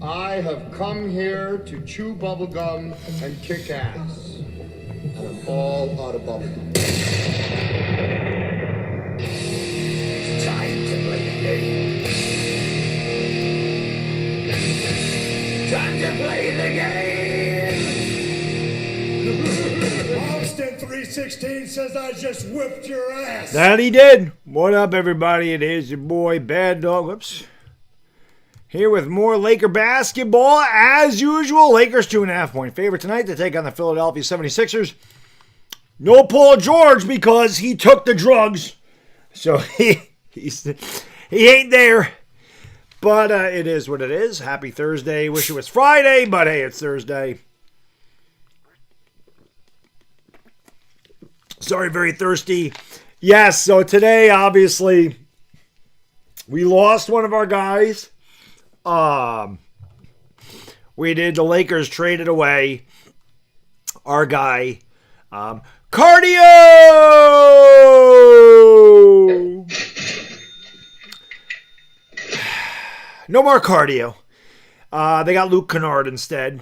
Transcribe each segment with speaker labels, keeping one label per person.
Speaker 1: I have come here to chew bubblegum and kick ass. And I'm all out of bubblegum. It's time to play the game. Time to play the game.
Speaker 2: Austin 316 says I just whipped your ass.
Speaker 3: That he did. What up, everybody? It is your boy Baddog. Whoops. Here with more Laker basketball. As usual, Lakers 2.5-point favorite tonight to take on the Philadelphia 76ers. No Paul George because he took the drugs. So he ain't there. But it is what it is. Happy Thursday. Wish it was Friday, but hey, it's Thursday. Sorry, very thirsty. Yes, so today, obviously, we lost one of our guys. We did. The Lakers traded away our guy. Cardio! No more cardio. They got Luke Kennard instead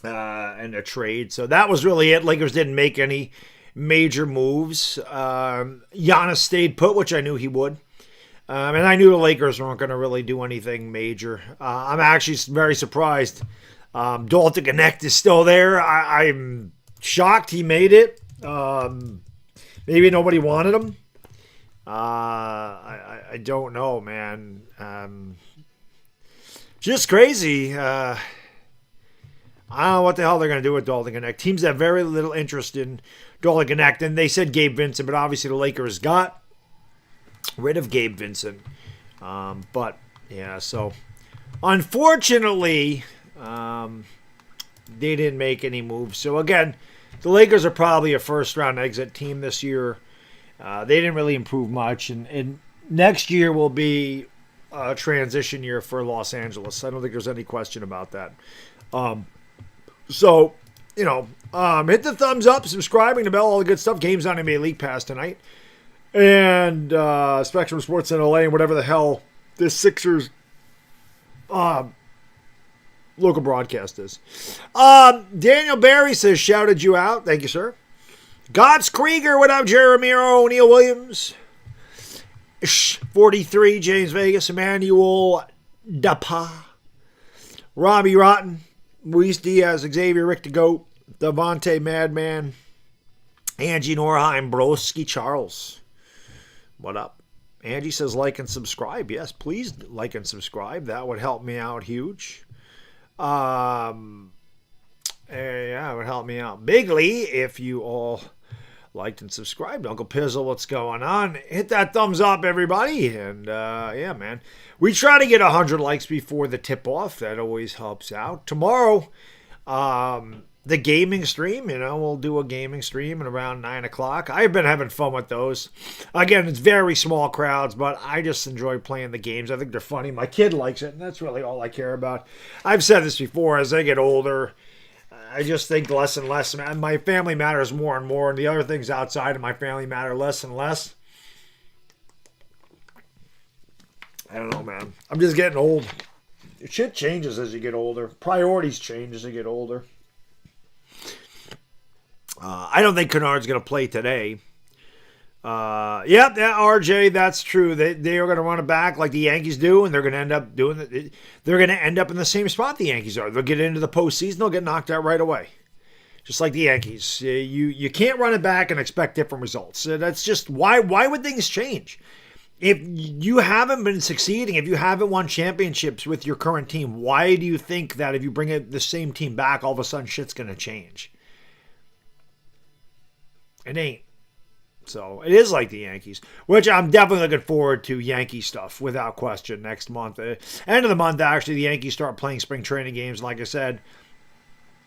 Speaker 3: in a trade. So that was really it. Lakers didn't make any major moves. Giannis stayed put, which I knew he would. And I knew the Lakers weren't going to really do anything major. I'm actually very surprised. Dalton Knecht is still there. I'm shocked he made it. Maybe nobody wanted him. I don't know, man. Just crazy. I don't know what the hell they're going to do with Dalton Knecht. Teams have very little interest in Dalton Knecht. And they said Gabe Vincent, but obviously the Lakers got rid of Gabe Vincent. But, yeah, so unfortunately, they didn't make any moves. So, again, the Lakers are probably a first-round exit team this year. They didn't really improve much. And next year will be a transition year for Los Angeles. I don't think there's any question about that. So, you know, hit the thumbs up, subscribing, the bell, all the good stuff. Games on NBA League Pass tonight. And Spectrum Sports in LA and whatever the hell this Sixers local broadcast is. Daniel Barry says, shouted you out. Thank you, sir. Gods Krieger, what up, Jeremiro, O'Neal Williams. 43, James Vegas, Emmanuel Dapa. Robbie Rotten, Luis Diaz, Xavier Rick the Goat, Devontae Madman, Angie Norheim, Broski Charles. What up? Angie says like and subscribe. Yes, please like and subscribe. That would help me out huge. Yeah, it would help me out bigly if you all liked and subscribed. Uncle Pizzle, what's going on? Hit that thumbs up, everybody. And yeah, man. We try to get 100 likes before the tip-off. That always helps out. Tomorrow, the gaming stream, we'll do a gaming stream at around 9 o'clock. I've been having fun with those. Again, it's very small crowds, but I just enjoy playing the games. I think they're funny. My kid likes it, and that's really all I care about. I've said this before. As I get older, I just think less and less. My family matters more and more, and the other things outside of my family matter less and less. I don't know, man. I'm just getting old. Shit changes as you get older. Priorities change as you get older. I don't think Kennard's going to play today. RJ, that's true. They are going to run it back like the Yankees do, and they're going to end up doing it. They're going to end up in the same spot the Yankees are. They'll get into the postseason. They'll get knocked out right away, just like the Yankees. You can't run it back and expect different results. That's just why would things change? If you haven't been succeeding, if you haven't won championships with your current team, why do you think that if you bring the same team back, all of a sudden shit's going to change? It ain't. So it is like the Yankees, which I'm definitely looking forward to Yankee stuff without question next month. End of the month, actually, the Yankees start playing spring training games. Like I said,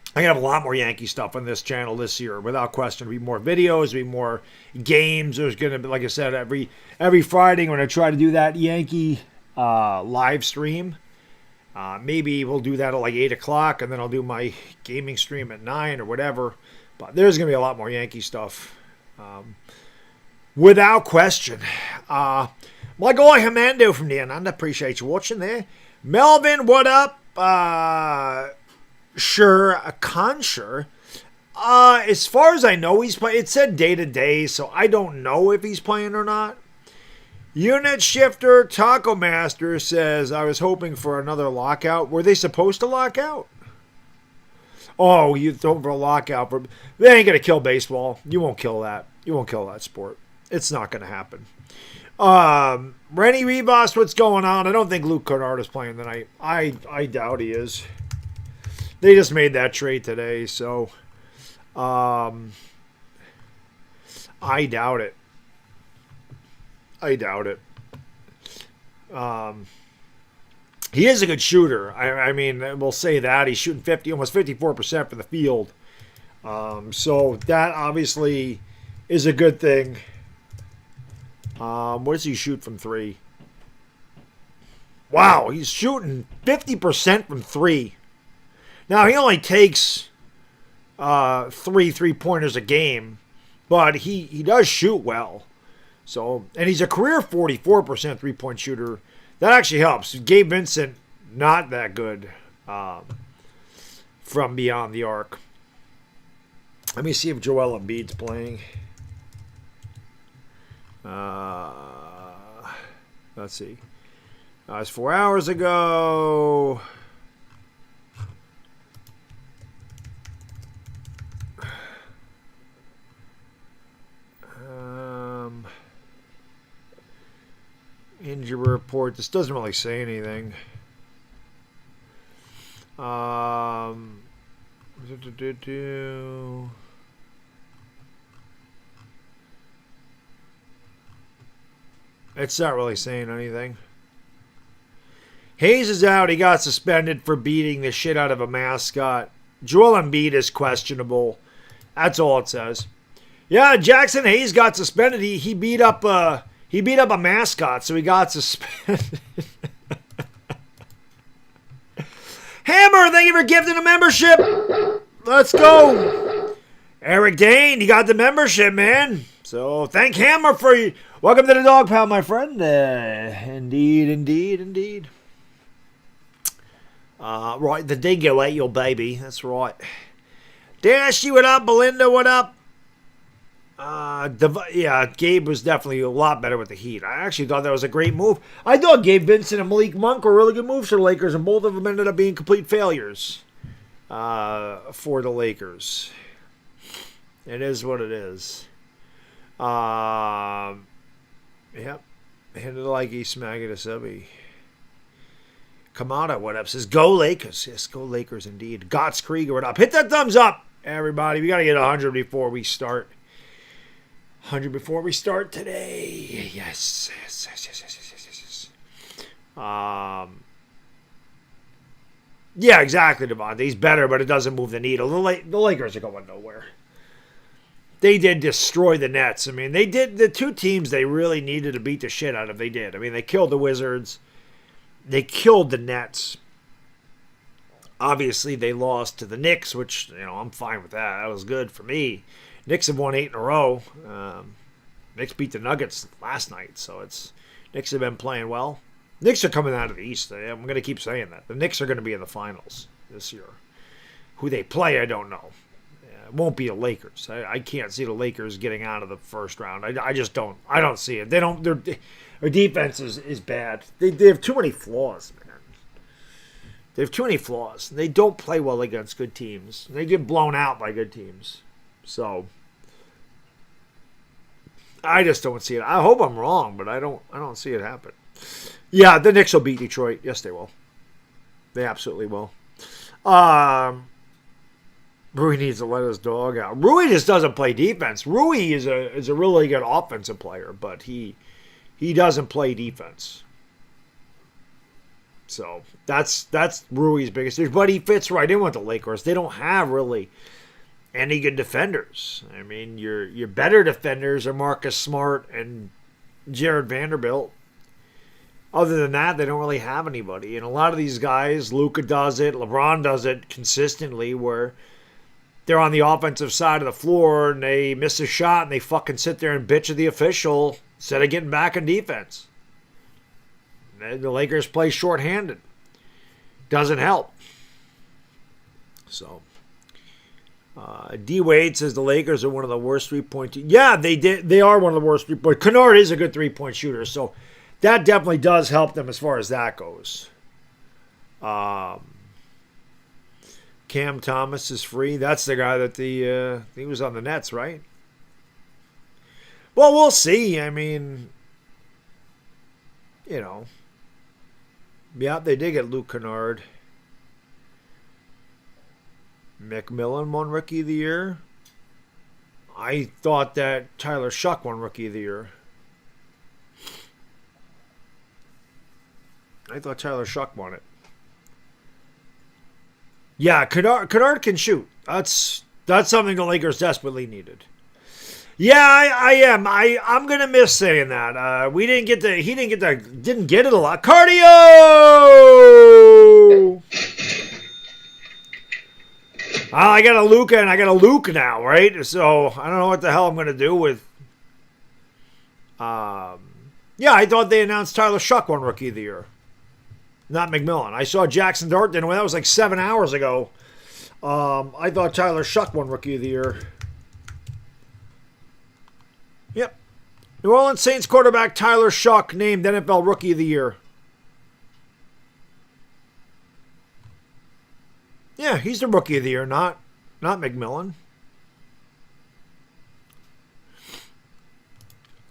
Speaker 3: I'm going to have a lot more Yankee stuff on this channel this year without question. There'll be more videos, there'll be more games. There's going to be, like I said, every Friday I'm going to try to do that Yankee live stream. Maybe we'll do that at like 8 o'clock, and then I'll do my gaming stream at 9 or whatever. But there's going to be a lot more Yankee stuff. Without question. Michael Hernando from the Ananda, appreciate you watching there. Melvin, what up? Sure, a Concher. As far as I know, he's playing. It said day to day, so I don't know if he's playing or not. Unit Shifter Taco Master says, I was hoping for another lockout. Were they supposed to lock out? Oh, you hoping for a lockout. They ain't going to kill baseball. You won't kill that. You won't kill that sport. It's not going to happen. Rennie Rivas, what's going on? I don't think Luke Kennard is playing tonight. I doubt he is. They just made that trade today, so I doubt it. He is a good shooter. I mean, we'll say that. He's shooting almost 54% from the field. So that obviously is a good thing. What does he shoot from three? Wow, he's shooting 50% from three. Now, he only takes 3 3-pointers a game, but he does shoot well. So, and he's a career 44% three-point shooter. That actually helps. Gabe Vincent, not that good from beyond the arc. Let me see if Joel Embiid's playing. Let's see. That was 4 hours ago. Injury report. This doesn't really say anything. It's not really saying anything. Hayes is out. He got suspended for beating the shit out of a mascot. Joel Embiid is questionable. That's all it says. Yeah, Jackson Hayes got suspended. He beat up a mascot, so he got suspended. Hammer, thank you for gifting a membership. Let's go. Eric Dane, you got the membership, man. So thank Hammer for you. Welcome to the Dog Pound, my friend. Indeed. Right, the dingo ate your baby. That's right. Dashy, what up? Belinda, what up? Gabe was definitely a lot better with the Heat. I actually thought that was a great move. I thought Gabe Vincent and Malik Monk were really good moves for the Lakers, and both of them ended up being complete failures for the Lakers. It is what it is. Yep. Handed like he's smacking a subby. Kamada, what up? Says, go Lakers. Yes, go Lakers indeed. Gotts Krieger, what up? Hit that thumbs up, everybody. We got to get 100 before we start. 100 before we start today. Yes. Yeah, exactly, Devontae. He's better, but it doesn't move the needle. The Lakers are going nowhere. They did destroy the Nets. I mean, they did. The two teams they really needed to beat the shit out of, they did. I mean, they killed the Wizards. They killed the Nets. Obviously, they lost to the Knicks, which, I'm fine with that. That was good for me. Knicks have won 8 in a row. Knicks beat the Nuggets last night, so Knicks have been playing well. Knicks are coming out of the East. I'm going to keep saying that. The Knicks are going to be in the finals this year. Who they play, I don't know. It won't be the Lakers. I can't see the Lakers getting out of the first round. I just don't. I don't see it. They don't. Their defense is bad. They have too many flaws, man. They have too many flaws. They don't play well against good teams. They get blown out by good teams. So I just don't see it. I hope I'm wrong, but I don't see it happen. Yeah, the Knicks will beat Detroit. Yes, they will. They absolutely will. Rui needs to let his dog out. Rui just doesn't play defense. Rui is a really good offensive player, but he doesn't play defense. So that's Rui's biggest issue. But he fits right in with the Lakers. They don't have really any good defenders. I mean, your better defenders are Marcus Smart and Jared Vanderbilt. Other than that, they don't really have anybody. And a lot of these guys, Luka does it, LeBron does it consistently, where they're on the offensive side of the floor and they miss a shot and they fucking sit there and bitch at the official instead of getting back in defense. The Lakers play shorthanded. doesn't help. So, D Wade says the Lakers are one of the worst 3-point teams. Yeah, they are one of the worst 3-point. Kennard is a good 3-point shooter, so that definitely does help them as far as that goes. Cam Thomas is free. That's the guy that he was on the Nets, right? Well, we'll see. I mean, you know. Yeah, they did get Luke Kennard. McMillan won Rookie of the Year. I thought that Tyler Shuck won Rookie of the Year. I thought Tyler Shuck won it. Yeah, Kennard can shoot. That's something the Lakers desperately needed. Yeah, I am. I'm gonna miss saying that. He didn't get it a lot. Cardio. I got a Luka and I got a Luke now, right? So I don't know what the hell I'm gonna do with. Yeah, I thought they announced Tyler Shuck won Rookie of the Year, not McMillan. I saw Jackson Dart. That was like 7 hours ago. I thought Tyler Shuck won Rookie of the Year. Yep. New Orleans Saints quarterback Tyler Shuck named NFL Rookie of the Year. Yeah, he's the Rookie of the Year, not McMillan.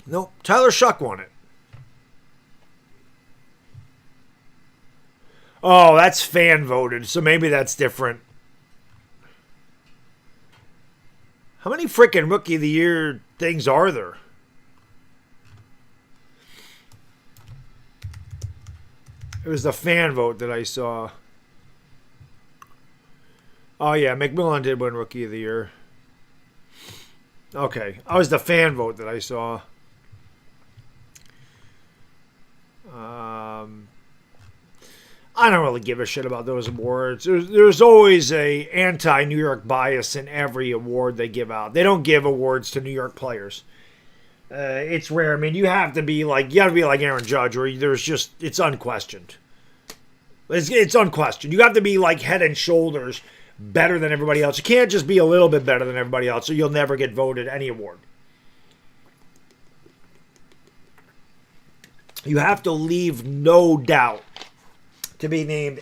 Speaker 3: Nope, Tyler Shuck won it. Oh, that's fan voted, so maybe that's different. How many freaking Rookie of the Year things are there? It was the fan vote that I saw. Oh, yeah, McMillan did win Rookie of the Year. Okay, that was the fan vote that I saw. I don't really give a shit about those awards. There's always a anti-New York bias in every award they give out. They don't give awards to New York players. It's rare. I mean, you have to be like Aaron Judge, where it's unquestioned. It's unquestioned. You have to be like head and shoulders better than everybody else. You can't just be a little bit better than everybody else, or you'll never get voted any award. You have to leave no doubt to be named to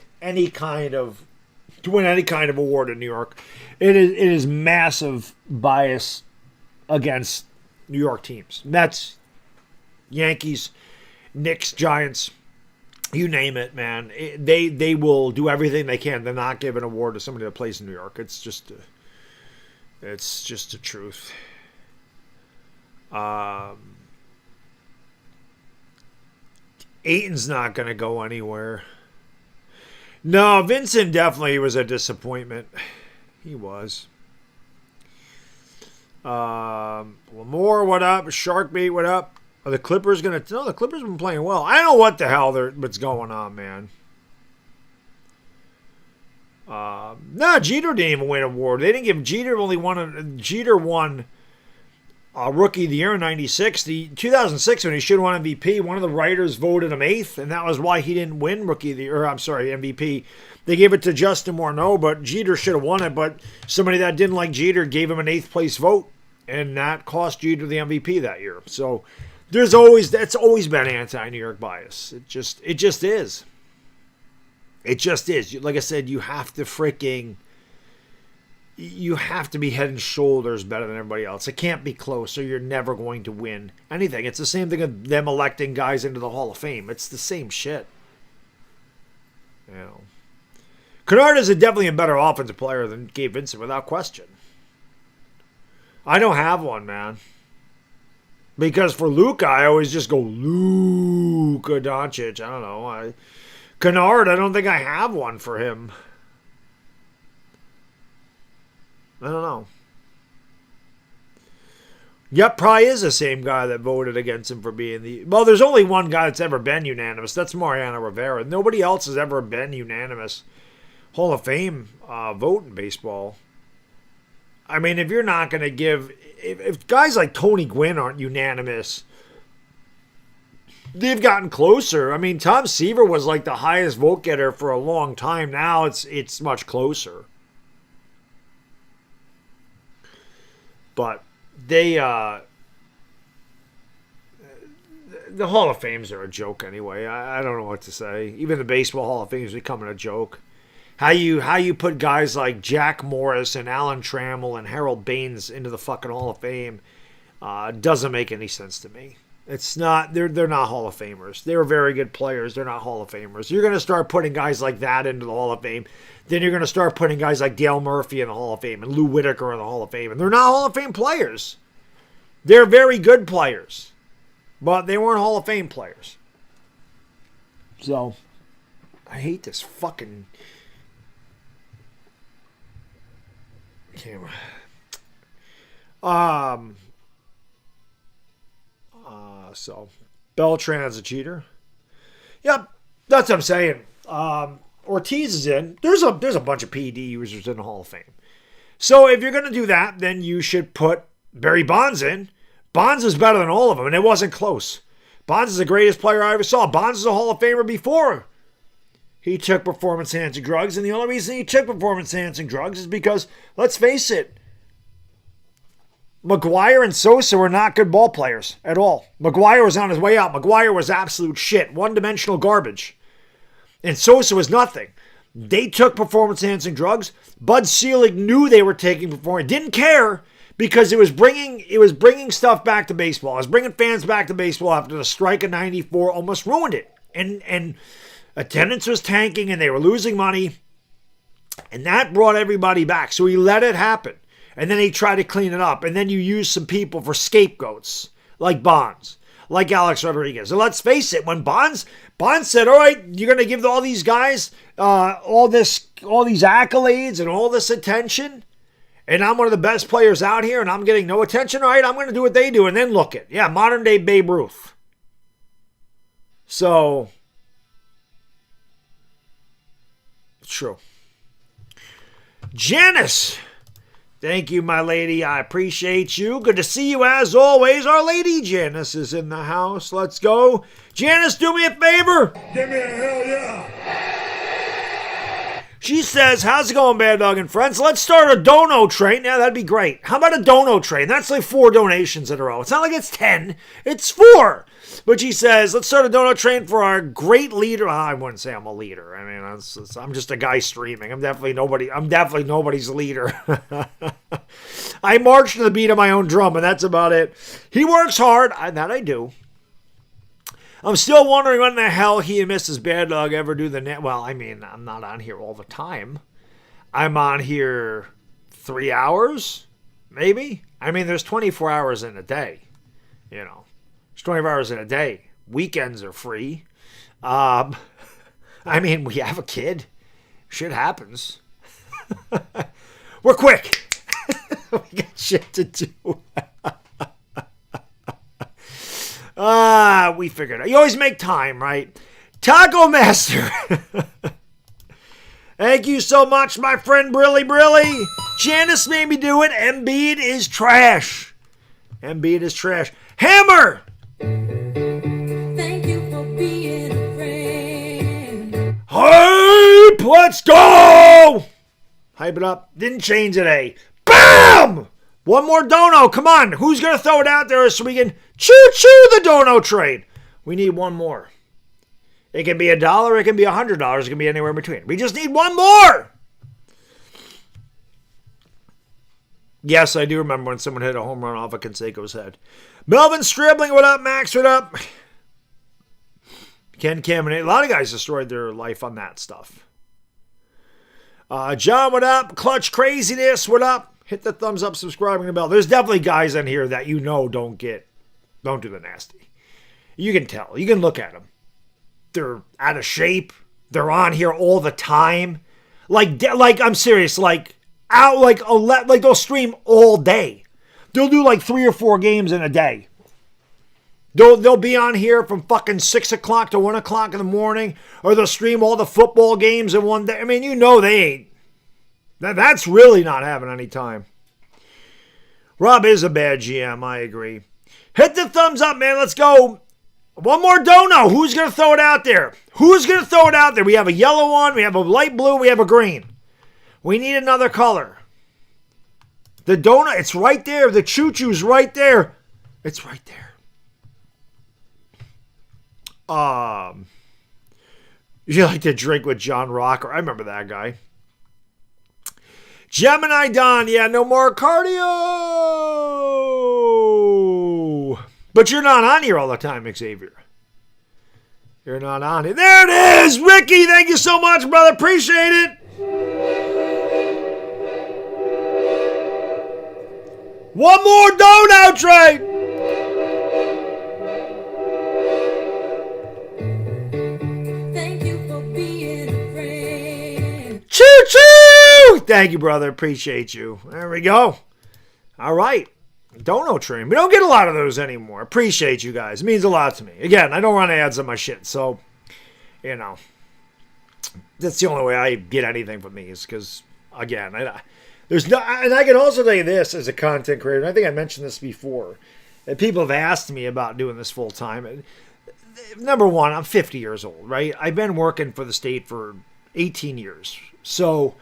Speaker 3: win any kind of award in New York. It is massive bias against New York teams. Mets, Yankees, Knicks, Giants, you name it, man. They will do everything they can to not give an award to somebody that plays in New York. It's just the truth. Ayton's not going to go anywhere. No, Vincent definitely was a disappointment. He was. Lamore, what up? Sharkbait, what up? Are the Clippers going to... No, the Clippers have been playing well. I don't know what the hell what's going on, man. No, Jeter didn't even win an award. They didn't give Jeter Jeter won Rookie of the Year in 96. The 2006 when he should have won MVP, one of the writers voted him 8th, and that was why he didn't win Rookie of the Year. MVP. They gave it to Justin Morneau, but Jeter should have won it. But somebody that didn't like Jeter gave him an 8th place vote, and that cost Jeter the MVP that year. So that's always been anti-New York bias. It just is. It just is. Like I said, you have to be head and shoulders better than everybody else. It can't be close, or you're never going to win anything. It's the same thing of them electing guys into the Hall of Fame. It's the same shit. You know, Kennard is definitely a better offensive player than Gabe Vincent, without question. I don't have one, man. Because for Luka, I always just go Luka Doncic. I don't know. Kennard, I don't think I have one for him. I don't know. Yep, probably is the same guy that voted against him for being the... Well, there's only one guy that's ever been unanimous. That's Mariano Rivera. Nobody else has ever been unanimous Hall of Fame vote in baseball. I mean, if you're not going to give... If guys like Tony Gwynn aren't unanimous they've gotten closer. I mean, Tom Seaver was like the highest vote getter for a long time. Now it's much closer. But they, the Hall of Fames are a joke anyway. I don't know what to say. Even the Baseball Hall of Fame is becoming a joke. How you put guys like Jack Morris and Alan Trammell and Harold Baines into the fucking Hall of Fame doesn't make any sense to me. It's not. They're not Hall of Famers. They're very good players. They're not Hall of Famers. You're going to start putting guys like that into the Hall of Fame. Then you're going to start putting guys like Dale Murphy in the Hall of Fame and Lou Whitaker in the Hall of Fame. And they're not Hall of Fame players. They're very good players. But they weren't Hall of Fame players. So, I hate this fucking camera. So, Beltran's a cheater. Yep, that's what I'm saying. Ortiz is in. There's a bunch of PED users in the Hall of Fame. So if you're going to do that, then you should put Barry Bonds in. Bonds is better than all of them, and it wasn't close. Bonds is the greatest player I ever saw. Bonds is a Hall of Famer before he took performance-enhancing drugs, and the only reason he took performance-enhancing drugs is because, let's face it, McGwire and Sosa were not good ball players at all. McGwire was on his way out. McGwire was absolute shit, one-dimensional garbage. And Sosa was nothing. They took performance-enhancing drugs. Bud Selig knew they were taking performance. Didn't care because it was bringing stuff back to baseball. It was bringing fans back to baseball after the strike of '94 almost ruined it. And attendance was tanking and they were losing money. And that brought everybody back. So he let it happen. And then he tried to clean it up. And then you use some people for scapegoats, like Bonds, like Alex Rodriguez. And let's face it, when Bonds said, all right, you're going to give all these guys all these accolades and all this attention, and I'm one of the best players out here, and I'm getting no attention, all right, I'm going to do what they do. And then look it. Yeah, modern day Babe Ruth. So, it's true. Janice. Thank you, my lady. I appreciate you. Good to see you as always. Our lady Janice is in the house. Let's go. Janice, do me a favor.
Speaker 2: Give me a hell yeah.
Speaker 3: She says, how's it going, Baddog and friends? Let's start a dono train. Yeah, that'd be great. How about a dono train? That's like 4 donations in a row. It's not like it's 10. It's 4. But she says, let's start a dono train for our great leader. I wouldn't say I'm a leader. I mean, I'm just a guy streaming. I'm definitely nobody's leader. I march to the beat of my own drum, and that's about it. He works hard. That I do. I'm still wondering when the hell he and Mrs. Baddog ever do the net. Well, I mean, I'm not on here all the time. I'm on here 3 hours, maybe. I mean, there's 24 hours in a day. You know, there's 24 hours in a day. Weekends are free. I mean, we have a kid. Shit happens. We're quick. We got shit to do. We figured it out. You always make time, right? Taco Master. Thank you so much, my friend Brilly. Janice made me do it. Embiid is trash. Hammer.
Speaker 4: Thank you for being a friend.
Speaker 3: Hype. Let's go. Hype it up. Didn't change today. Bam. One more dono. Come on. Who's going to throw it out there so we can choo-choo the dono train? We need one more. It can be $1. It can be $100. It can be anywhere in between. We just need one more. Yes, I do remember when someone hit a home run off of Canseco's head. Melvin Stribling, what up? Max, what up? Ken Caminate. A lot of guys destroyed their life on that stuff. John, what up? Clutch Craziness, what up? Hit the thumbs up, subscribing the bell. There's definitely guys in here that you know don't do the nasty. You can tell. You can look at them. They're out of shape. They're on here all the time. Like I'm serious. Like they'll stream all day. They'll do like 3 or 4 games in a day. They'll be on here from fucking 6 o'clock to 1 o'clock in the morning, or they'll stream all the football games in one day. I mean, you know they ain't. That's really not having any time. Rob is a bad GM, I agree. Hit the thumbs up, man. Let's go. One more dono. Who's going to throw it out there? Who's going to throw it out there? We have a yellow one. We have a light blue. We have a green. We need another color. The donut, it's right there. The choo-choo's right there. It's right there. You like to drink with John Rocker. I remember that guy. Gemini Don, yeah, no more cardio. But you're not on here all the time, Xavier. You're not on here. There it is, Ricky. Thank you so much, brother. Appreciate it. One more donut, Trey.
Speaker 4: Thank you for being a friend.
Speaker 3: Choo-choo! Thank you, brother. Appreciate you. There we go. All right. Dono train. We don't get a lot of those anymore. Appreciate you guys. It means a lot to me. Again, I don't run ads on my shit, so, you know, that's the only way I get anything from these because, again, there's no, and I can also tell you this as a content creator, and I think I mentioned this before, and people have asked me about doing this full time. Number one, I'm 50 years old, right? I've been working for the state for 18 years, so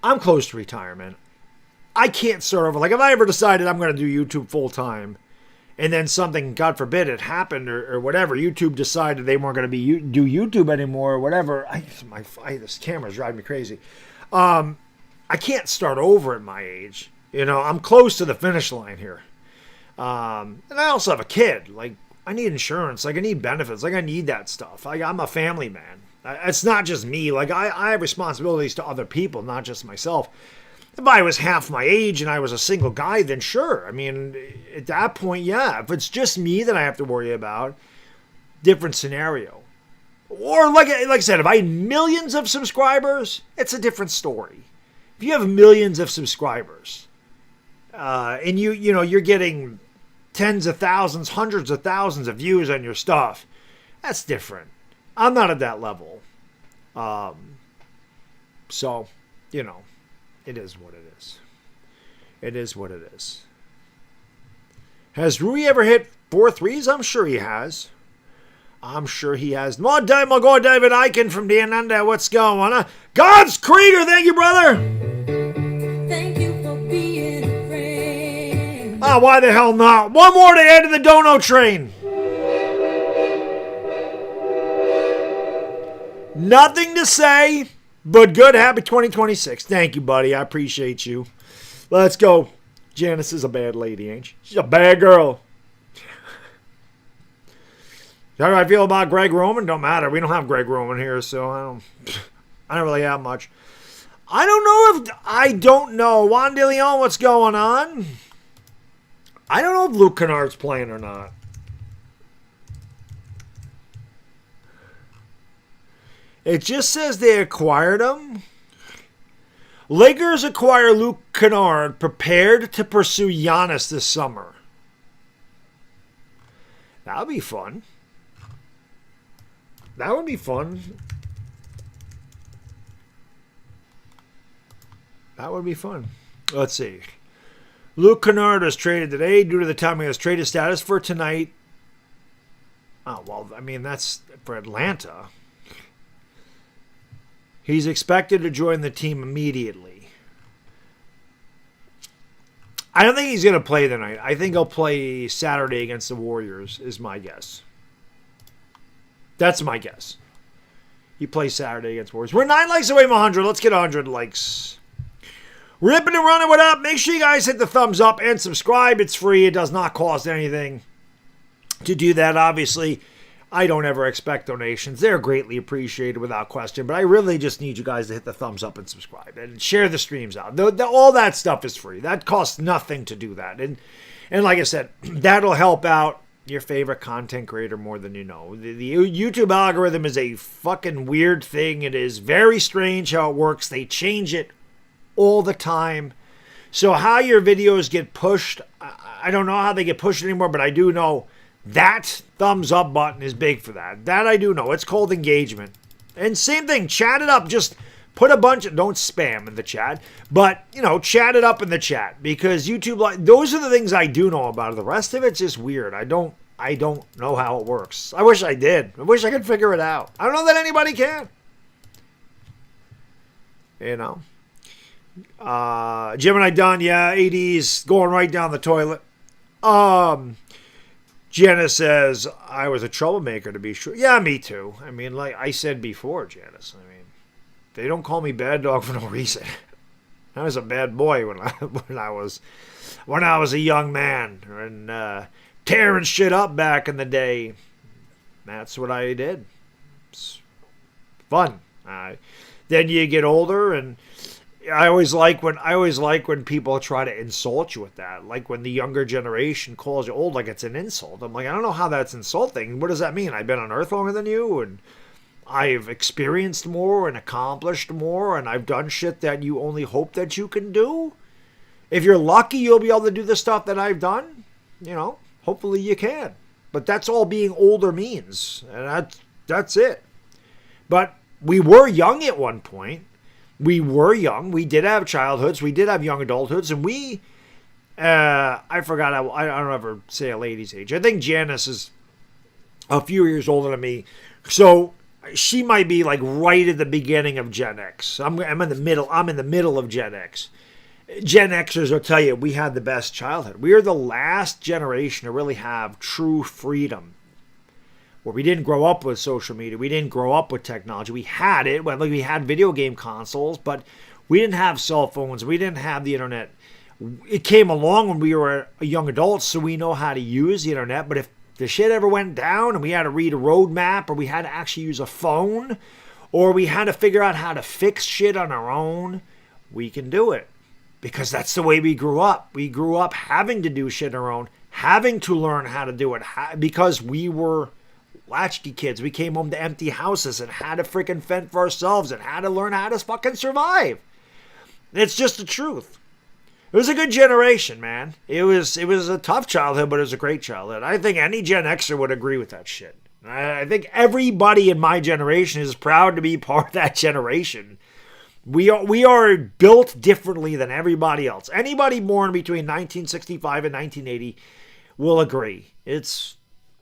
Speaker 3: I'm close to retirement. I can't start over. Like, if I ever decided I'm going to do YouTube full time, and then something, God forbid, it happened or whatever, YouTube decided they weren't going to do YouTube anymore or whatever. This camera's driving me crazy. I can't start over at my age. You know, I'm close to the finish line here. And I also have a kid. Like, I need insurance. Like, I need benefits. Like, I need that stuff. I'm a family man. It's not just me. Like, I have responsibilities to other people, not just myself. If I was half my age and I was a single guy, then sure. I mean, at that point, yeah. If it's just me that I have to worry about, different scenario. Or like I said, if I had millions of subscribers, it's a different story. If you have millions of subscribers, and you're getting tens of thousands, hundreds of thousands of views on your stuff, that's different. I'm not at that level. So, you know. It is what it is. It is what it is. Has Rui ever hit 4 threes? I'm sure he has. I'm sure he has. My God, David Eichen from Diananda. What's going on? God's Krieger. Thank you, brother.
Speaker 4: Thank you for being a friend.
Speaker 3: Ah, why the hell not? One more to add to the dono train. Nothing to say. But good, happy 2026. Thank you, buddy. I appreciate you. Let's go. Janice is a bad lady, ain't she? She's a bad girl. How do I feel about Greg Roman? Don't matter. We don't have Greg Roman here, so I don't really have much. I don't know. Juan De Leon, what's going on? I don't know if Luke Kennard's playing or not. It just says they acquired him. Lakers acquire Luke Kennard, prepared to pursue Giannis this summer. That would be fun. That would be fun. That would be fun. Let's see. Luke Kennard was traded today due to the timing of his traded status for tonight. Oh, well, I mean, that's for Atlanta. He's expected to join the team immediately. I don't think he's going to play tonight. I think he'll play Saturday against the Warriors, is my guess. That's my guess. He plays Saturday against Warriors. We're 9 likes away from 100. Let's get 100 likes. Ripping and running, what up? Make sure you guys hit the thumbs up and subscribe. It's free. It does not cost anything to do that, obviously. I don't ever expect donations. They're greatly appreciated without question, but I really just need you guys to hit the thumbs up and subscribe and share the streams out. All that stuff is free. That costs nothing to do that. And like I said, that'll help out your favorite content creator more than you know. The YouTube algorithm is a fucking weird thing. It is very strange how it works. They change it all the time. So how your videos get pushed, I don't know how they get pushed anymore, but I do know that thumbs up button is big for that. That I do know. It's called engagement. And same thing, chat it up. Just put a bunch of, don't spam in the chat, but, chat it up in the chat. Because YouTube, those are the things I do know about it. The rest of it's just weird. I don't I don't know how it works. I wish I did. I wish I could figure it out. I don't know that anybody can. You know. Jim and I done, yeah, 80s, going right down the toilet. Janice says, I was a troublemaker to be sure. Yeah, me too. I mean, like I said before, Janice, I mean, they don't call me Baddog for no reason. I was a bad boy when I was a young man and tearing shit up back in the day. That's what I did. It's fun. Then you get older, and I always like when people try to insult you with that. Like when the younger generation calls you old, like it's an insult. I'm like, I don't know how that's insulting. What does that mean? I've been on Earth longer than you, and I've experienced more and accomplished more, and I've done shit that you only hope that you can do. If you're lucky, you'll be able to do the stuff that I've done. You know, hopefully you can. But that's all being older means, and that's it. But we were young at one point. We were young. We did have childhoods. We did have young adulthoods, and we. I forgot. I don't ever say a lady's age. I think Janice is a few years older than me, so she might be like right at the beginning of Gen X. I'm in the middle. I'm in the middle of Gen X. Gen Xers will tell you we had the best childhood. We are the last generation to really have true freedom, where we didn't grow up with social media. We didn't grow up with technology. We had it. Well, like we had video game consoles, but we didn't have cell phones. We didn't have the internet. It came along when we were young adults, so we know how to use the internet. But if the shit ever went down and we had to read a roadmap, or we had to actually use a phone, or we had to figure out how to fix shit on our own, we can do it. Because that's the way we grew up. We grew up having to do shit on our own, having to learn how to do it, because we were latchkey kids. We came home to empty houses and had to freaking fend for ourselves and had to learn how to fucking survive. It's just the truth. It was a good generation, man. It was a tough childhood, but it was a great childhood. I think any Gen Xer would agree with that shit. I think everybody in my generation is proud to be part of that generation. We are built differently than everybody else. Anybody born between 1965 and 1980 will agree. It's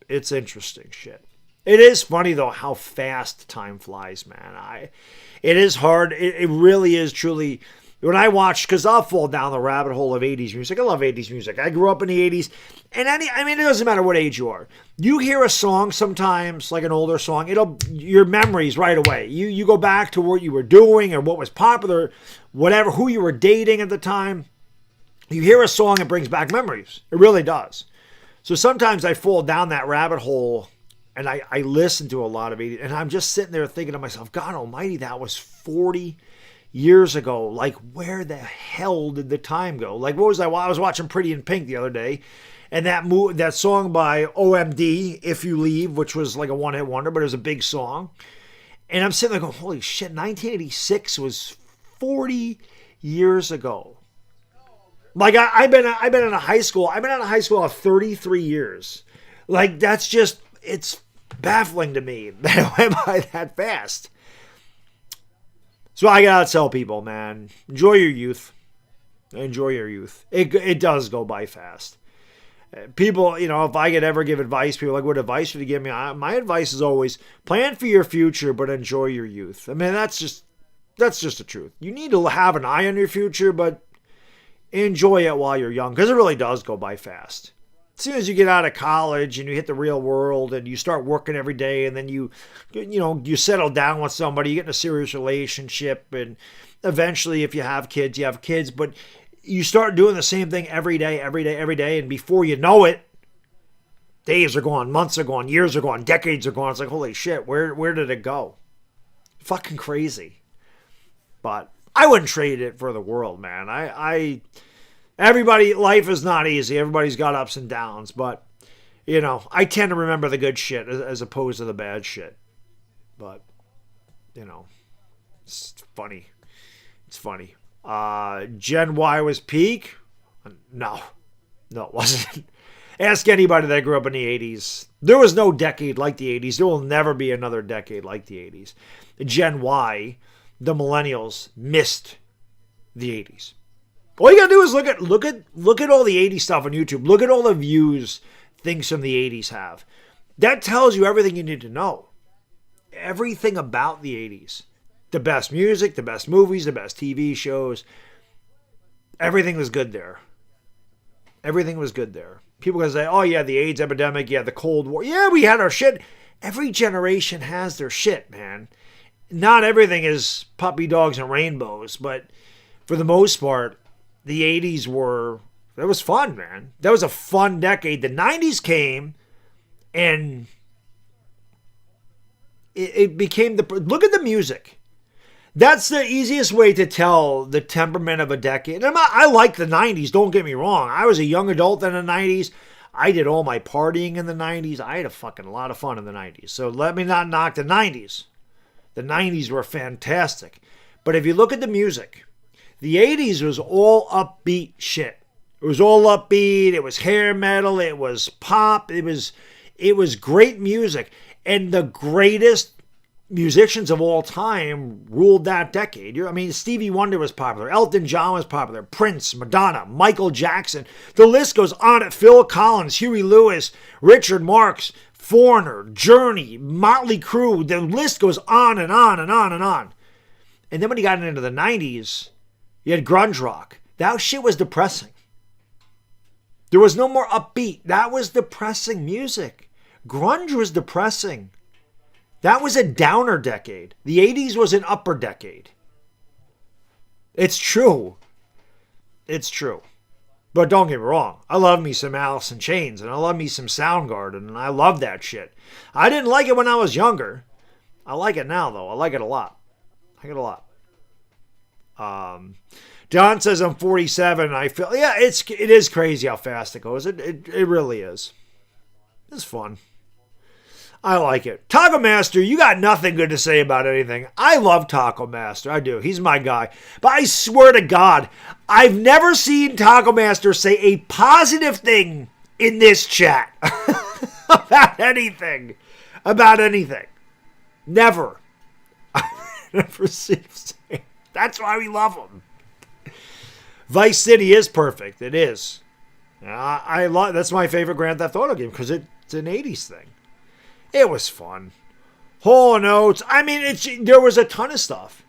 Speaker 3: interesting shit. It is funny, though, how fast time flies, man. It is hard. It really is truly. When I watch, because I'll fall down the rabbit hole of 80s music. I love 80s music. I grew up in the 80s. And it doesn't matter what age you are. You hear a song sometimes, like an older song, your memories right away. You go back to what you were doing or what was popular, whatever, who you were dating at the time. You hear a song, it brings back memories. It really does. So sometimes I fall down that rabbit hole and I listen to a lot of 80s. And I'm just sitting there thinking to myself, God almighty, that was 40 years ago. Like, where the hell did the time go? Like, what was I was watching Pretty in Pink the other day, and that song by OMD, If You Leave, which was like a one-hit wonder, but it was a big song. And I'm sitting there going, holy shit, 1986 was 40 years ago. Like, I've been in a high school. I've been in a high school for 33 years. Like, that's just, it's baffling to me that it went by that fast. So I gotta tell people, man, enjoy your youth. Enjoy your youth. It does go by fast. People, if I could ever give advice, people are like, what advice would you give me? My advice is always plan for your future, but enjoy your youth. I mean, that's just the truth. You need to have an eye on your future, but enjoy it while you're young, because it really does go by fast. As soon as you get out of college and you hit the real world and you start working every day, and then you settle down with somebody, you get in a serious relationship, and eventually if you have kids, but you start doing the same thing every day, and before you know it, days are gone, months are gone, years are gone, decades are gone. It's like, holy shit, where did it go? Fucking crazy. But I wouldn't trade it for the world, man. Everybody, life is not easy. Everybody's got ups and downs, but, I tend to remember the good shit as opposed to the bad shit. But, it's funny. It's funny. Gen Y was peak? No, it wasn't. Ask anybody that grew up in the 80s. There was no decade like the 80s. There will never be another decade like the 80s. Gen Y, the millennials, missed the 80s. All you gotta do is look at all the 80s stuff on YouTube. Look at all the views things from the 80s have. That tells you everything you need to know. Everything about the 80s. The best music, the best movies, the best TV shows. Everything was good there. Everything was good there. People can say, oh yeah, the AIDS epidemic, yeah, the Cold War. Yeah, we had our shit. Every generation has their shit, man. Not everything is puppy dogs and rainbows, but for the most part, the 80s that was fun, man. That was a fun decade. The 90s came and it became look at the music. That's the easiest way to tell the temperament of a decade. I like the 90s, don't get me wrong. I was a young adult in the 90s. I did all my partying in the 90s. I had a fucking lot of fun in the 90s. So let me not knock the 90s. The 90s were fantastic. But if you look at the music, the 80s was all upbeat shit. It was all upbeat. It was hair metal. It was pop. It was great music. And the greatest musicians of all time ruled that decade. I mean, Stevie Wonder was popular. Elton John was popular. Prince, Madonna, Michael Jackson. The list goes on. Phil Collins, Huey Lewis, Richard Marx, Foreigner, Journey, Motley Crue. The list goes on and on and on and on. And then when you got into the 90s, you had grunge rock. That shit was depressing. There was no more upbeat. That was depressing music. Grunge was depressing. That was a downer decade. The 80s was an upper decade. It's true. It's true. But don't get me wrong. I love me some Alice in Chains, and I love me some Soundgarden, and I love that shit. I didn't like it when I was younger. I like it now, though. I like it a lot. I like it a lot. John says I'm 47. I feel, yeah, it is crazy how fast it goes. It really is. It's fun. I like it. Taco Master, you got nothing good to say about anything. I love Taco Master. I do. He's my guy. But I swear to God, I've never seen Taco Master say a positive thing in this chat about anything. About anything. Never. I've never seen him say. That's why we love him. Vice City is perfect. It is. I love. That's my favorite Grand Theft Auto game because it's an 80s thing. It was fun. Hall & Oates. I mean, there was a ton of stuff.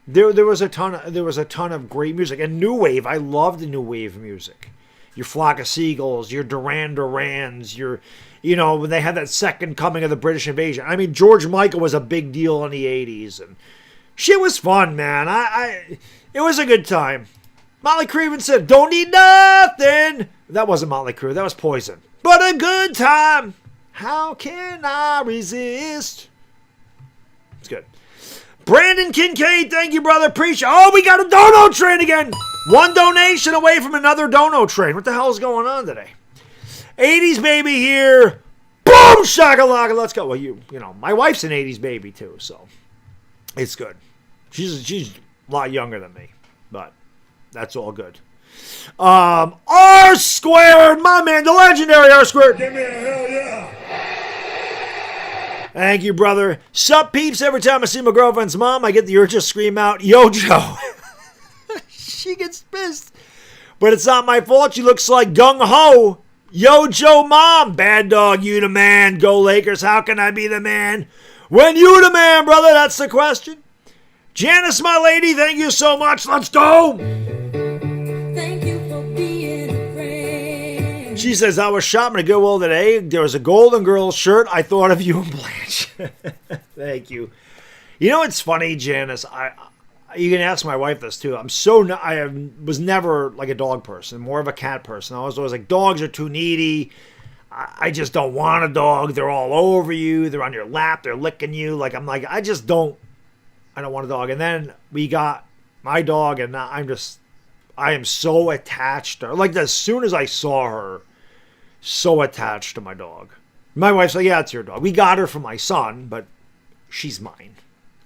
Speaker 3: There was a ton of great music. And new wave. I loved the new wave music. Your Flock of Seagulls, your Duran Durans, when they had that second coming of the British invasion. I mean, George Michael was a big deal in the 80s. And shit was fun, man. It was a good time. Motley Crue even said, don't need nothing. That wasn't Motley Crue. That was Poison. But a good time. How can I resist? It's good. Brandon Kincaid, thank you, brother. Appreciate. Oh, we got a dono train again. One donation away from another dono train. What the hell is going on today? 80s baby here. Boom, shakalaka. Let's go. Well, my wife's an 80s baby too, so it's good. She's a lot younger than me, but that's all good. R Squared, my man, the legendary R Squared.
Speaker 2: Give me a hell yeah.
Speaker 3: Thank you, brother. Sup, peeps. Every time I see my girlfriend's mom, I get the urge to scream out, Yo, Joe. She gets pissed. But it's not my fault. She looks like gung-ho. Yo, Joe, mom. Baddog, you the man. Go Lakers. How can I be the man when you the man, brother? That's the question. Janice, my lady, thank you so much. Let's go.
Speaker 4: Thank you for being a friend.
Speaker 3: She says, I was shopping at Goodwill today. There was a Golden Girls shirt. I thought of you and Blanche. Thank you. You know what's funny, Janice? You can ask my wife this too. I was never like a dog person, more of a cat person. I was always like, dogs are too needy. I just don't want a dog. They're all over you. They're on your lap. They're licking you. I don't want a dog. And then we got my dog, and I am so attached to her. Like, as soon as I saw her, so attached to my dog. My wife's like, yeah, it's your dog. We got her for my son, but she's mine.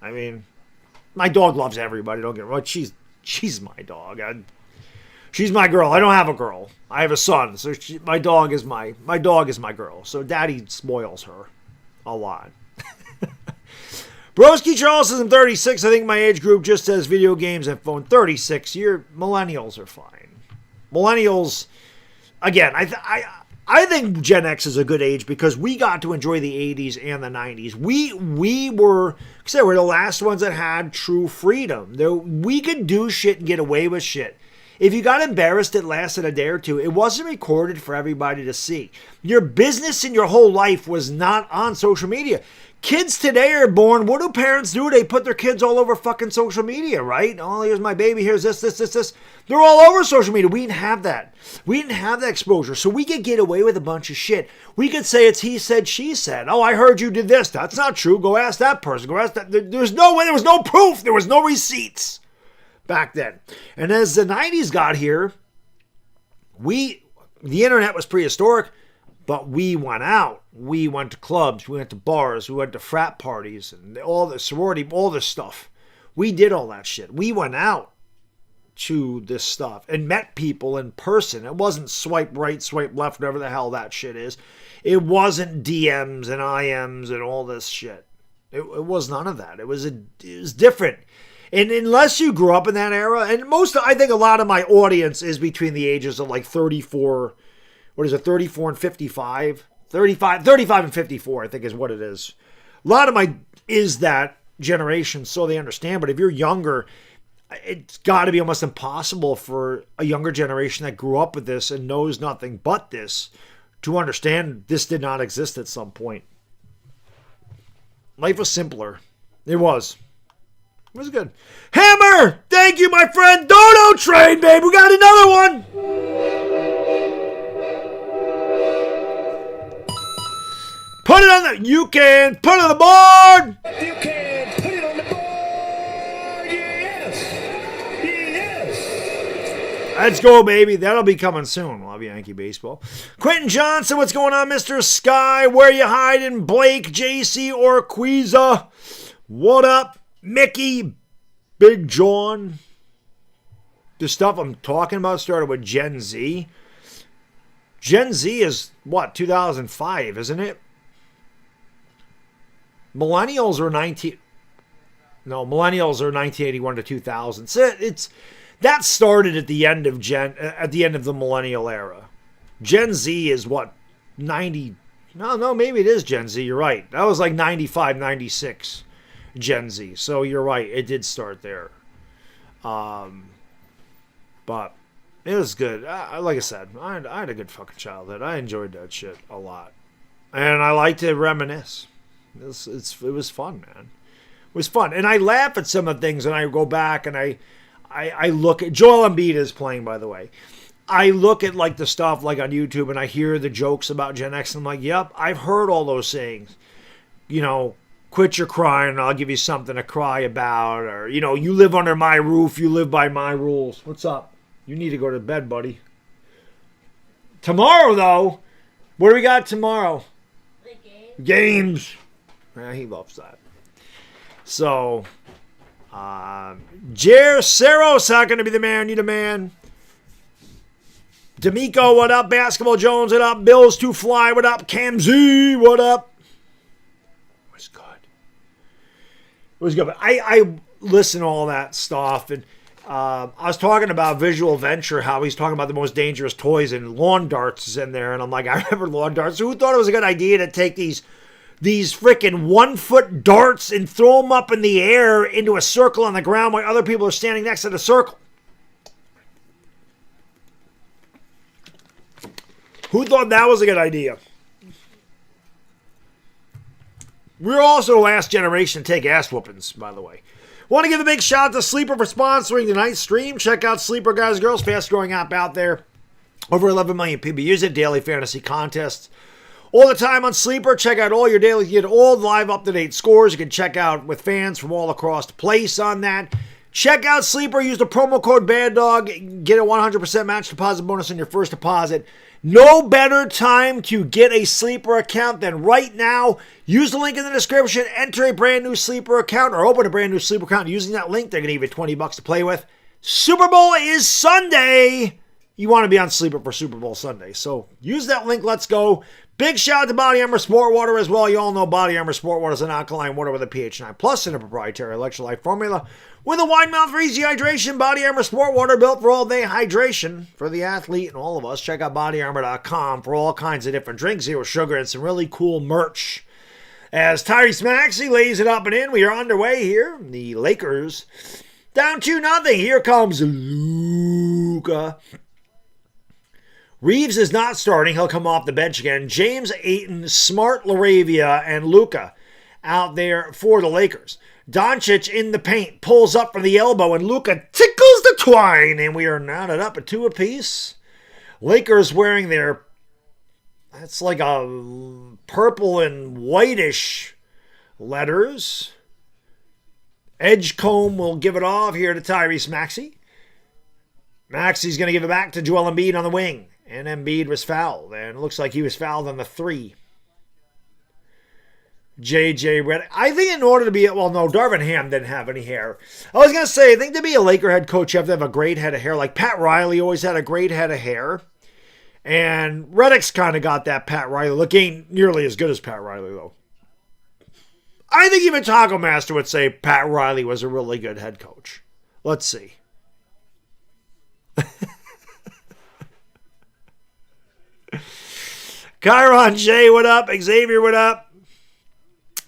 Speaker 3: I mean, my dog loves everybody. Don't get me wrong. She's my dog. She's my girl. I don't have a girl. I have a son. So my dog is my girl. So daddy spoils her a lot. Broski Charles says I'm 36. I think my age group just says video games and phone. 36. Millennials are fine. Millennials, again, I think Gen X is a good age because we got to enjoy the 80s and the 90s. We were, we're the last ones that had true freedom. We could do shit and get away with shit. If you got embarrassed, it lasted a day or two. It wasn't recorded for everybody to see. Your business and your whole life was not on social media. Kids today are born. What do parents do? They put their kids all over fucking social media, right? Oh, here's my baby. Here's this. They're all over social media. We didn't have that. We didn't have that exposure. So we could get away with a bunch of shit. We could say it's he said, she said. Oh, I heard you did this. That's not true. Go ask that person. Go ask that. There's no way. There was no proof. There was no receipts back then. And as the 90s got here, the internet was prehistoric, but we went out. We went to clubs. We went to bars. We went to frat parties and all the sorority, all this stuff. We did all that shit. We went out to this stuff and met people in person. It wasn't swipe right, swipe left, whatever the hell that shit is. It wasn't DMs and IMs and all this shit. It was none of that. It was different. And unless you grew up in that era, and I think a lot of my audience is between the ages of like 34 and 55? 35 and 54, I think is what it is. A lot of is that generation, so they understand. But if you're younger, it's got to be almost impossible for a younger generation that grew up with this and knows nothing but this to understand this did not exist at some point. Life was simpler. It was. It was good. Hammer! Thank you, my friend. Dodo Train, babe. We got another one. Put it on you can put it on the board.
Speaker 2: You can put it on the board. Yes. Yes.
Speaker 3: Let's go, baby. That'll be coming soon. We'll have Yankee baseball. Quentin Johnson, what's going on, Mr. Sky? Where you hiding? Blake, JC, Orquiza. What up? Mickey, Big John. The stuff I'm talking about started with Gen Z. Gen Z is, 2005, isn't it? Millennials are 1981 to 2000. So that started at the end of the millennial era. Gen Z is 90? No, maybe it is Gen Z. You're right. That was like 95, 96. Gen Z. So you're right. It did start there. But it was good. Like I said, I had a good fucking childhood. I enjoyed that shit a lot. And I like to reminisce. It was fun, man. It was fun. And I laugh at some of the things and I go back and I look at Joel Embiid is playing, by the way. I look at like the stuff like on YouTube and I hear the jokes about Gen X and I'm like, yep, I've heard all those sayings. Quit your crying and I'll give you something to cry about. Or, you live under my roof. You live by my rules. What's up? You need to go to bed, buddy. Tomorrow, though, what do we got tomorrow?
Speaker 4: The
Speaker 3: Games. Yeah, he loves that. So, Jer Saros, not going to be the man. You the man. D'Amico, what up? Basketball Jones, what up? Bills to Fly, what up? Cam Z, what up? It was good, but I listen to all that stuff, and I was talking about Visual Venture, how he's talking about the most dangerous toys, and lawn darts is in there, and I'm like, I remember lawn darts. Who thought it was a good idea to take these freaking 1-foot darts and throw them up in the air into a circle on the ground while other people are standing next to the circle? Who thought that was a good idea? We're also the last generation to take ass whoopings, by the way. Want to give a big shout out to Sleeper for sponsoring tonight's stream. Check out Sleeper, guys and girls, fast growing app out there. Over 11 million people use it. Daily fantasy contests all the time on Sleeper. Check out all your daily, you get all the live up-to-date scores. You can check out with fans from all across the place on that. Check out Sleeper. Use the promo code Baddog. Get a 100% match deposit bonus on your first deposit. No better time to get a Sleeper account than right now. Use the link in the description. Enter a brand new Sleeper account or open a brand new Sleeper account. Using that link, they're going to give you $20 to play with. Super Bowl is Sunday. you want to be on Sleeper for Super Bowl Sunday. So use that link. Let's go. Big shout out to Bodyarmor Sport Water as well. You all know Bodyarmor Sport Water is an alkaline water with a pH 9 plus and a proprietary electrolyte formula with a wide mouth for easy hydration. Bodyarmor Sport Water built for all day hydration for the athlete and all of us. Check out bodyarmor.com for all kinds of different drinks, zero sugar, and some really cool merch. As Tyrese Maxey lays it up and in, we are underway here. The Lakers down 2-0. Here comes Luka. Reeves is not starting. He'll come off the bench again. James Ayton, Smart, Laravia, and Luka out there for the Lakers. Doncic in the paint, pulls up from the elbow, and Luka tickles the twine, and we are knotted up at 2 apiece. Lakers wearing their, that's like a purple and whitish letters. Edgecombe will give it off here to Tyrese Maxey. Maxey's going to give it back to Joel Embiid on the wing. And Embiid was fouled. And it looks like he was fouled on the 3. J.J. Redick. I think in order to be... Well, no, Darvin Ham didn't have any hair. I was going to say, I think to be a Laker head coach, you have to have a great head of hair. Like Pat Riley always had a great head of hair. And Redick's kind of got that Pat Riley look. Ain't nearly as good as Pat Riley, though. I think even Taco Master would say Pat Riley was a really good head coach. Let's see. Chiron J, what up? Xavier, what up?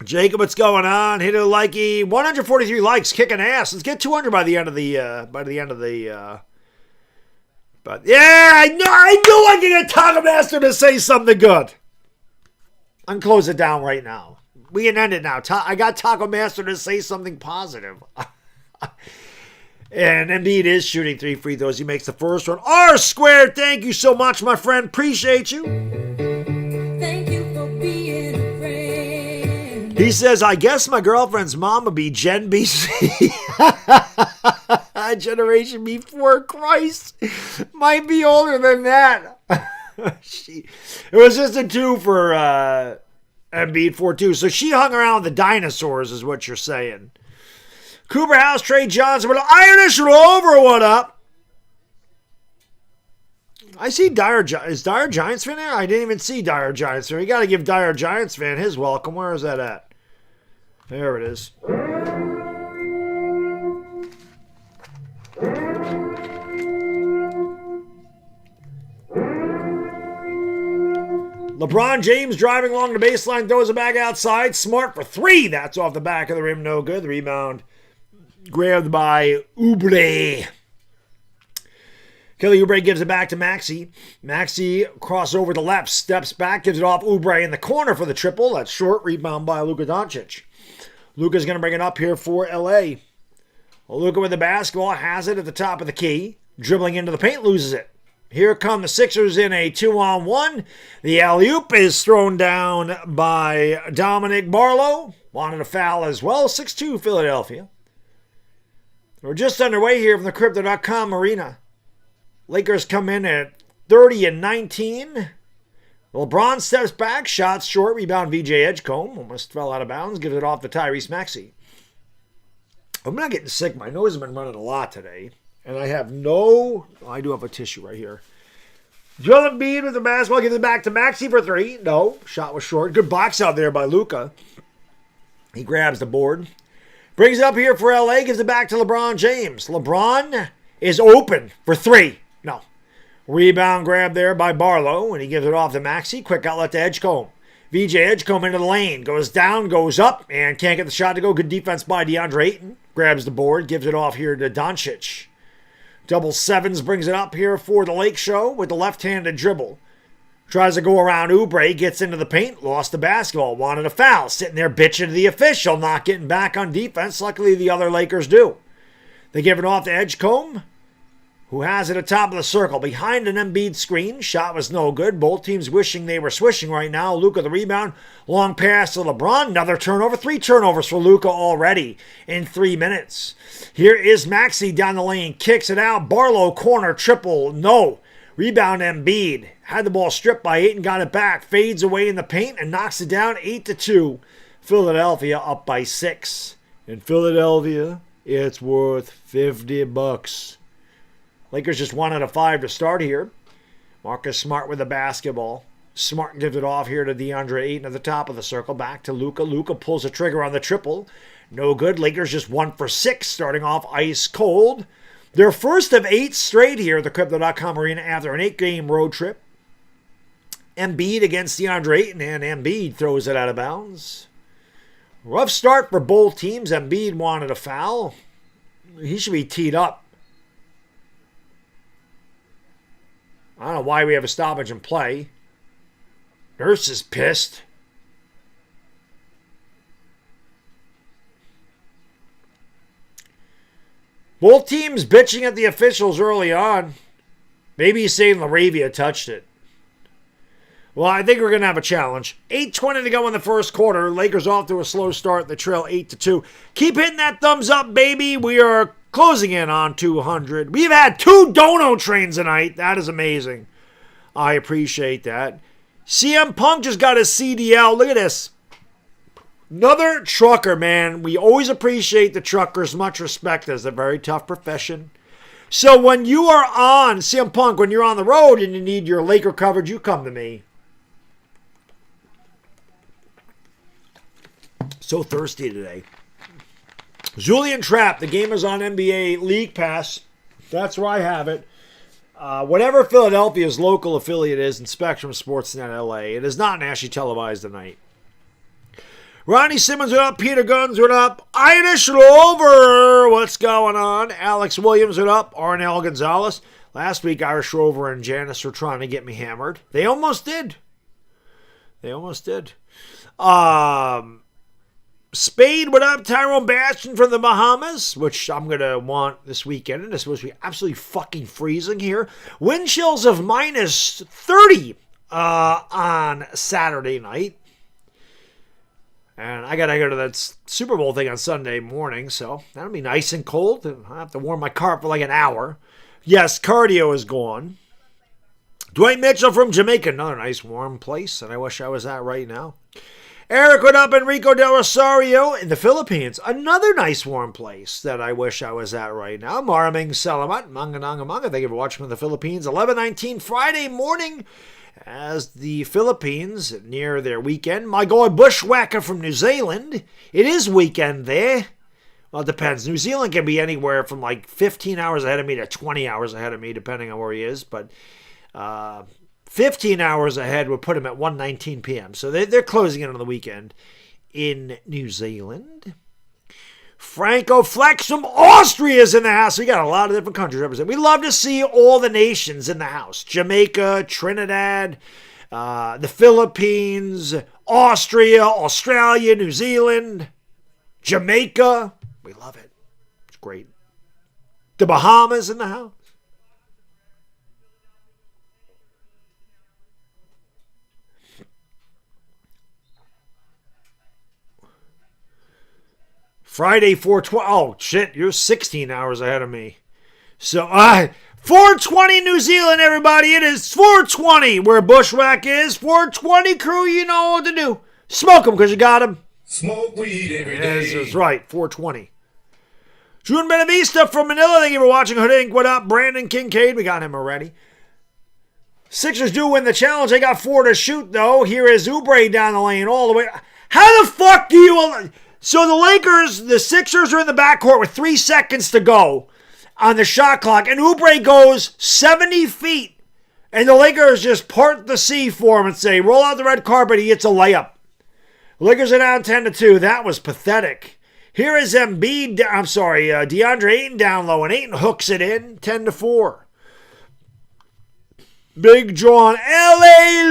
Speaker 3: Jacob, what's going on? Hit a likey. 143 likes, kicking ass. Let's get 200 by the end of the. But yeah, I knew I could get Taco Master to say something good. I can close it down right now. We can end it now. I got Taco Master to say something positive. And Embiid is shooting 3 free throws. He makes the first one. R squared, thank you so much, my friend. Appreciate you.
Speaker 4: Thank you for being a friend.
Speaker 3: He says, I guess my girlfriend's mom would be Gen BC. Generation before Christ. Might be older than that. It was just a 2 for Embiid 4-2. So she hung around with the dinosaurs is what you're saying. Cooper House, Trey Johnson, Ironish Rover, what up? I see is Dire Giants fan there? I didn't even see Dire Giants fan. You got to give Dire Giants fan his welcome. Where is that at? There it is. LeBron James driving along the baseline, throws it back outside. Smart for 3. That's off the back of the rim. No good. The rebound grabbed by Oubre. Kelly Oubre gives it back to Maxey. Maxey cross over the left, steps back, gives it off Oubre in the corner for the triple. That's short. Rebound by Luka Doncic. Luka's going to bring it up here for L.A. Luka with the basketball, has it at the top of the key. Dribbling into the paint, loses it. Here come the Sixers in a 2-on-1. The alley-oop is thrown down by Dominic Barlow. Wanted a foul as well. 6-2 Philadelphia. We're just underway here from the Crypto.com arena. Lakers come in at 30-19. LeBron steps back, shots short, rebound VJ Edgecombe. Almost fell out of bounds, gives it off to Tyrese Maxey. I'm not getting sick. My nose has been running a lot today. And I have I do have a tissue right here. Joel Embiid with the basketball, gives it back to Maxey for 3. No, shot was short. Good box out there by Luka. He grabs the board. Brings it up here for LA, gives it back to LeBron James. LeBron is open for 3. No. Rebound grab there by Barlow, and he gives it off to Maxey. Quick outlet to Edgecombe. VJ Edgecombe into the lane. Goes down, goes up, and can't get the shot to go. Good defense by DeAndre Ayton. Grabs the board, gives it off here to Doncic. Double sevens brings it up here for the Lake Show with the left-handed dribble. Tries to go around Oubre, gets into the paint, lost the basketball, wanted a foul. Sitting there bitching to the official, not getting back on defense. Luckily, the other Lakers do. They give it off to Edgecombe, who has it at top of the circle. Behind an Embiid screen, shot was no good. Both teams wishing they were swishing right now. Luka the rebound, long pass to LeBron. Another turnover, 3 turnovers for Luka already in 3 minutes. Here is Maxey down the lane, kicks it out. Barlow corner, triple, no. Rebound Embiid. Had the ball stripped by Ayton, got it back. Fades away in the paint and knocks it down 8-2. Philadelphia up by 6. In Philadelphia, it's worth $50. Lakers just 1 out of 5 to start here. Marcus Smart with the basketball. Smart gives it off here to DeAndre Ayton at the top of the circle. Back to Luka. Luka pulls the trigger on the triple. No good. Lakers just 1 for 6, starting off ice cold. Their first of 8 straight here at the Crypto.com Arena after an 8-game road trip. Embiid against DeAndre Ayton, and Embiid throws it out of bounds. Rough start for both teams. Embiid wanted a foul. He should be teed up. I don't know why we have a stoppage in play. Nurse is pissed. Both teams bitching at the officials early on. Maybe he's saying LaRavia touched it. Well, I think we're going to have a challenge. 8:20 to go in the first quarter. Lakers off to a slow start. They trail 8-2. Keep hitting that thumbs up, baby. We are closing in on 200. We've had 2 dono trains tonight. That is amazing. I appreciate that. CM Punk just got his CDL. Look at this. Another trucker, man. We always appreciate the truckers. Much respect. It's a very tough profession. So when you are on, CM Punk, when you're on the road and you need your Laker coverage, you come to me. So thirsty today. Julian Trapp. The game is on NBA League Pass. That's where I have it. Whatever Philadelphia's local affiliate is in Spectrum Sportsnet LA, it is not nationally televised tonight. Ronnie Simmons, what up? Peter Guns, what up? Irish Rover, what's going on? Alex Williams, what up? Arnell Gonzalez. Last week, Irish Rover and Janice were trying to get me hammered. They almost did. Spade, what up? Tyrone Bastion from the Bahamas, which I'm going to want this weekend. And it's supposed to be absolutely fucking freezing here. Wind chills of minus 30 on Saturday night. And I got to go to that Super Bowl thing on Sunday morning, so that'll be nice and cold. I have to warm my car up for like an hour. Yes, cardio is gone. Dwayne Mitchell from Jamaica, another nice warm place, and I wish I was at right now. Eric, what up? Enrico Del Rosario in the Philippines. Another nice warm place that I wish I was at right now. Maraming Salamat, Manga. Thank you for watching from the Philippines. 11:19 Friday morning as the Philippines near their weekend. My guy Bushwhacker from New Zealand. It is weekend there. Well, it depends. New Zealand can be anywhere from like 15 hours ahead of me to 20 hours ahead of me, depending on where he is. But 15 hours ahead would put him at 1:19 p.m. So they're closing in on the weekend in New Zealand. Franco Flex from Austria is in the house. We got a lot of different countries represented. We love to see all the nations in the house. Jamaica, Trinidad, the Philippines, Austria, Australia, New Zealand, Jamaica. We love it. It's great. The Bahamas in the house. Friday, 4:20. Oh, shit, you're 16 hours ahead of me. So, 4:20 New Zealand, everybody. It is 4:20 where Bushwhack is. 4:20 crew, you know what to do. Smoke them because you got them.
Speaker 2: Smoke weed every day.
Speaker 3: That's right, 4:20. June Benavista from Manila. Thank you for watching. Hood Inc. What up? Brandon Kincaid. We got him already. Sixers do win the challenge. They got 4 to shoot, though. Here is Oubre down the lane all the way. How the fuck do you... So the Sixers are in the backcourt with 3 seconds to go on the shot clock, and Oubre goes 70 feet, and the Lakers just part the sea for him and say, roll out the red carpet, he hits a layup. Lakers are down 10-2. That was pathetic. Here is DeAndre Ayton down low, and Ayton hooks it in, 10-4. Big John, L.A.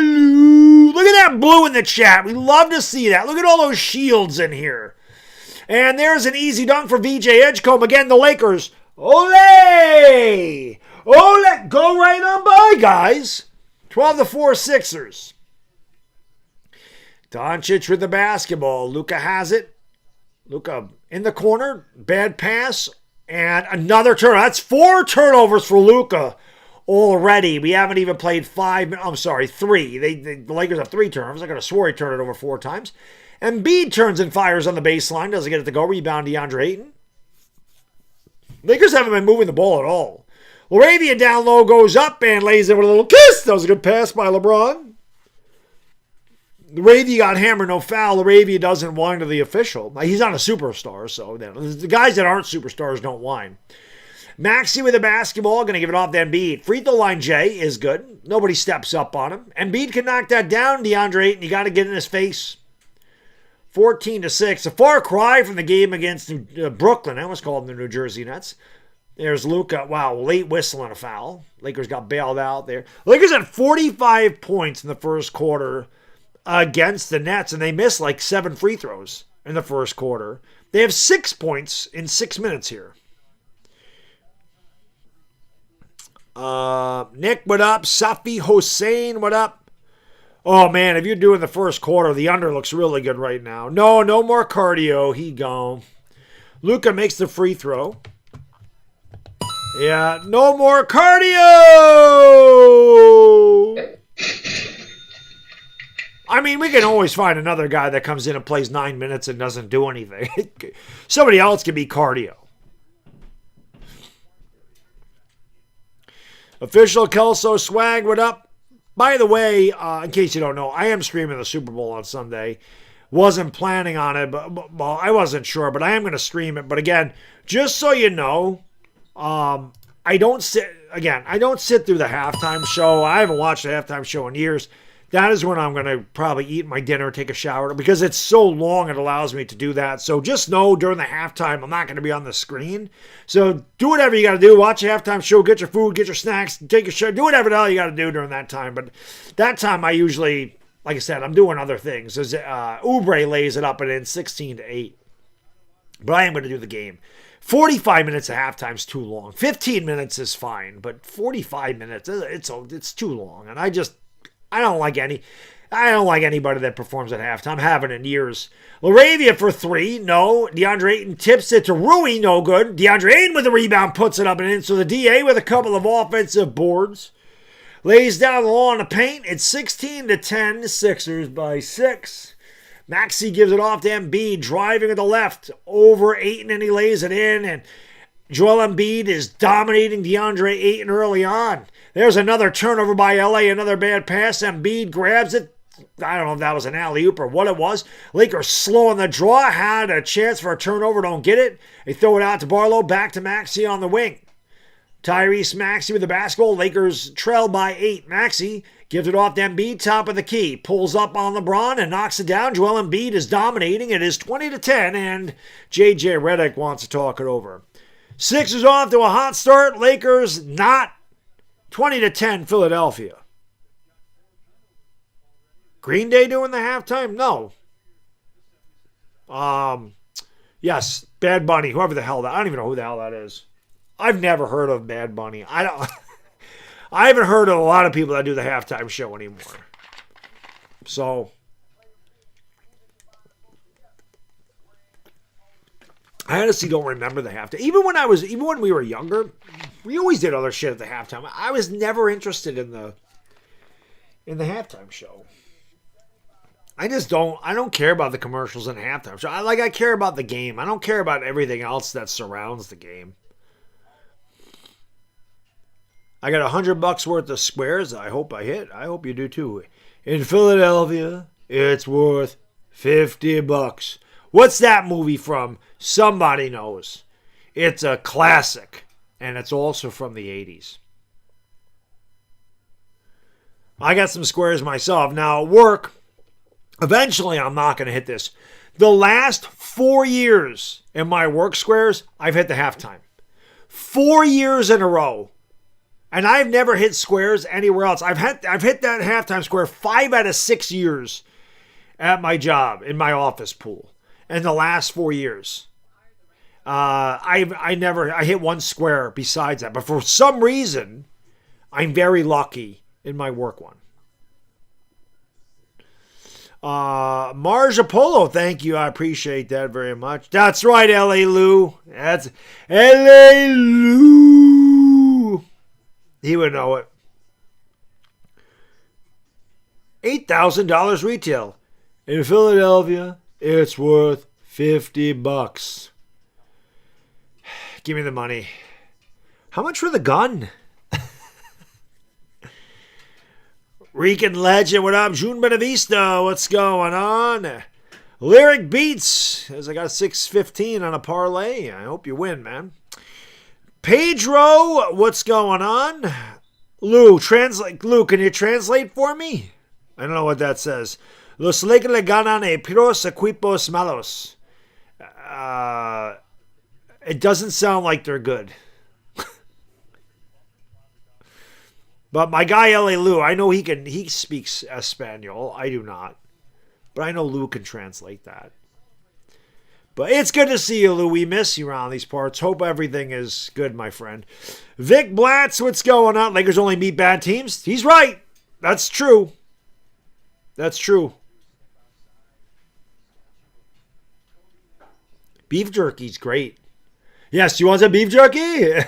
Speaker 3: Look at that blue in the chat. We love to see that. Look at all those shields in here. And there's an easy dunk for VJ Edgecombe. Again, the Lakers. Ole! Ole! Go right on by, guys. 12-4 Sixers. Doncic with the basketball. Luka has it. Luka in the corner. Bad pass. And another turnover. That's 4 turnovers for Luka already. We haven't even played 5. I'm sorry, 3. The Lakers have 3 turnovers. I could have swore he turned it over 4 times. Embiid turns and fires on the baseline. Doesn't get it to go. Rebound DeAndre Ayton. Lakers haven't been moving the ball at all. Laravia down low goes up and lays in with a little kiss. That was a good pass by LeBron. Laravia got hammered, no foul. Laravia doesn't whine to the official. He's not a superstar, so the guys that aren't superstars don't whine. Maxey with the basketball, going to give it off to Embiid. Free throw line J is good. Nobody steps up on him. Embiid can knock that down, DeAndre Ayton. You got to get in his face. 14-6. A far cry from the game against Brooklyn. I almost called them the New Jersey Nets. There's Luka. Wow, late whistle and a foul. Lakers got bailed out there. Lakers had 45 points in the first quarter against the Nets, and they missed like 7 free throws in the first quarter. They have 6 points in 6 minutes here. Nick, what up? Safi Hossein, what up? Oh, man, if you're doing the first quarter, the under looks really good right now. No more cardio. He gone. Luka makes the free throw. Yeah, no more cardio! I mean, we can always find another guy that comes in and plays 9 minutes and doesn't do anything. Somebody else can be cardio. Official Kelso Swag, what up? By the way, in case you don't know, I am streaming the Super Bowl on Sunday. Wasn't planning on it, but well, I wasn't sure, but I am going to stream it. But again, just so you know, I don't sit through the halftime show. I haven't watched the halftime show in years. That is when I'm going to probably eat my dinner, take a shower, because it's so long it allows me to do that. So just know during the halftime, I'm not going to be on the screen. So do whatever you got to do. Watch the halftime show, get your food, get your snacks, take a shower, do whatever the hell you got to do during that time. But that time I usually, like I said, I'm doing other things. As Oubre lays it up and in 16-8. But I am going to do the game. 45 minutes at halftime is too long. 15 minutes is fine, but 45 minutes, it's too long. And I don't like anybody that performs at halftime. Haven't in years. Laravia for 3. No. DeAndre Ayton tips it to Rui. No good. DeAndre Ayton with the rebound puts it up and in. So the DA with a couple of offensive boards. Lays down the law in the paint. It's 16-10. Sixers by 6. Maxey gives it off to Embiid. Driving to the left. Over Ayton and he lays it in. And Joel Embiid is dominating DeAndre Ayton early on. There's another turnover by LA, another bad pass. Embiid grabs it. I don't know if that was an alley-oop or what it was. Lakers slow on the draw. Had a chance for a turnover. Don't get it. They throw it out to Barlow. Back to Maxey on the wing. Tyrese Maxey with the basketball. Lakers trail by 8. Maxey gives it off to Embiid. Top of the key. Pulls up on LeBron and knocks it down. Joel Embiid is dominating. It is 20-10, and J.J. Redick wants to talk it over. Sixers off to a hot start. Lakers not. 20-10 Philadelphia. Green Day doing the halftime? No. Yes, Bad Bunny, whoever the hell that. I don't even know who the hell that is. I've never heard of Bad Bunny. I haven't heard of a lot of people that do the halftime show anymore. So I honestly don't remember the halftime. Even when we were younger, we always did other shit at the halftime. I was never interested in the halftime show. I don't care about the commercials in the halftime show. I care about the game. I don't care about everything else that surrounds the game. I got $100 worth of squares. I hope I hit. I hope you do too. In Philadelphia, it's worth $50. What's that movie from? Somebody knows. It's a classic. And it's also from the 80s. I got some squares myself. Now at work, eventually I'm not going to hit this. The last 4 years in my work squares, I've hit the halftime. 4 years in a row. And I've never hit squares anywhere else. I've hit that halftime square 5 out of 6 years at my job, in my office pool. In the last 4 years. I hit one square besides that. But for some reason, I'm very lucky in my work one. Marja Polo, thank you. I appreciate that very much. That's right, L.A. Lou. That's L.A. Lou. He would know it. $8,000 retail. In Philadelphia, it's worth $50. Give me the money. How much for the gun? Rican Legend, what up? June Benavista, what's going on? Lyric Beats, as I got 615 on a parlay. I hope you win, man. Pedro, what's going on? Lou, can you translate for me? I don't know what that says. Los Lakers le ganan a puros equipos malos. It doesn't sound like they're good. But my guy L.A. Lou, I know he speaks Espanol. I do not. But I know Lou can translate that. But it's good to see you, Lou. We miss you around these parts. Hope everything is good, my friend. Vic Blatz, what's going on? Lakers only beat bad teams? He's right. That's true. That's true. Beef jerky's great. Yes, you want some beef jerky?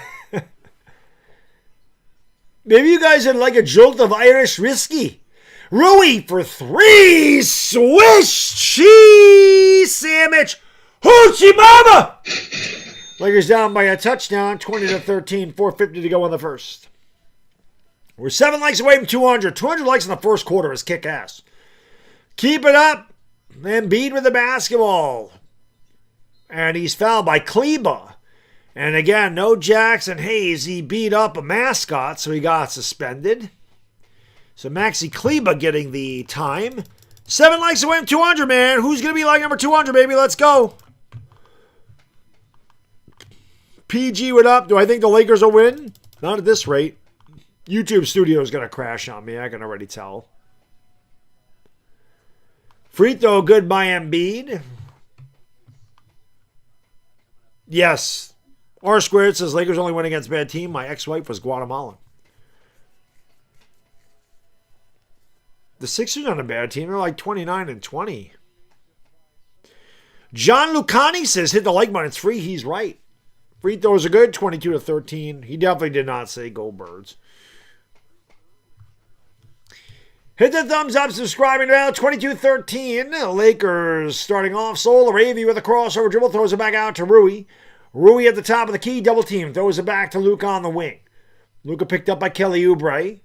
Speaker 3: Maybe you guys would like a jolt of Irish whiskey. Rui for 3. Swiss cheese sandwich. Hoochie mama! Lakers down by a touchdown, 20-13, 4:50 to go in the first. We're 7 likes away from 200. 200 likes in the first quarter is kick ass. Keep it up. Embiid with the basketball. And he's fouled by Kleba. And again, no Jackson Hayes. He beat up a mascot, so he got suspended. So Maxi Kleba getting the time. 7 likes away from 200, man. Who's going to be like number 200, baby? Let's go. PG, what up? Do I think the Lakers will win? Not at this rate. YouTube studio is going to crash on me. I can already tell. Free throw good by Embiid. Yes. R squared says Lakers only win against bad team. My ex-wife was Guatemalan. The Sixers aren't a bad team. They're like 29-20. John Lucani says hit the like button. It's free. He's right. Free throws are good. 22-13. He definitely did not say go Birds. Hit the thumbs up, subscribing now. 22-13. Lakers starting off. Sol Aravi with a crossover dribble. Throws it back out to Rui. Rui at the top of the key. Double team. Throws it back to Luka on the wing. Luka picked up by Kelly Oubre.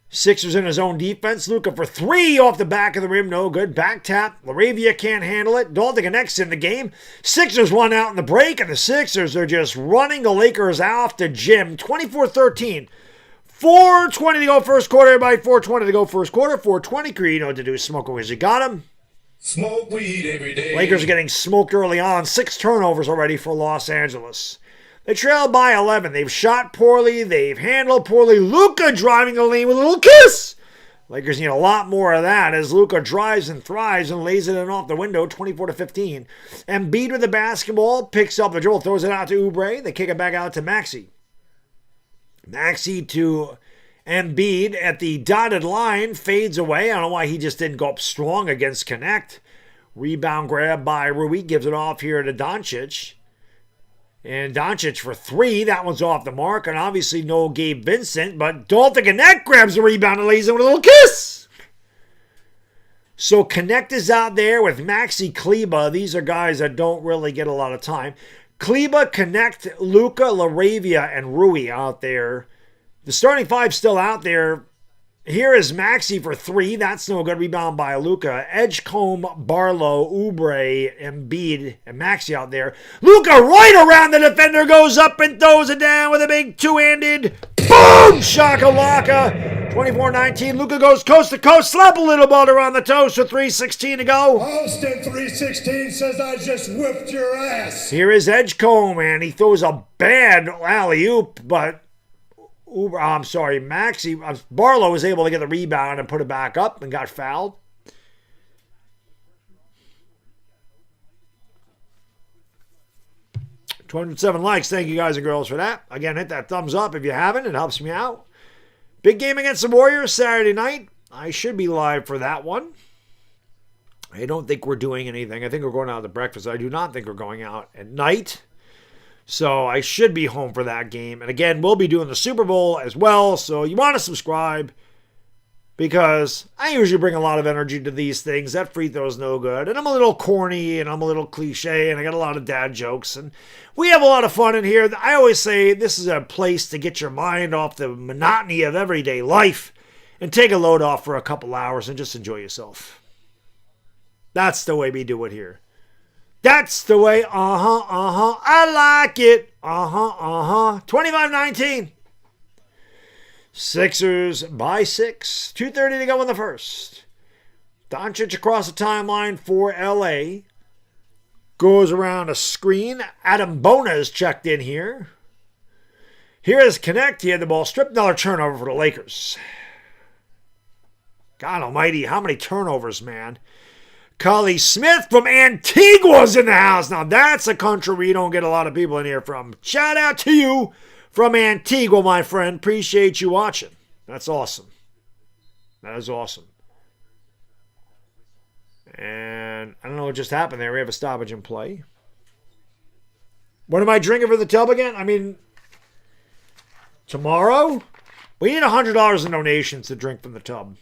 Speaker 3: Sixers in his own defense. Luka for 3 off the back of the rim. No good. Back tap. Laravia can't handle it. Dalton connects in the game. Sixers won out in the break, and the Sixers are just running the Lakers off the gym. 24-13. 4:20 to go first quarter. Everybody, 4:20 to go first quarter. 4:20. Creed, to do smoke as you got him.
Speaker 2: Smoke weed every day.
Speaker 3: Lakers are getting smoked early on. 6 turnovers already for Los Angeles. They trailed by 11. They've shot poorly. They've handled poorly. Luka driving the lane with a little kiss. Lakers need a lot more of that as Luka drives and thrives and lays it in off the window, 24-15. Embiid with the basketball, picks up the dribble, throws it out to Oubre. They kick it back out to Maxey. Maxey to Embiid at the dotted line, fades away. I don't know why he just didn't go up strong against Connect. Rebound grab by Rui, gives it off here to Doncic. And Doncic for 3, that one's off the mark. And obviously no Gabe Vincent, but Dalton Connect grabs the rebound and lays it with a little kiss. So Connect is out there with Maxi Kleba. These are guys that don't really get a lot of time. Kleba, Connect, Luka, Laravia, and Rui out there. The starting 5 still out there. Here is Maxey for 3. That's no good. Rebound by Luka. Edgecombe, Barlow, Oubre, Embiid, and Maxey out there. Luka right around the defender, goes up and throws it down with a big two-handed boom! Shakalaka. 24-19. Luka goes coast to coast. Slap a little ball around the toes for 3:16 to go.
Speaker 2: Austin 316 says I just whipped your ass.
Speaker 3: Here is Edgecombe, and he throws a bad alley-oop, but Maxey, Barlow was able to get the rebound and put it back up and got fouled. $207 likes. Thank you guys and girls for that. Again, hit that thumbs up if you haven't. It helps me out. Big game against the Warriors Saturday night. I should be live for that one. I don't think we're doing anything. I think we're going out to breakfast. I do not think we're going out at night. So I should be home for that game. And again, we'll be doing the Super Bowl as well. So you want to subscribe. because I usually bring a lot of energy to these things. That free throw's no good. And I'm a little corny and I'm a little cliche and I got a lot of dad jokes. And we have a lot of fun in here. I always say this is a place to get your mind off the monotony of everyday life and take a load off for a couple hours and just enjoy yourself. That's the way we do it here. That's the way, I like it. 25-19. Sixers by 6. 2:30 to go in the first. Doncic across the timeline for LA. Goes around a screen. Adam Bona is checked in here. Here is Connect. He had the ball stripped. Another turnover for the Lakers. God almighty, how many turnovers, man. Cully Smith from Antigua's in the house. Now that's a country we don't get a lot of people in here from. Shout out to you from Antigua, my friend. Appreciate you watching. That's awesome. That is awesome. And I don't know what just happened there. We have a stoppage in play. What am I drinking for the tub again? I mean, tomorrow? We need $100 in donations to drink from the tub.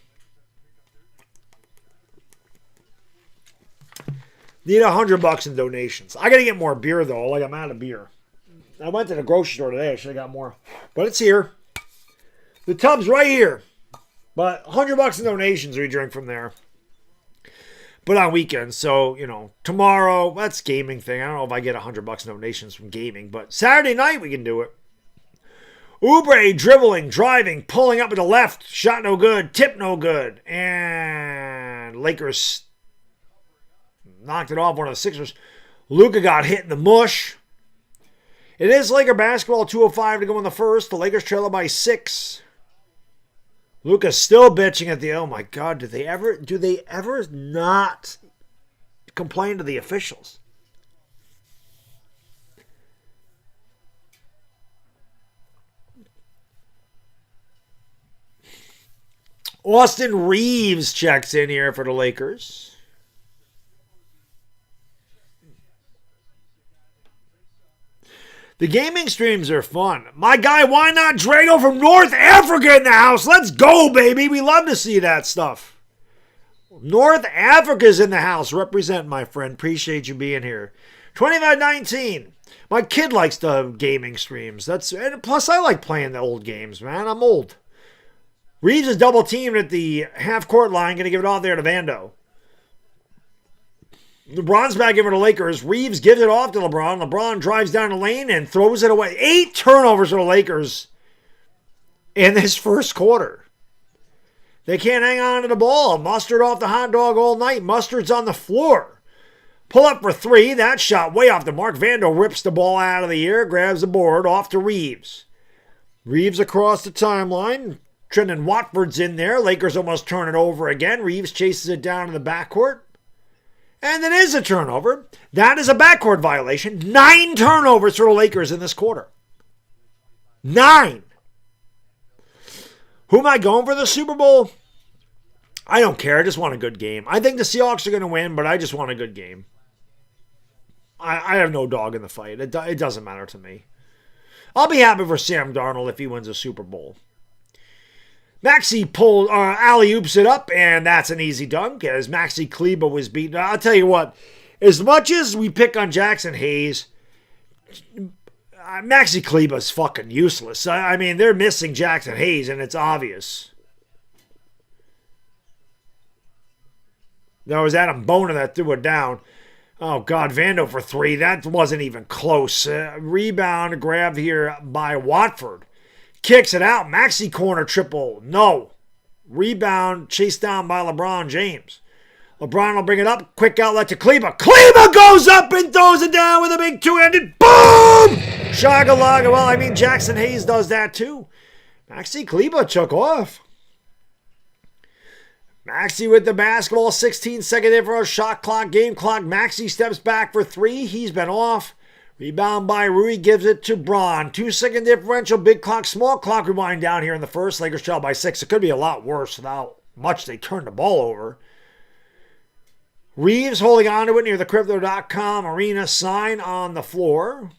Speaker 3: Need $100 in donations. I gotta get more beer though. Like I'm out of beer. I went to the grocery store today. I should have got more, but it's here. The tub's right here. But $100 in donations we drink from there. But on weekends, so tomorrow that's gaming thing. I don't know if I get $100 in donations from gaming, but Saturday night we can do it. Oubre dribbling, driving, pulling up to the left, shot no good, tip no good, and Lakers knocked it off one of the Sixers. Luka got hit in the mush. It is Laker basketball, 2:05 to go in the first. The Lakers trail by 6. Luka's still bitching at the, oh my God, do they ever not complain to the officials? Austin Reeves checks in here for the Lakers. The gaming streams are fun. My guy, why not Drago from North Africa in the house? Let's go, baby. We love to see that stuff. North Africa's in the house. Represent, my friend. Appreciate you being here. 25-19. My kid likes the gaming streams. And plus, I like playing the old games, man. I'm old. Reeves is double teamed at the half-court line. Going to give it off there to Vando. LeBron's back over to the Lakers. Reeves gives it off to LeBron. LeBron drives down the lane and throws it away. 8 turnovers for the Lakers in this first quarter. They can't hang on to the ball. Mustard off the hot dog all night. Mustard's on the floor. Pull up for 3. That shot way off the mark. Vando rips the ball out of the air. Grabs the board. Off to Reeves. Reeves across the timeline. Trendon Watford's in there. Lakers almost turn it over again. Reeves chases it down in the backcourt. And it is a turnover. That is a backcourt violation. 9 turnovers for the Lakers in this quarter. 9. Who am I going for the Super Bowl? I don't care. I just want a good game. I think the Seahawks are going to win, but I just want a good game. I have no dog in the fight. It doesn't matter to me. I'll be happy for Sam Darnold if he wins a Super Bowl. Maxi pulled, alley-oops it up, and that's an easy dunk as Maxi Kleba was beaten. I'll tell you what, as much as we pick on Jackson Hayes, Maxi Kleba's fucking useless. I mean, they're missing Jackson Hayes, and it's obvious. That was Adam Bona that threw it down. Oh, God, Vando for 3. That wasn't even close. Rebound grabbed here by Watford. Kicks it out. Maxi corner triple. No. Rebound chased down by LeBron James. LeBron will bring it up. Quick outlet to Kleba. Kleba goes up and throws it down with a big two-handed. Boom! Shagalaga. Well, I mean, Jackson Hayes does that too. Maxi Kleba took off. Maxi with the basketball. 16-second difference. Shot clock, game clock. Maxi steps back for 3. He's been off. Rebound by Rui, gives it to Braun. 2-second differential, big clock, small clock rewind down here in the first. Lakers trail by 6. It could be a lot worse without much they turned the ball over. Reeves holding on to it near the Crypto.com arena sign on the floor.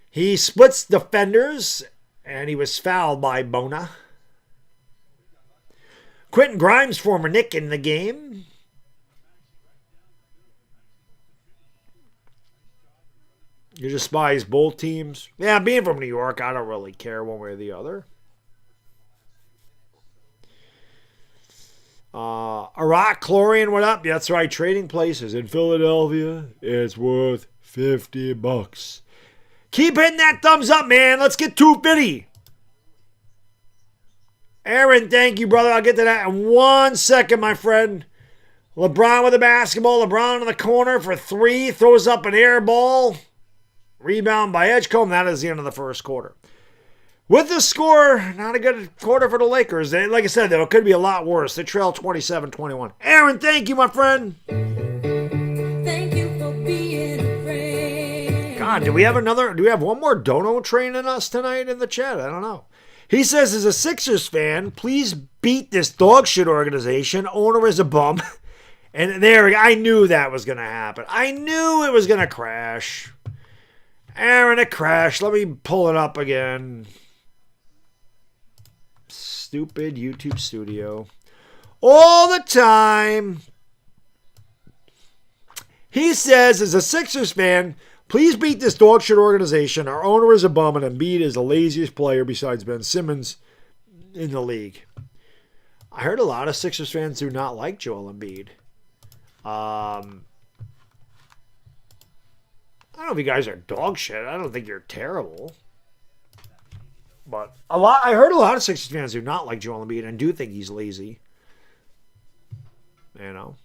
Speaker 3: He splits defenders, and he was fouled by Bona. Quentin Grimes, former Knick, in the game. You despise both teams. Yeah, being from New York, I don't really care one way or the other. Iraq Chlorian, what up? That's right, trading places in Philadelphia. It's worth $50. Keep hitting that thumbs up, man. Let's get 250. Aaron, thank you, brother. I'll get to that in 1 second, my friend. LeBron with the basketball. LeBron in the corner for three. Throws up an air ball. Rebound by Edgecombe. That is the end of the first quarter. With the score, not a good quarter for the Lakers. Like I said, though, it could be a lot worse. They trail 27-21. Aaron, thank you, my friend.
Speaker 4: Thank you for being a friend.
Speaker 3: God, do we have one more dono train in us tonight in the chat? I don't know. He says, as a Sixers fan, please beat this dog shit organization. Owner is a bum. And there, I knew that was going to happen. I knew it was going to crash. Aaron, it crashed. Let me pull it up again. Stupid YouTube studio. All the time. He says, as a Sixers fan, please beat this dog shit organization. Our owner is a bum and Embiid is the laziest player besides Ben Simmons in the league. I heard a lot of Sixers fans do not like Joel Embiid. I don't know if you guys are dog shit. I don't think you're terrible. But I heard a lot of Sixers fans do not like Joel Embiid and do think he's lazy. You know.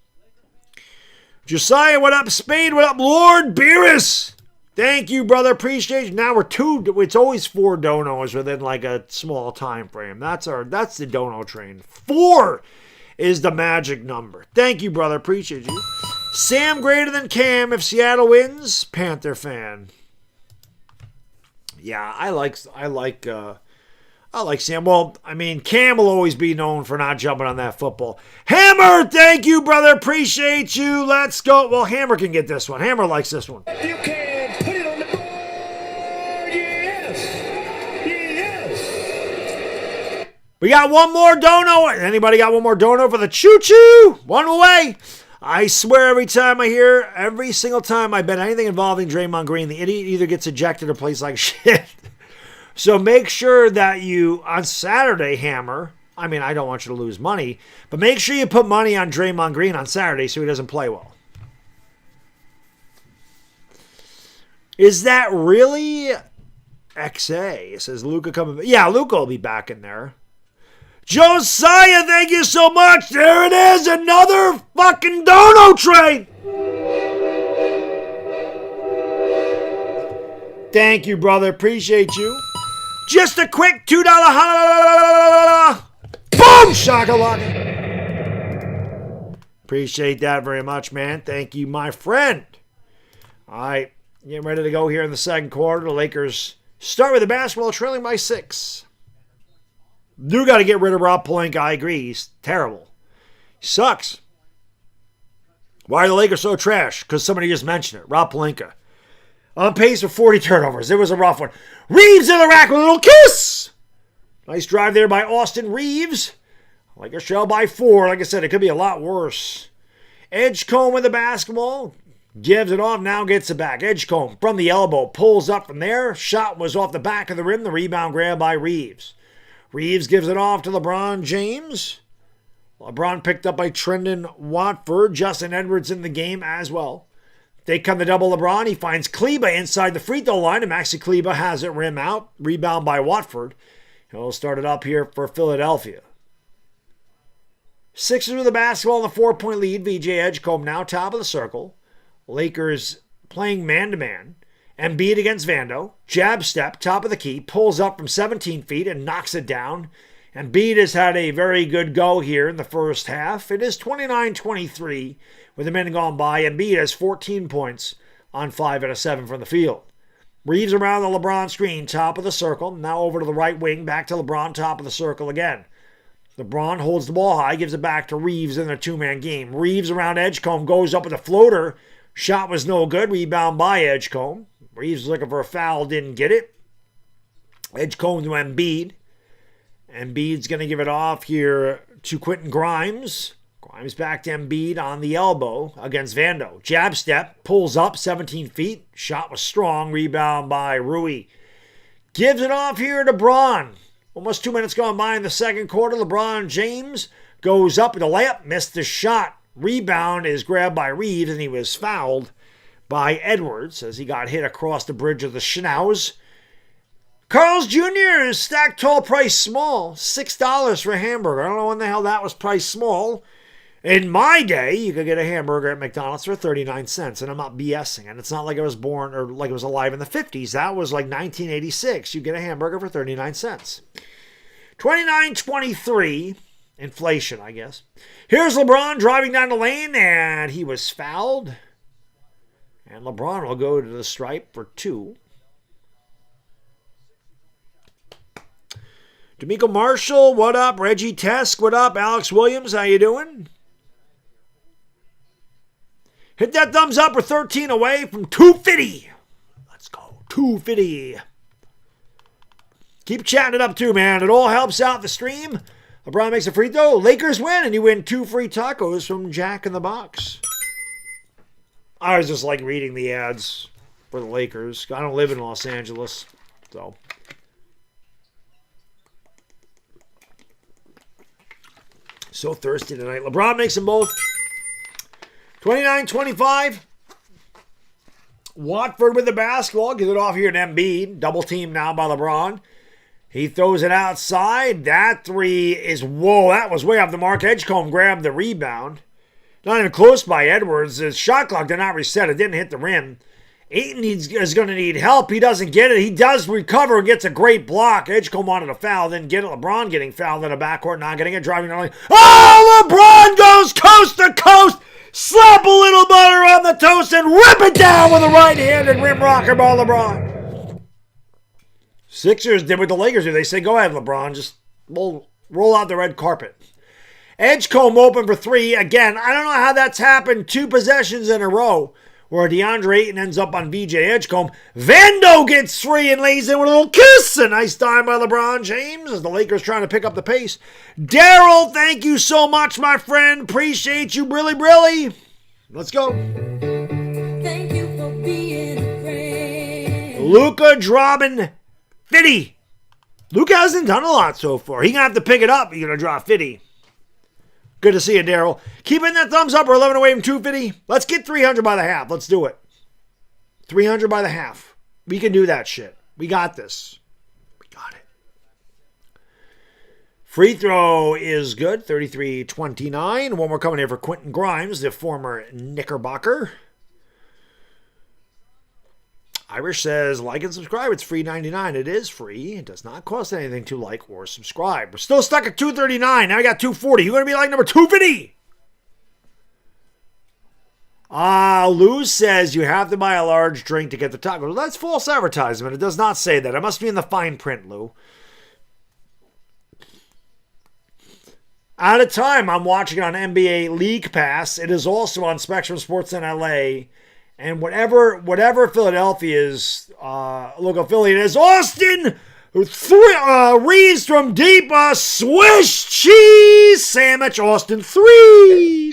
Speaker 3: Josiah, what up? Spade, what up? Lord Beerus. Thank you, brother. Appreciate you. Now we're two. It's always 4 donos within like a small time frame. That's the dono train. 4 is the magic number. Thank you, brother. Appreciate you. Sam greater than Cam if Seattle wins. Panther fan. Yeah, I like Sam. Well, I mean, Cam will always be known for not jumping on that football. Hammer, thank you, brother. Appreciate you. Let's go. Well, Hammer can get this one. Hammer likes this one.
Speaker 2: You can put it on the board. Yes. Yes.
Speaker 3: We got one more dono. Anybody got one more dono for the choo-choo? One away. I swear every single time I bet anything involving Draymond Green, the idiot either gets ejected or plays like shit. So make sure that you, on Saturday, Hammer, I mean, I don't want you to lose money, but make sure you put money on Draymond Green on Saturday so he doesn't play well. Is that really XA? It says Luka coming back. Yeah, Luka will be back in there. Josiah, thank you so much. There it is, another fucking dono train. Thank you, brother. Appreciate you. Just a quick $2 boom shakalaka. Appreciate that very much, man. Thank you, my friend. All right, getting ready to go here in the second quarter. The Lakers start with the basketball trailing by 6. Do got to get rid of Rob Pelinka. I agree. He's terrible. He sucks. Why are the Lakers so trash? Because somebody just mentioned it. Rob Pelinka. On pace for 40 turnovers. It was a rough one. Reeves in the rack with a little kiss. Nice drive there by Austin Reeves. Lakers trail by 4. Like I said, it could be a lot worse. Edgecombe with the basketball. Gives it off. Now gets it back. Edgecombe from the elbow. Pulls up from there. Shot was off the back of the rim. The rebound grab by Reeves. Reeves gives it off to LeBron James. LeBron picked up by Trendon Watford. Justin Edwards in the game as well. They come to double LeBron. He finds Kleba inside the free throw line, and Maxi Kleba has it rim out. Rebound by Watford. He'll start it up here for Philadelphia. Sixers with the basketball in the 4-point lead. VJ Edgecombe now top of the circle. Lakers playing man-to-man. Embiid against Vando. Jab step, top of the key. Pulls up from 17 feet and knocks it down. Embiid has had a very good go here in the first half. It is 29-23 with a minute gone by. Embiid has 14 points on 5 out of 7 from the field. Reeves around the LeBron screen, top of the circle. Now over to the right wing, back to LeBron, top of the circle again. LeBron holds the ball high, gives it back to Reeves in a 2-man game. Reeves around Edgecombe, goes up with a floater. Shot was no good. Rebound by Edgecombe. Reeves was looking for a foul, didn't get it. Edgecombe to Embiid. Embiid's going to give it off here to Quentin Grimes. Grimes back to Embiid on the elbow against Vando. Jab step, pulls up 17 feet. Shot was strong. Rebound by Rui. Gives it off here to Braun. Almost 2 minutes gone by in the second quarter. LeBron James goes up with a layup. Missed the shot. Rebound is grabbed by Reeves, and he was fouled by Edwards as he got hit across the bridge of the schnauz. Carl's Jr. is stacked tall, price small. $6 for a hamburger. I don't know when the hell that was priced small. In my day, you could get a hamburger at McDonald's for 39 cents, and I'm not BSing. And it's not like I was born or like I was alive in the 50s. That was like 1986. You get a hamburger for 39 cents. 29.23, inflation, I guess. Here's LeBron driving down the lane, and he was fouled. And LeBron will go to the stripe for 2. D'Amico Marshall, what up? Reggie Tesk, what up? Alex Williams, how you doing? Hit that thumbs up. We're 13 away from 250. Let's go. 250. Keep chatting it up too, man. It all helps out the stream. LeBron makes a free throw. Lakers win, and you win 2 free tacos from Jack in the Box. I was just like reading the ads for the Lakers. I don't live in Los Angeles, so. So thirsty tonight. LeBron makes them both. 29-25. Watford with the basketball. Get it off here to Embiid. Double team now by LeBron. He throws it outside. That 3 is, whoa, that was way off the mark. Edgecombe grabbed the rebound. Not even close by Edwards. His shot clock did not reset. It didn't hit the rim. Ayton is going to need help. He doesn't get it. He does recover and gets a great block. Edgecombe wanted a foul. Then get it. LeBron getting fouled in the backcourt. Not getting it. Driving the lane. Oh, LeBron goes coast to coast. Slap a little butter on the toast and rip it down with a right-handed rim rocker by LeBron. Sixers did what the Lakers do. They say, go ahead, LeBron. Just roll out the red carpet. Edgecombe open for 3. Again, I don't know how that's happened 2 possessions in a row where DeAndre Ayton ends up on VJ Edgecombe. Vando gets 3 and lays in with a little kiss. A nice time by LeBron James as the Lakers trying to pick up the pace. Daryl, thank you so much, my friend. Appreciate you, really. Let's go.
Speaker 4: Thank you for being a friend.
Speaker 3: Luka dropping 50. Luka hasn't done a lot so far. He's going to have to pick it up. He's going to drop 50. Good to see you, Daryl. Keeping that thumbs up. We're 11 away from 250. Let's get 300 by the half. Let's do it. 300 by the half. We can do that shit. We got this. We got it. Free throw is good. 33-29. One more coming here for Quentin Grimes, the former Knickerbocker. Irish says, like and subscribe. It's free 99. It is free. It does not cost anything to like or subscribe. We're still stuck at 239. Now we got 240. You're going to be like number 250. Lou says you have to buy a large drink to get the tacos. Well, that's false advertisement. It does not say that. It must be in the fine print, Lou. Out of time, I'm watching it on NBA League Pass. It is also on Spectrum Sports in LA. And whatever Philadelphia's local affiliate is, Austin Reeves from deep, Swiss cheese sandwich, Austin 3.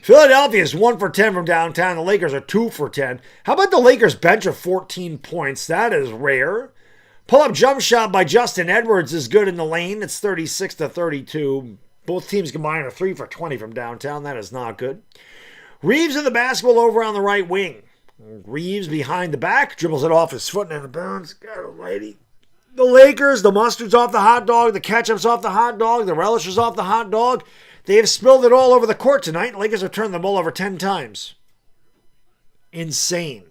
Speaker 3: Philadelphia is 1 for 10 from downtown. The Lakers are 2 for 10. How about the Lakers bench of 14 points? That is rare. Pull-up jump shot by Justin Edwards is good in the lane. It's 36-32. Both teams combined are 3 for 20 from downtown. That is not good. Reeves in the basketball over on the right wing. Reeves behind the back, dribbles it off his foot and out of bounds. God almighty. The Lakers, the mustard's off the hot dog, the ketchup's off the hot dog, the relish is off the hot dog. They have spilled it all over the court tonight. The Lakers have turned the ball over 10 times. Insane.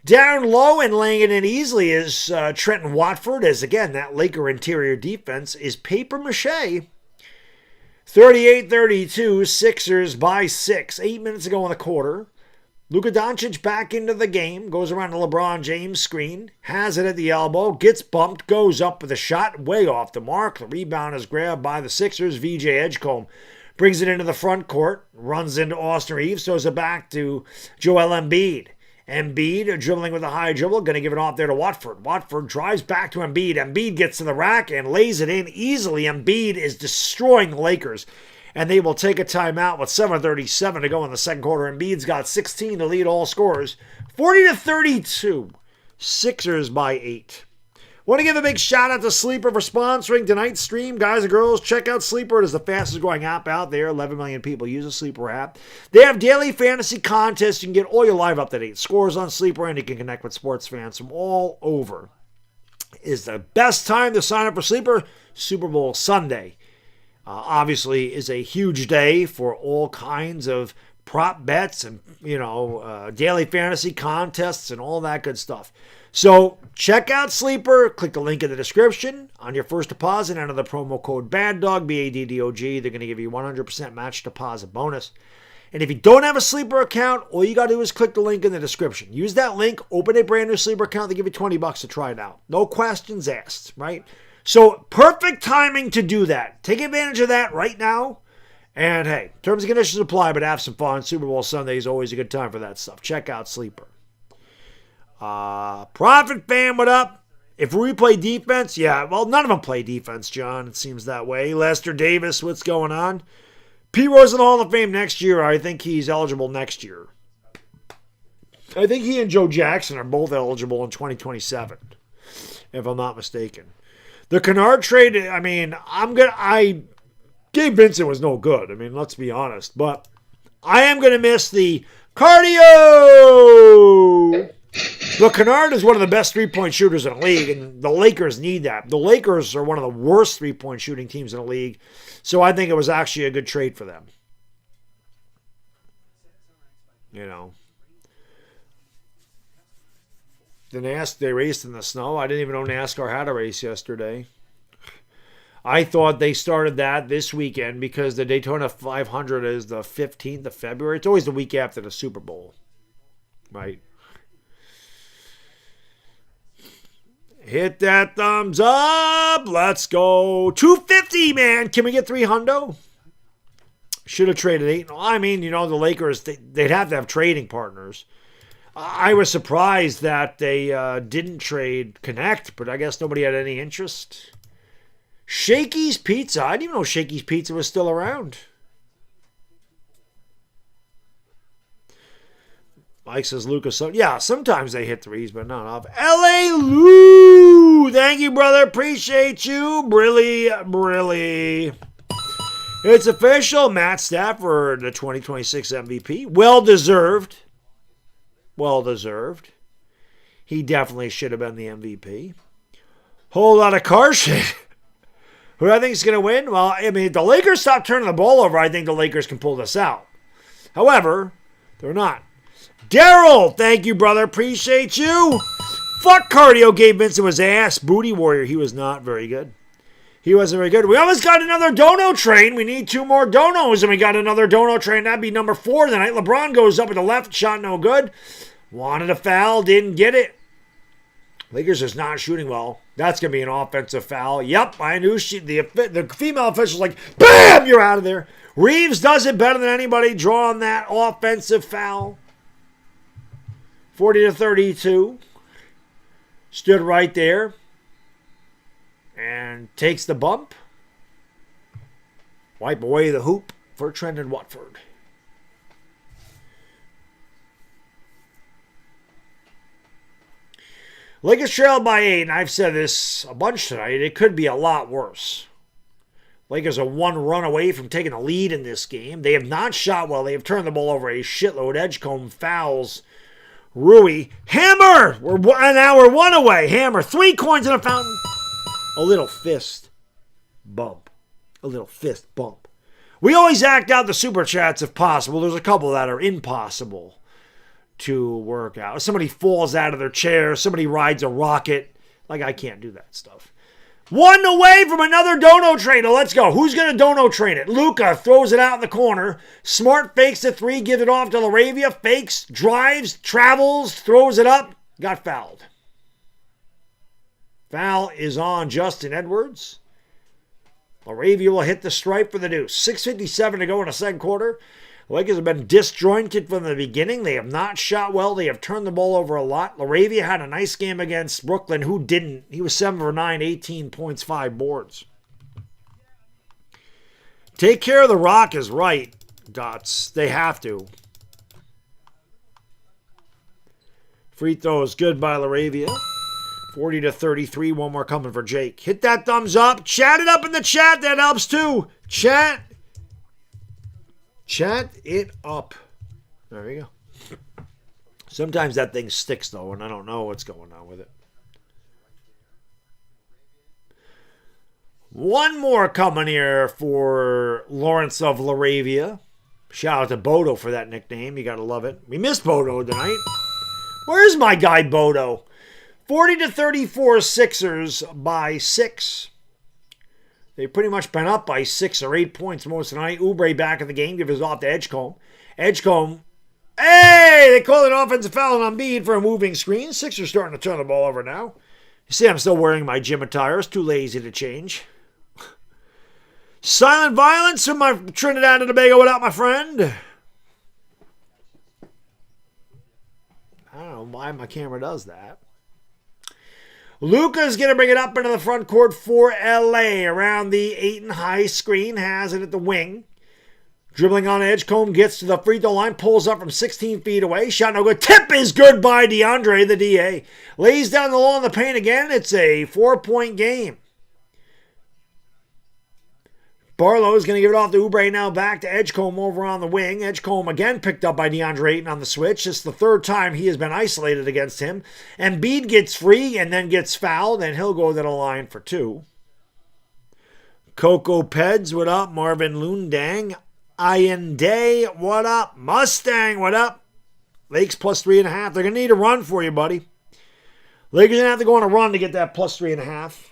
Speaker 3: Down low and laying it in easily is Trenton Watford, as again, that Laker interior defense is paper mache. 38-32, Sixers by 6. 8 minutes ago in the quarter. Luka Doncic back into the game. Goes around the LeBron James screen. Has it at the elbow. Gets bumped. Goes up with a shot. Way off the mark. The rebound is grabbed by the Sixers. VJ Edgecombe brings it into the front court. Runs into Austin Reeves. Throws it back to Joel Embiid. Embiid dribbling with a high dribble, going to give it off there to Watford. Watford drives back to Embiid. Embiid gets to the rack and lays it in easily. Embiid is destroying the Lakers, and they will take a timeout with 7:37 to go in the second quarter. Embiid's got 16 to lead all scorers, 40-32. Sixers by 8. Want to give a big shout out to Sleeper for sponsoring tonight's stream. Guys and girls, check out Sleeper. It is the fastest growing app out there. 11 million people use the Sleeper app. They have daily fantasy contests. You can get all your live up-to-date scores on Sleeper, and you can connect with sports fans from all over. Is the best time to sign up for Sleeper? Super Bowl Sunday. Obviously is a huge day for all kinds of prop bets and, daily fantasy contests and all that good stuff. So check out Sleeper. Click the link in the description. On your first deposit, enter the promo code BADDOG, BADDOG. They're going to give you 100% match deposit bonus. And if you don't have a Sleeper account, all you got to do is click the link in the description. Use that link, open a brand new Sleeper account. They give you $20 to try it out. No questions asked, right? So perfect timing to do that. Take advantage of that right now. And hey, terms and conditions apply, but have some fun. Super Bowl Sunday is always a good time for that stuff. Check out Sleeper. Profit Fam, what up? If we play defense, yeah, well, none of them play defense, John. It seems that way. Lester Davis, what's going on? P. Rose in the Hall of Fame next year. I think he's eligible next year. I think he and Joe Jackson are both eligible in 2027, if I'm not mistaken. The Kennard trade, Gabe Vincent was no good. Let's be honest. But I am going to miss the cardio. But Kennard is one of the best three-point shooters in the league, and the Lakers need that. The Lakers are one of the worst three-point shooting teams in the league, so I think it was actually a good trade for them. They raced in the snow. I didn't even know NASCAR had a race yesterday. I thought they started that this weekend because the Daytona 500 is the 15th of February. It's always the week after the Super Bowl, right? Hit that thumbs up. Let's go. 250, man. Can we get 300? Should have traded 8. The Lakers, they'd have to have trading partners. I was surprised that they didn't trade Connect, but I guess nobody had any interest. Shakey's Pizza. I didn't even know Shakey's Pizza was still around. Mike says Lucas. Yeah, sometimes they hit threes, but not often. L.A. Lou. Thank you, brother. Appreciate you. Brilly. It's official. Matt Stafford, the 2026 MVP. Well-deserved. He definitely should have been the MVP. Whole lot of car shit. Who I think is going to win? Well, if the Lakers stop turning the ball over, I think the Lakers can pull this out. However, they're not. Daryl, thank you, brother. Appreciate you. Fuck cardio. Gabe Vincent was ass. Booty Warrior, he was not very good. He wasn't very good. We almost got another dono train. We need 2 more donos, and we got another dono train. That'd be number 4 tonight. LeBron goes up with the left shot, no good. Wanted a foul, didn't get it. Lakers is not shooting well. That's going to be an offensive foul. Yep, I knew the female official's like, BAM! You're out of there. Reeves does it better than anybody. Drawing that offensive foul. 40-32. Stood right there. And takes the bump. Wipe away the hoop for Trendon Watford. Lakers trailed by 8, and I've said this a bunch tonight. It could be a lot worse. Lakers are 1 run away from taking a lead in this game. They have not shot well. They have turned the ball over a shitload. Edgecombe fouls Rui. Hammer! We're 1 away. Hammer. 3 coins in a fountain. A little fist bump. We always act out the super chats if possible. There's a couple that are impossible to work out. Somebody falls out of their chair. Somebody rides a rocket. I can't do that stuff. 1 away from another dono trainer. Let's go. Who's going to dono train it? Luka throws it out in the corner. Smart fakes the 3, gives it off to Laravia. Fakes, drives, travels, throws it up. Got fouled. Foul is on Justin Edwards. Laravia will hit the stripe for the deuce. 6:57 to go in the second quarter. The Lakers have been disjointed from the beginning. They have not shot well. They have turned the ball over a lot. LaRavia had a nice game against Brooklyn. Who didn't? He was 7 for 9, 18 points, 5 boards. Take care of the rock is right, Dots. They have to. Free throws good by LaRavia. 40-33. One more coming for Jake. Hit that thumbs up. Chat it up in the chat. That helps too. Chat it up. There you go. Sometimes that thing sticks though, and I don't know what's going on with it. One more coming here for Lawrence of LaRavia. Shout out to Bodo for that nickname. You got to love it. We missed Bodo tonight. Where's my guy Bodo? 40-34 Sixers by 6. They've pretty much been up by 6 or 8 points most of the night. Oubre back in the game. Gives it off to Edgecombe. Edgecombe. Hey! They call it an offensive foul on Embiid for a moving screen. Sixers starting to turn the ball over now. You see I'm still wearing my gym attire. It's too lazy to change. Silent violence from my Trinidad and Tobago. What up, my friend? I don't know why my camera does that. Luka's going to bring it up into the front court for LA. Around the 8 and high screen. Has it at the wing. Dribbling on Edgecombe. Gets to the free throw line. Pulls up from 16 feet away. Shot no good. Tip is good by DeAndre, the DA. Lays down the low in the paint again. It's a 4-point game. Barlow's going to give it off to Oubre now. Back to Edgecombe over on the wing. Edgecombe again picked up by DeAndre Ayton on the switch. It's the third time he has been isolated against him. Embiid gets free and then gets fouled, and he'll go to the line for 2. Coco Peds, what up? Marvin Lundang. Ian Day, what up? Mustang, what up? Lakes plus 3.5. They're going to need a run for you, buddy. Lakers going to have to go on a run to get that plus 3.5.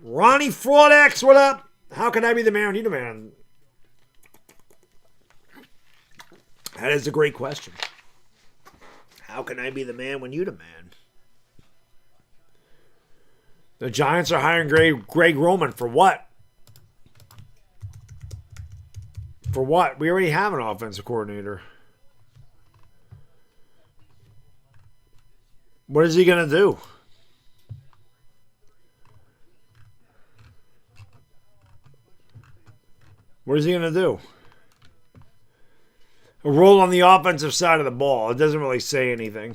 Speaker 3: Ronnie Fraudex, what up? How can I be the man when you demand? That is a great question. How can I be the man when you demand? The Giants are hiring Greg Roman for what? For what? We already have an offensive coordinator. What is he going to do? What is he going to do? A role on the offensive side of the ball. It doesn't really say anything.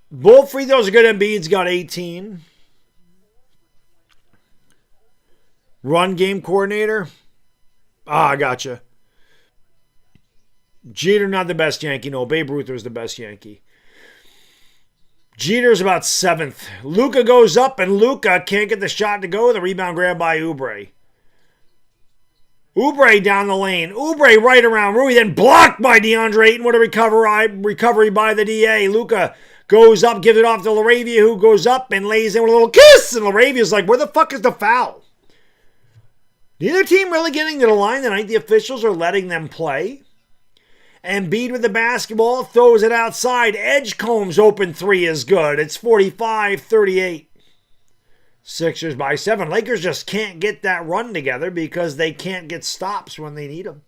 Speaker 3: Both free throws are good. Embiid's got 18. Run game coordinator. I gotcha. Jeter, not the best Yankee. No, Babe Ruth was the best Yankee. Jeter's about 7th. Luka goes up, and Luka can't get the shot to go. The rebound grab by Oubre. Oubre down the lane. Oubre right around Rui, then blocked by DeAndre Ayton. What a recovery by the DA. Luka goes up, gives it off to LaRavia, who goes up and lays in with a little kiss. And LaRavia's like, where the fuck is the foul? Neither team really getting to the line tonight. The officials are letting them play. Embiid with the basketball, throws it outside. Edgecombe's open 3 is good. It's 45-38. Sixers by 7. Lakers just can't get that run together because they can't get stops when they need them.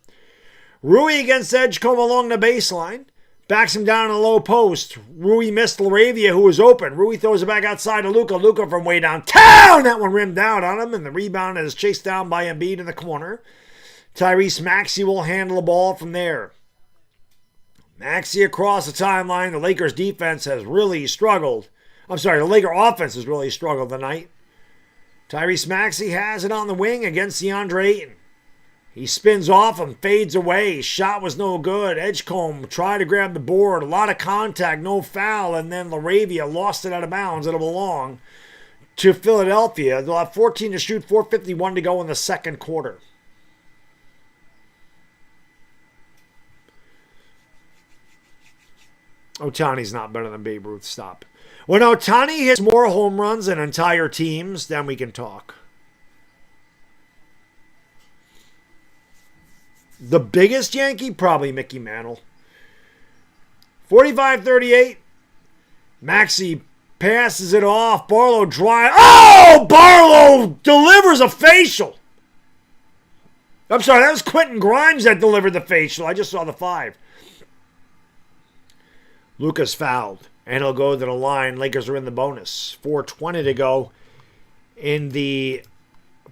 Speaker 3: Rui against Edgecombe along the baseline. Backs him down in a low post. Rui missed LaRavia, who was open. Rui throws it back outside to Luka. Luka from way downtown. That one rimmed out on him, and the rebound is chased down by Embiid in the corner. Tyrese Maxey will handle the ball from there. Maxey across the timeline. The Lakers defense has really struggled. The Laker offense has really struggled tonight. Tyrese Maxey has it on the wing against DeAndre Ayton. He spins off and fades away. Shot was no good. Edgecombe tried to grab the board. A lot of contact, no foul. And then LaRavia lost it out of bounds. It'll belong to Philadelphia. They'll have 14 to shoot, 4:51 to go in the second quarter. Ohtani's not better than Babe Ruth. Stop. When Ohtani hits more home runs than entire teams, then we can talk. The biggest Yankee? Probably Mickey Mantle. 45-38. Maxey passes it off. Barlow drive. Oh, Barlow delivers a facial. I'm sorry, that was Quentin Grimes that delivered the facial. I just saw the 5. Lucas fouled, and he'll go to the line. Lakers are in the bonus. 4:20 to go in the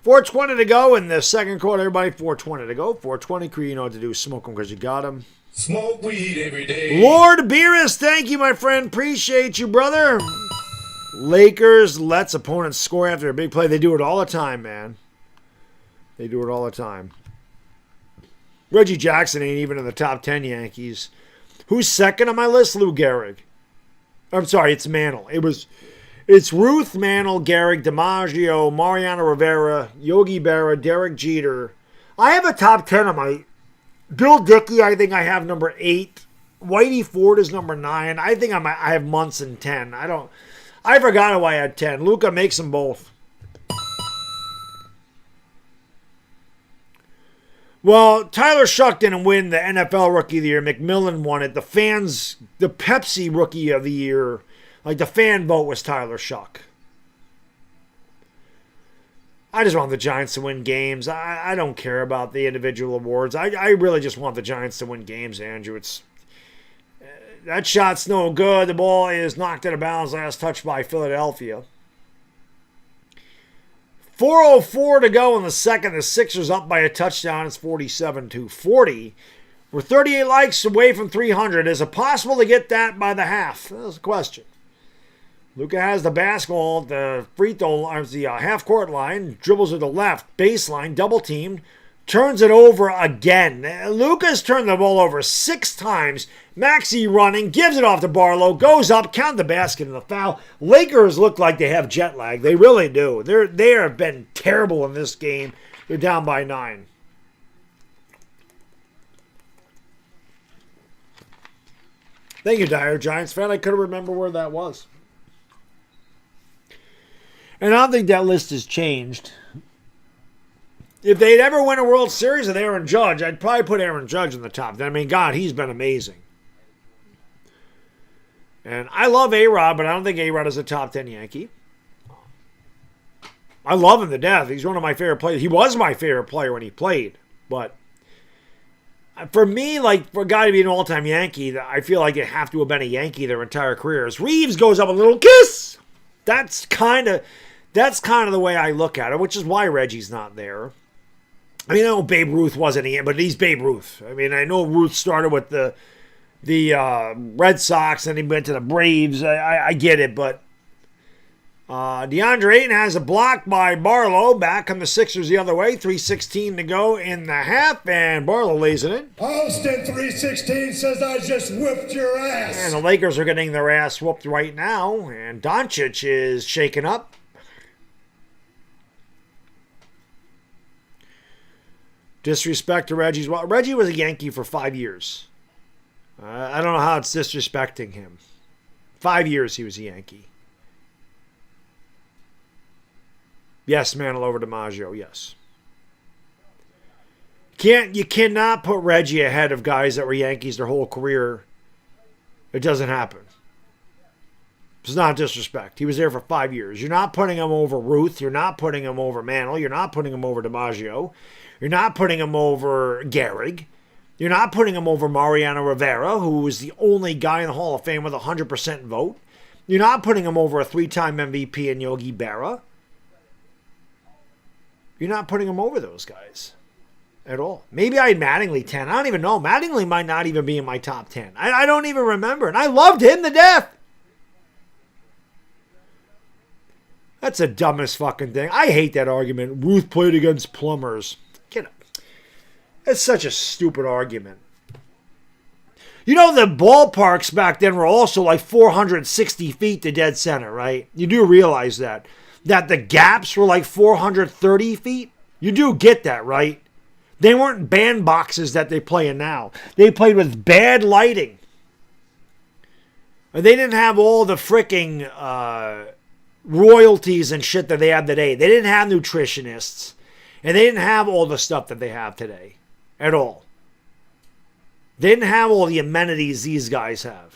Speaker 3: 4:20 to go in the second quarter. Everybody, 4:20 to go. 4:20. Crew, you know what to do. Smoke them because you got them.
Speaker 2: Smoke weed every day.
Speaker 3: Lord Beerus, thank you, my friend. Appreciate you, brother. Lakers lets opponents score after a big play. They do it all the time, man. They do it all the time. Reggie Jackson ain't even in the top 10 Yankees. Who's second on my list? Lou Gehrig. I'm sorry, it's Mantle. It's Ruth, Mantle, Gehrig, DiMaggio, Mariano Rivera, Yogi Berra, Derek Jeter. I have a top 10 on my... Bill Dickey, I think I have number 8. Whitey Ford is number 9. I think I have Munson 10. I forgot why I had 10. Luka makes them both. Well, Tyler Shuck didn't win the NFL Rookie of the Year. McMillan won it. The Pepsi Rookie of the Year, like the fan vote was Tyler Shuck. I just want the Giants to win games. I don't care about the individual awards. I really just want the Giants to win games, Andrew. That shot's no good. The ball is knocked out of bounds. Last touch by Philadelphia. 4:04 to go in the second. The Sixers up by a touchdown. It's 47-40. We're 38 likes away from 300. Is it possible to get that by the half? That's the question. Luka has the basketball, the free throw line, the half-court line, dribbles to the left, baseline, double-teamed, turns it over again. Luka's turned the ball over 6 times. Maxey running, gives it off to Barlow, goes up, count the basket and the foul. Lakers look like they have jet lag. They really do. They have been terrible in this game. They're down by 9. Thank you, Dyer Giants fan. I couldn't remember where that was. And I don't think that list has changed. If they'd ever win a World Series with Aaron Judge, I'd probably put Aaron Judge in the top. I mean, God, he's been amazing. And I love A-Rod, but I don't think A-Rod is a top 10 Yankee. I love him to death. He's one of my favorite players. He was my favorite player when he played. But for me, like, for a guy to be an all-time Yankee, I feel like they have to have been a Yankee their entire careers. Reeves goes up a little kiss. That's kind of the way I look at it, which is why Reggie's not there. I mean, I know Babe Ruth wasn't in, but he's Babe Ruth. I mean, I know Ruth started with the Red Sox and he went to the Braves. I get it, but DeAndre Ayton has a block by Barlow. Back on the Sixers the other way. 3:16 to go in the half, and Barlow lays it in.
Speaker 2: Austin 316 says I just whipped your ass.
Speaker 3: And the Lakers are getting their ass whooped right now, and Doncic is shaken up. Disrespect to Reggie's. Well, Reggie was a Yankee for 5 years. I don't know how it's disrespecting him. 5 years he was a Yankee. Yes, Mantle over DiMaggio, yes. You cannot put Reggie ahead of guys that were Yankees their whole career. It doesn't happen. It's not disrespect. He was there for 5 years. You're not putting him over Ruth. You're not putting him over Mantle. You're not putting him over DiMaggio. You're not putting him over Gehrig. You're not putting him over Mariano Rivera, who was the only guy in the Hall of Fame with a 100% vote. You're not putting him over a 3-time MVP in Yogi Berra. You're not putting him over those guys at all. Maybe I had Mattingly 10. I don't even know. Mattingly might not even be in my top 10. I don't even remember. And I loved him to death. That's the dumbest fucking thing. I hate that argument. Ruth played against plumbers. That's such a stupid argument. You know, the ballparks back then were also like 460 feet to dead center, right? You do realize that. That the gaps were like 430 feet. You do get that, right? They weren't bandboxes that they play in now. They played with bad lighting. They didn't have all the freaking royalties and shit that they have today. They didn't have nutritionists. And they didn't have all the stuff that they have today. At all. They didn't have all the amenities these guys have.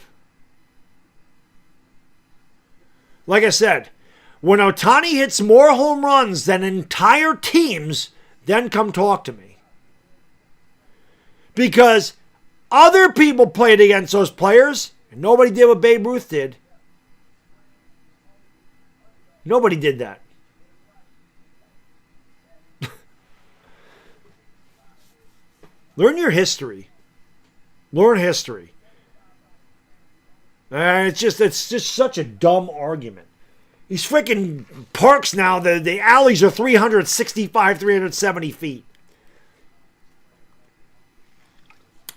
Speaker 3: Like I said, when Ohtani hits more home runs than entire teams, then come talk to me. Because other people played against those players, and nobody did what Babe Ruth did. Nobody did that. Learn your history. Learn history. It's just such a dumb argument. These freaking parks now, the alleys are 365, 370 feet.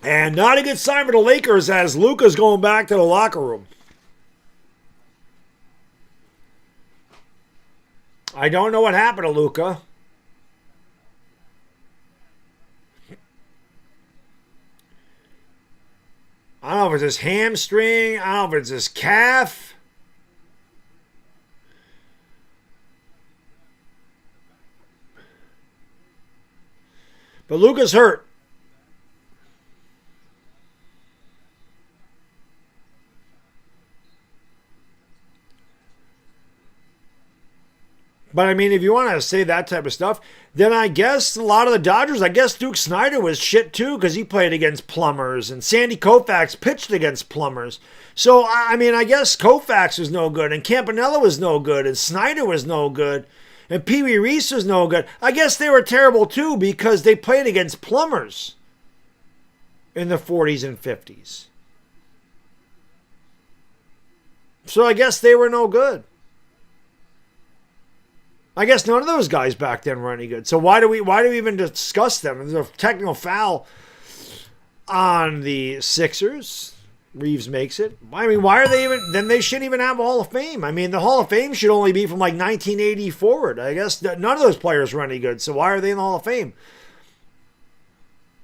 Speaker 3: And not a good sign for the Lakers as Luka's going back to the locker room. I don't know what happened to Luka. I don't know if it's his hamstring. I don't know if it's his calf. But Luka's hurt. But I mean, if you want to say that type of stuff, then I guess a lot of the Dodgers, I guess Duke Snider was shit too because he played against plumbers and Sandy Koufax pitched against plumbers. So, I mean, I guess Koufax was no good and Campanella was no good and Snider was no good and Pee Wee Reese was no good. I guess they were terrible too because they played against plumbers in the 40s and 50s. So I guess they were no good. I guess none of those guys back then were any good. So why do we even discuss them? There's a technical foul on the Sixers. Reeves makes it. I mean, why are they even... Then they shouldn't even have a Hall of Fame. I mean, the Hall of Fame should only be from like 1980 forward. I guess none of those players were any good. So why are they in the Hall of Fame?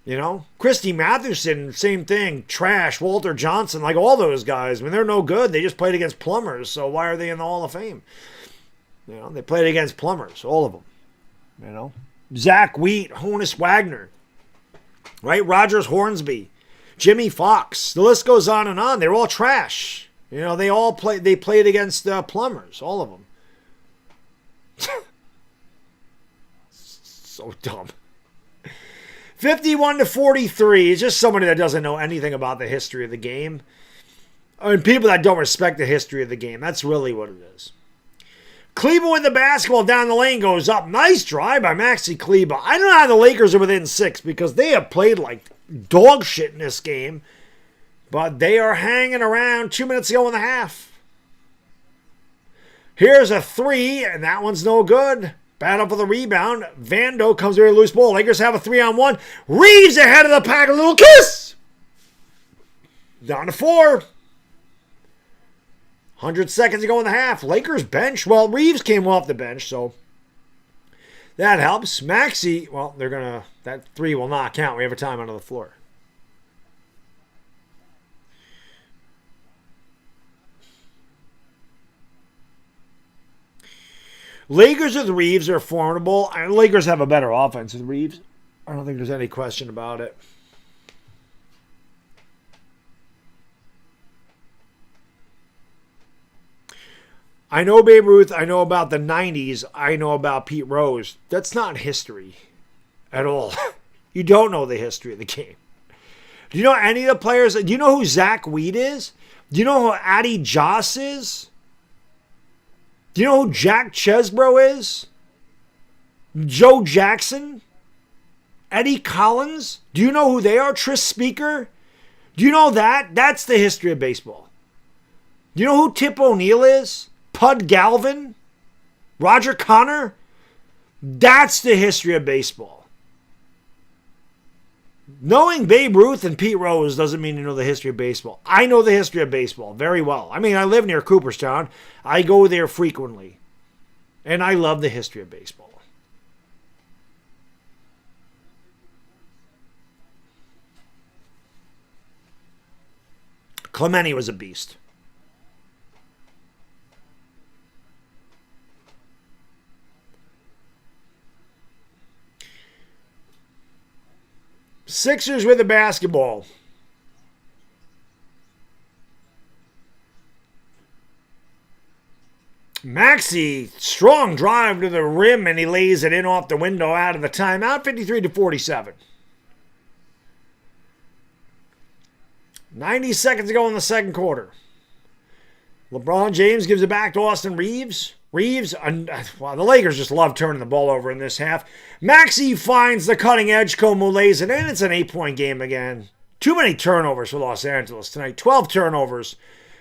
Speaker 3: You know? Christy Mathewson, same thing. Trash. Walter Johnson, like all those guys. I mean, they're no good. They just played against plumbers. So why are they in the Hall of Fame? You know, they played against plumbers, all of them. You know, Zach Wheat, Honus Wagner, right? Rogers Hornsby, Jimmy Fox. The list goes on and on. They're all trash. You know, they played against plumbers, all of them. So dumb. 51-43 is just somebody that doesn't know anything about the history of the game. I mean, people that don't respect the history of the game. That's really what it is. Kleba with the basketball down the lane goes up. Nice drive by Maxi Kleba. I don't know how the Lakers are within 6 because they have played like dog shit in this game. But they are hanging around 2 minutes ago in the half. Here's a 3, and that one's no good. Battle for the rebound. Vando comes with a loose ball. Lakers have a 3-on-1. Reeves ahead of the pack. A little kiss. Down to 4. 100 seconds to go in the half. Lakers bench. Well, Reeves came off the bench, so that helps. Maxey, well, that 3 will not count. We have a time on the floor. Lakers with Reeves are formidable. Lakers have a better offense with Reeves. I don't think there's any question about it. I know Babe Ruth. I know about the 90s. I know about Pete Rose. That's not history at all. You don't know the history of the game. Do you know any of the players? Do you know who Zach Wheat is? Do you know who Addy Joss is? Do you know who Jack Chesbro is? Joe Jackson? Eddie Collins? Do you know who they are? Tris Speaker? Do you know that? That's the history of baseball. Do you know who Tip O'Neill is? Pud Galvin? Roger Connor? That's the history of baseball. Knowing Babe Ruth and Pete Rose doesn't mean you know the history of baseball. I know the history of baseball very well. I mean, I live near Cooperstown. I go there frequently. And I love the history of baseball. Clemente was a beast. Sixers with the basketball. Maxey, strong drive to the rim, and he lays it in off the window out of the timeout, 53-47. 90 seconds to go in the second quarter. LeBron James gives it back to Austin Reeves. Wow, the Lakers just love turning the ball over in this half. Maxey finds the cutting edge. Como lays it in. It's an 8-point game again. Too many turnovers for Los Angeles tonight. 12 turnovers.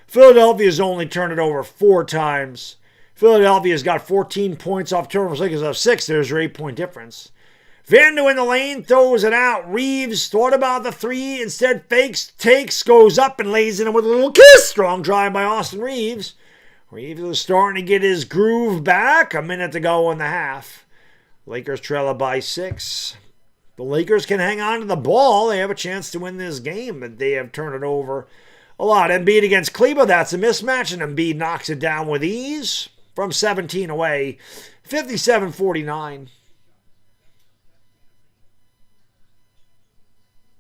Speaker 3: Philadelphia's only turned it over 4 times. Philadelphia's got 14 points off turnovers. Lakers have 6. There's your 8-point difference. Vando in the lane, throws it out. Reeves thought about the 3, instead fakes, takes, goes up and lays it in with a little kiss. Strong drive by Austin Reeves. Reeves is starting to get his groove back. A minute to go in the half. Lakers trail it by 6. The Lakers can hang on to the ball. They have a chance to win this game, but they have turned it over a lot. Embiid against Kleber, that's a mismatch, and Embiid knocks it down with ease from 17 away. 57-49.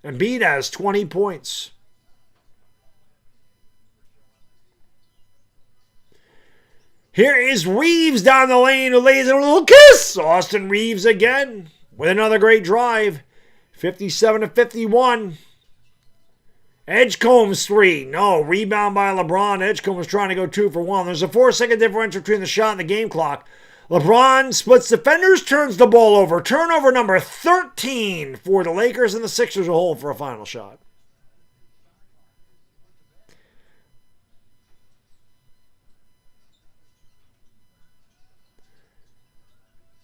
Speaker 3: Embiid has 20 points. Here is Reeves down the lane who lays in a little kiss. Austin Reeves again with another great drive. 57-51. Edgecombe's 3. No, rebound by LeBron. Edgecombe was trying to go 2 for 1. There's a 4-second differential between the shot and the game clock. LeBron splits defenders, turns the ball over. Turnover number 13 for the Lakers, and the Sixers will hold for a final shot.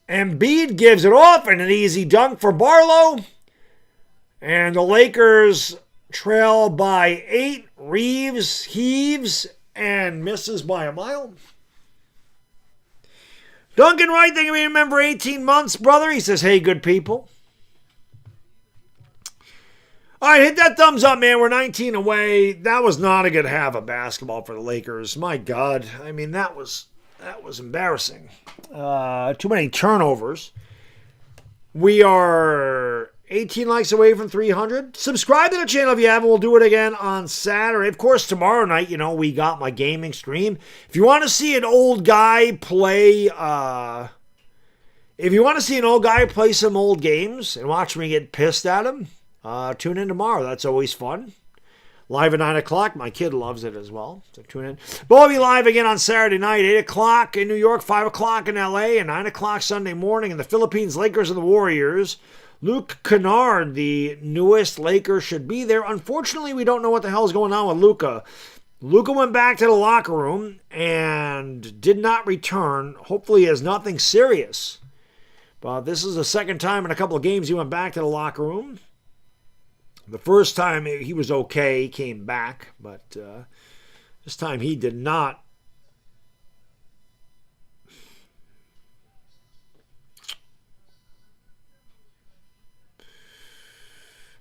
Speaker 3: Embiid gives it off, and an easy dunk for Barlow. And the Lakers trail by 8. Reeves heaves and misses by a mile. Duncan Wright, thank you for remember 18 months, brother. He says, hey, good people. All right, hit that thumbs up, man. We're 19 away. That was not a good half of basketball for the Lakers. My God. I mean, that was embarrassing. Too many turnovers. We are 18 likes away from 300. Subscribe to the channel if you haven't. We'll do it again on Saturday. Of course, tomorrow night, we got my gaming stream. If you want to see an old guy play, some old games and watch me get pissed at him, tune in tomorrow. That's always fun. Live at 9 o'clock. My kid loves it as well, so tune in. But we'll be live again on Saturday night, 8 o'clock in New York, 5 o'clock in L.A., and 9 o'clock Sunday morning in the Philippines. Lakers and the Warriors. Luke Kennard, the newest Laker, should be there. Unfortunately, we don't know what the hell is going on with Luka. Luka went back to the locker room and did not return. Hopefully he has nothing serious. But this is the second time in a couple of games he went back to the locker room. The first time he was okay, he came back. But this time he did not.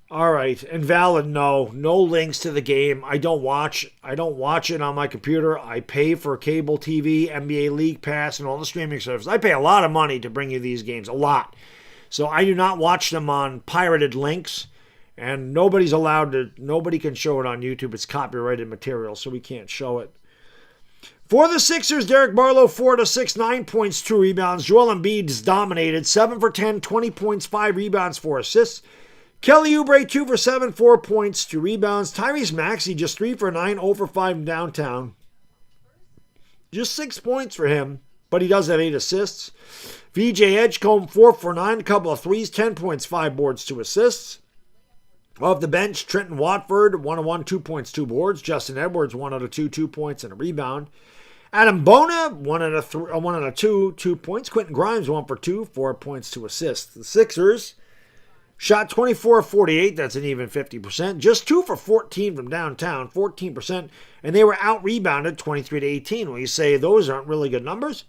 Speaker 3: All right, invalid, no links to the game. I don't watch it on my computer. I pay for cable TV, NBA League Pass, and all the streaming services. I pay a lot of money to bring you these games, a lot. So I do not watch them on pirated links, and nobody can show it on YouTube. It's copyrighted material, so we can't show it. For the Sixers, Derek Barlow, 4-6, 9 points, 2 rebounds. Joel Embiid is dominated, 7 for 10, 20 points, 5 rebounds, 4 assists. Kelly Oubre, 2 for 7, 4 points, 2 rebounds. Tyrese Maxey, just 3 for 9, 0 for 5 downtown. Just 6 points for him, but he does have 8 assists. VJ Edgecombe, 4 for 9, a couple of threes, 10 points, 5 boards, 2 assists. Off the bench, Trenton Watford, 1 of 1, 2 points, 2 boards. Justin Edwards, 1 out of 2, 2 points, and a rebound. Adam Bona, 1 out of 2, 2 points. Quentin Grimes, 1 for 2, 4 points, 2 assists. The Sixers shot 24 of 48, that's an even 50%. Just 2 for 14 from downtown, 14%. And they were out-rebounded 23-18. Well, you say those aren't really good numbers.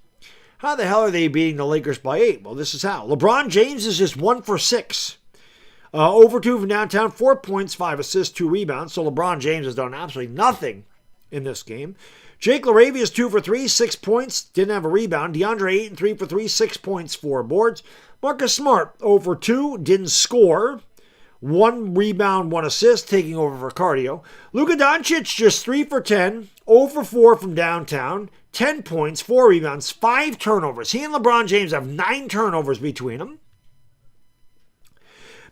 Speaker 3: How the hell are they beating the Lakers by 8? Well, this is how. LeBron James is just 1 for 6. Over 2 from downtown, 4 points, 5 assists, 2 rebounds. So LeBron James has done absolutely nothing in this game. Jake LaRavia is 2 for 3, 6 points, didn't have a rebound. DeAndre Ayton, 3 for 3, 6 points, 4 boards. Marcus Smart, 0 for 2, didn't score. 1 rebound, 1 assist, taking over for cardio. Luka Doncic, just 3 for 10, 0 for 4 from downtown. 10 points, 4 rebounds, 5 turnovers. He and LeBron James have 9 turnovers between them.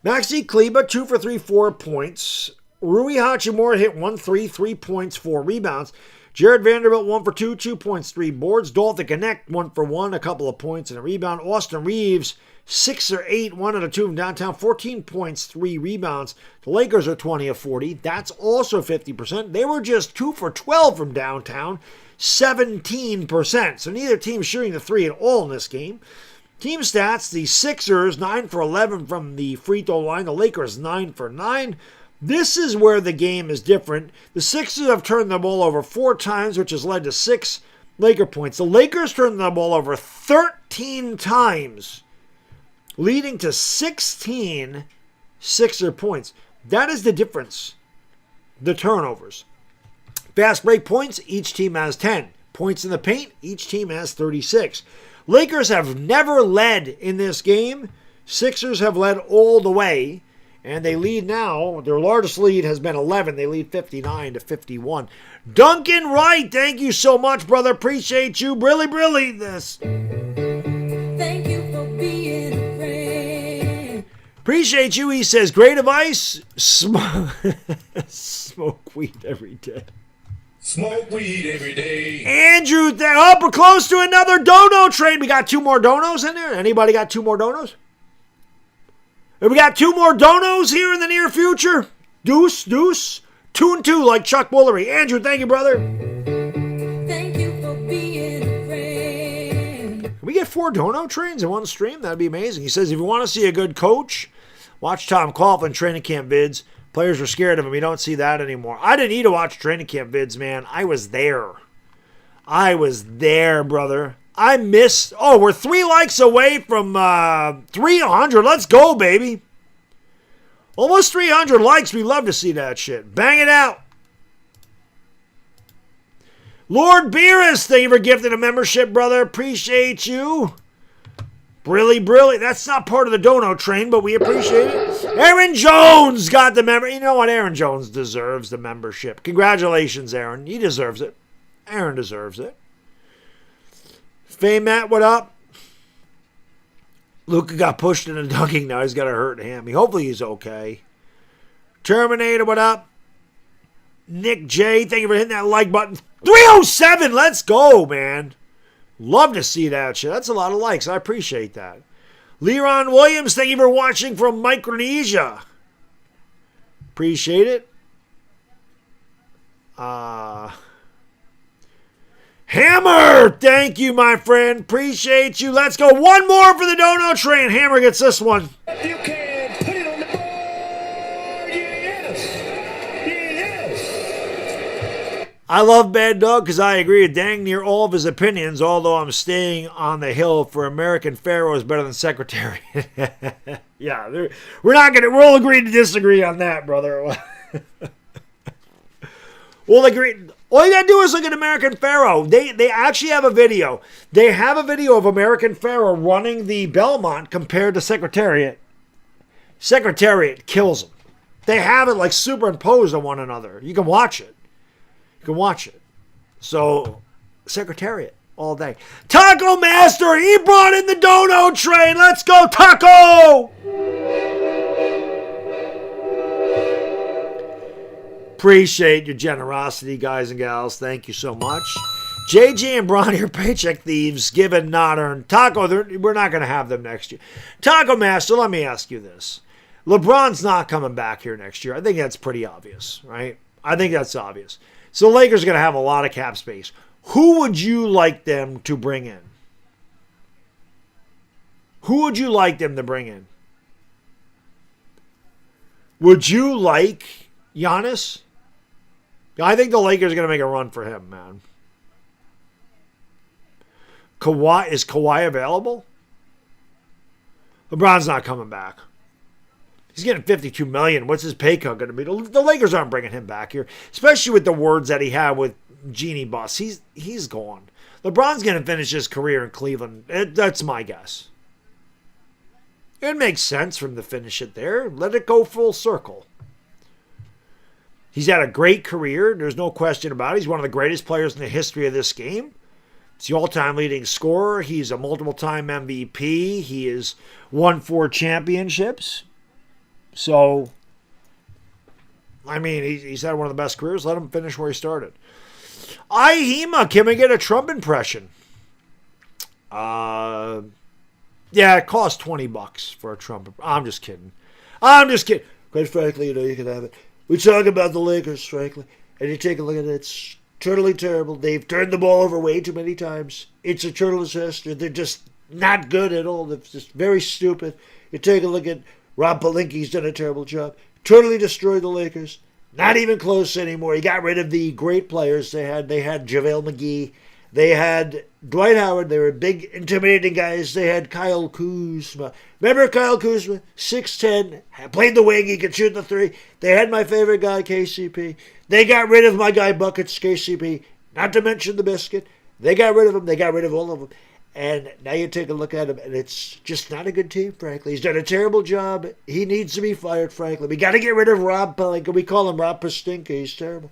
Speaker 3: Maxi Kleba, 2 for 3, 4 points. Rui Hachimura hit 1 3, 3 points, 4 rebounds. Jared Vanderbilt, 1 for 2, 2 points, 3 boards. Dalton Connect, 1 for 1, a couple of points and a rebound. Austin Reeves, 6 or 8, 1 out of 2 from downtown, 14 points, 3 rebounds. The Lakers are 20 of 40. That's also 50%. They were just 2 for 12 from downtown, 17%. So neither team shooting the 3 at all in this game. Team stats, the Sixers, 9 for 11 from the free throw line. The Lakers, 9 for 9. This is where the game is different. The Sixers have turned the ball over 4 times, which has led to 6 Laker points. The Lakers turned the ball over 13 times, leading to 16 Sixer points. That is the difference. The turnovers. Fast break points, each team has 10. Points in the paint, each team has 36. Lakers have never led in this game. Sixers have led all the way. And they lead now. Their largest lead has been 11. They lead 59 to 51. Duncan Wright, thank you so much, brother. Appreciate you. Brilly this.
Speaker 4: Thank you for being a friend.
Speaker 3: Appreciate you. He says, great advice. Smoke weed every day.
Speaker 2: Smoke weed every day.
Speaker 3: Andrew, we're close to another dono trade. We got 2 more donos in there. Anybody got 2 more donos? Have we got 2 more donos here in the near future? Deuce. 2 and 2 like Chuck Woolery. Andrew, thank you, brother.
Speaker 4: Thank you for being a friend.
Speaker 3: Can we get 4 dono trains in one stream? That'd be amazing. He says, if you want to see a good coach, watch Tom Coughlin training camp vids. Players are scared of him. You don't see that anymore. I didn't need to watch training camp vids, man. I was there. Brother. I missed. Oh, we're 3 likes away from 300. Let's go, baby. Almost 300 likes. We love to see that shit. Bang it out. Lord Beerus, thank you for gifting a membership, brother. Appreciate you. Brilly. That's not part of the dono train, but we appreciate it. Aaron Jones got the member. You know what? Aaron Jones deserves the membership. Congratulations, Aaron. He deserves it. Aaron deserves it. Fame Matt, what up? Luka got pushed into dunking now. He's got a hurt hammy. Hopefully he's okay. Terminator, what up? Nick J, thank you for hitting that like button. 307, let's go, man. Love to see that shit. That's a lot of likes. I appreciate that. Leron Williams, thank you for watching from Micronesia. Appreciate it. Hammer, thank you, my friend. Appreciate you. Let's go. 1 more for the dono train. Hammer gets this one.
Speaker 2: You can put it on the board. Yes.
Speaker 3: I love Baddog because I agree with dang near all of his opinions, although I'm staying on the hill for American Pharaoh is better than Secretary. Yeah, we'll agree to disagree on that, brother. We'll agree. All you gotta do is look at American Pharaoh. They actually have a video. They have a video of American Pharaoh running the Belmont compared to Secretariat. Secretariat kills them. They have it like superimposed on one another. You can watch it. So, Secretariat all day. Taco Master, he brought in the dono train. Let's go, Taco! Appreciate your generosity, guys and gals. Thank you so much. JJ and Bronny are paycheck thieves, given, not earned. Taco, we're not going to have them next year. Taco Master, let me ask you this. LeBron's not coming back here next year. I think that's pretty obvious, right? I think that's obvious. So the Lakers are going to have a lot of cap space. Who would you like them to bring in? Who would you like them to bring in? Would you like Giannis? I think the Lakers are going to make a run for him, man. Is Kawhi available? LeBron's not coming back. He's getting $52 million. What's his pay cut going to be? The Lakers aren't bringing him back here, especially with the words that he had with Jeannie Buss. He's gone. LeBron's going to finish his career in Cleveland. That's my guess. It makes sense for him to finish it there. Let it go full circle. He's had a great career. There's no question about it. He's one of the greatest players in the history of this game. He's the all-time leading scorer. He's a multiple-time MVP. He has won 4 championships. So, I mean, he's had one of the best careers. Let him finish where he started. Ihema, can we get a Trump impression? Yeah, it costs $20 for a Trump. I'm just kidding. Quite frankly, you can have it. We talk about the Lakers, frankly, and you take a look at it. It's totally terrible. They've turned the ball over way too many times. It's a total disaster. They're just not good at all. They're just very stupid. You take a look at Rob Pelinka's done a terrible job. Totally destroyed the Lakers. Not even close anymore. He got rid of the great players they had. They had JaVale McGee. They had Dwight Howard. They were big, intimidating guys. They had Kyle Kuzma. Remember Kyle Kuzma? 6'10", played the wing. He could shoot the 3. They had my favorite guy, KCP. They got rid of my guy, Buckets, KCP. Not to mention the Biscuit. They got rid of him. They got rid of all of them. And now you take a look at him, and it's just not a good team, frankly. He's done a terrible job. He needs to be fired, frankly. We got to get rid of Rob Pelinka. We call him Rob Pastinka. He's terrible.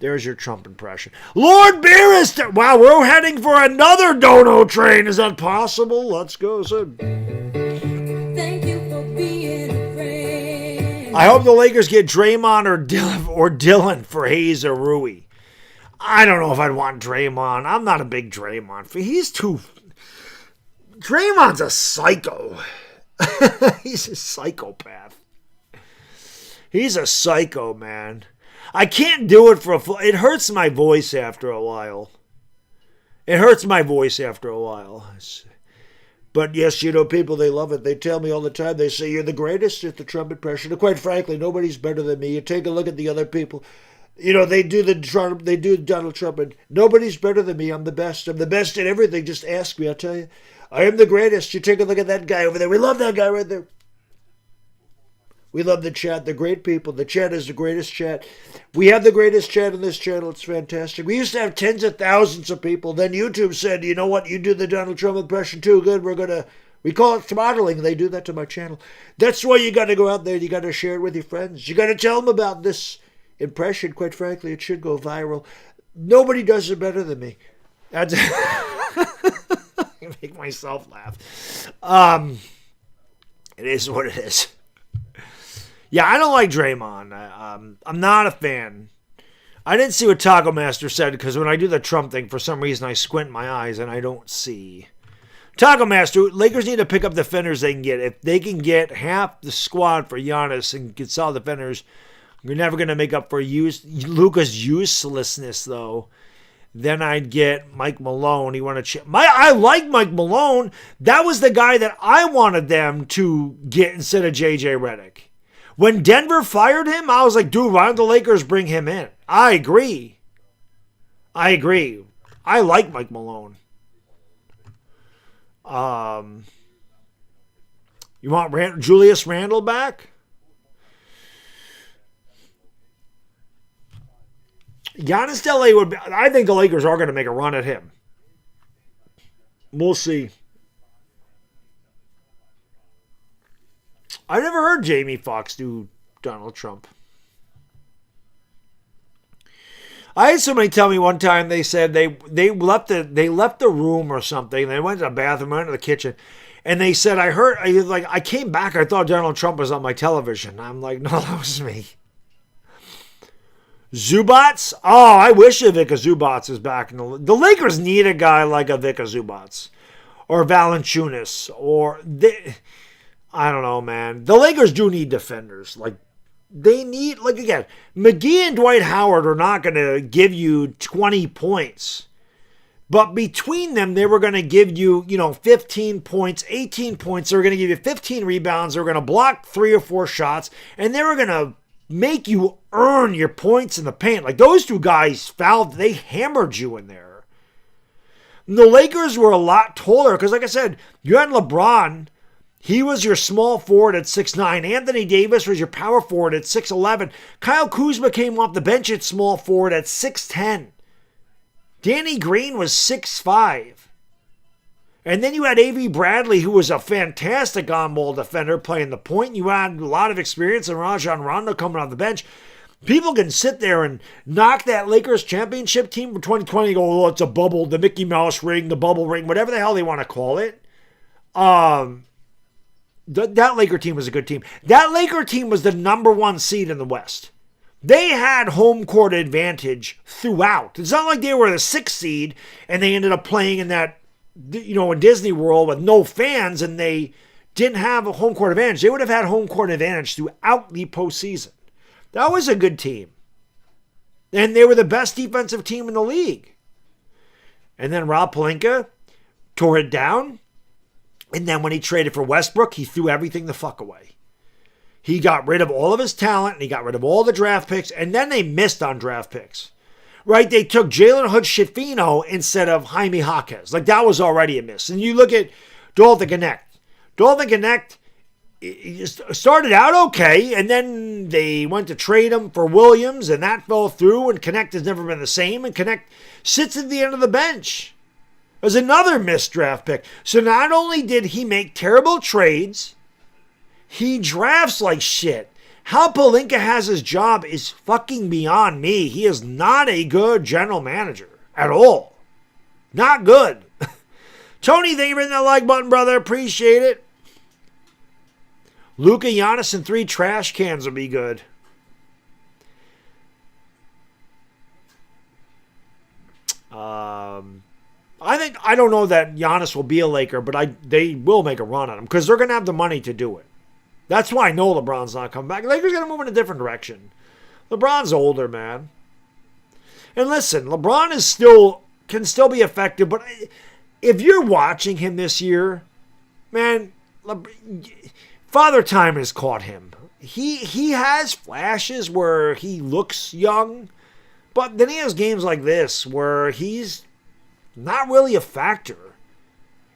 Speaker 3: There's your Trump impression. Lord Beer is... Wow, we're heading for another dono train. Is that possible? Let's go, Sid.
Speaker 4: Thank you for being a friend.
Speaker 3: I hope the Lakers get Draymond or Dylan for Hayes or Rui. I don't know if I'd want Draymond. I'm not a big Draymond fan. He's too... Draymond's a psycho. He's a psychopath. He's a psycho, man. I can't do it for a full... It hurts my voice after a while. But yes, people, they love it. They tell me all the time. They say, you're the greatest at the Trump impression. And quite frankly, nobody's better than me. You take a look at the other people. They do Donald Trump, and nobody's better than me. I'm the best. I'm the best at everything. Just ask me, I'll tell you. I am the greatest. You take a look at that guy over there. We love that guy right there. We love the chat. They're great people. The chat is the greatest chat. We have the greatest chat on this channel. It's fantastic. We used to have tens of thousands of people. Then YouTube said, you know what? You do the Donald Trump impression too good. We call it throttling. They do that to my channel. That's why you got to go out there. You got to share it with your friends. You got to tell them about this impression. Quite frankly, it should go viral. Nobody does it better than me. That's... I make myself laugh. It is what it is. Yeah, I don't like Draymond. I'm not a fan. I didn't see what Taco Master said because when I do the Trump thing, for some reason I squint my eyes and I don't see. Taco Master, Lakers need to pick up defenders they can get. If they can get half the squad for Giannis and get solid defenders, you're never going to make up for Luka's uselessness, though. Then I'd get Mike Malone. I like Mike Malone. That was the guy that I wanted them to get instead of J.J. Redick. When Denver fired him, I was like, dude, why don't the Lakers bring him in? I agree. I like Mike Malone. You want Julius Randle back? Giannis Dele would be... I think the Lakers are going to make a run at him. We'll see. I've never heard Jamie Foxx do Donald Trump. I had somebody tell me one time they said they left the room or something. They went to the bathroom, went to the kitchen, and they said, I came back, I thought Donald Trump was on my television. I'm like, no, that was me. Zubats? Oh, I wish Ivica Zubats is back. The Lakers need a guy like Ivica Zubats. Or Valanciunas. I don't know, man. The Lakers do need defenders. They need, again, McGee and Dwight Howard are not going to give you 20 points. But between them, they were going to give you, 15 points, 18 points. They were going to give you 15 rebounds. They were going to block 3 or 4 shots. And they were going to make you earn your points in the paint. Those two guys they hammered you in there. And the Lakers were a lot taller because, like I said, you had LeBron. He was your small forward at 6'9". Anthony Davis was your power forward at 6'11". Kyle Kuzma came off the bench at small forward at 6'10". Danny Green was 6'5". And then you had A.V. Bradley, who was a fantastic on-ball defender playing the point. You had a lot of experience in Rajon Rondo coming off the bench. People can sit there and knock that Lakers championship team for 2020 and go, oh, it's a bubble, the Mickey Mouse ring, the bubble ring, whatever the hell they want to call it. That Laker team was a good team. That Laker team was the number 1 seed in the West. They had home court advantage throughout. It's not like they were the 6th seed and they ended up playing in that, in Disney World with no fans and they didn't have a home court advantage. They would have had home court advantage throughout the postseason. That was a good team. And they were the best defensive team in the league. And then Rob Pelinka tore it down. And then when he traded for Westbrook, he threw everything the fuck away. He got rid of all of his talent, and he got rid of all the draft picks, and then they missed on draft picks. Right? They took Jalen Hood-Schifino instead of Jaime Jaquez. Like, that was already a miss. And you look at Dalton Connect. Dalton Connect started out okay, and then they went to trade him for Williams, and that fell through, and Connect has never been the same, and Connect sits at the end of the bench. There's another missed draft pick. So not only did he make terrible trades, he drafts like shit. How Pelinka has his job is fucking beyond me. He is not a good general manager at all. Not good. Tony, thank you for hitting that like button, brother. Appreciate it. Luka, Giannis, and 3 trash cans will be good. I don't know that Giannis will be a Laker, but they will make a run on him because they're going to have the money to do it. That's why I know LeBron's not coming back. Lakers going to move in a different direction. LeBron's older, man. And listen, LeBron can still be effective, but if you're watching him this year, man, Father Time has caught him. He has flashes where he looks young, but then he has games like this where he's not really a factor.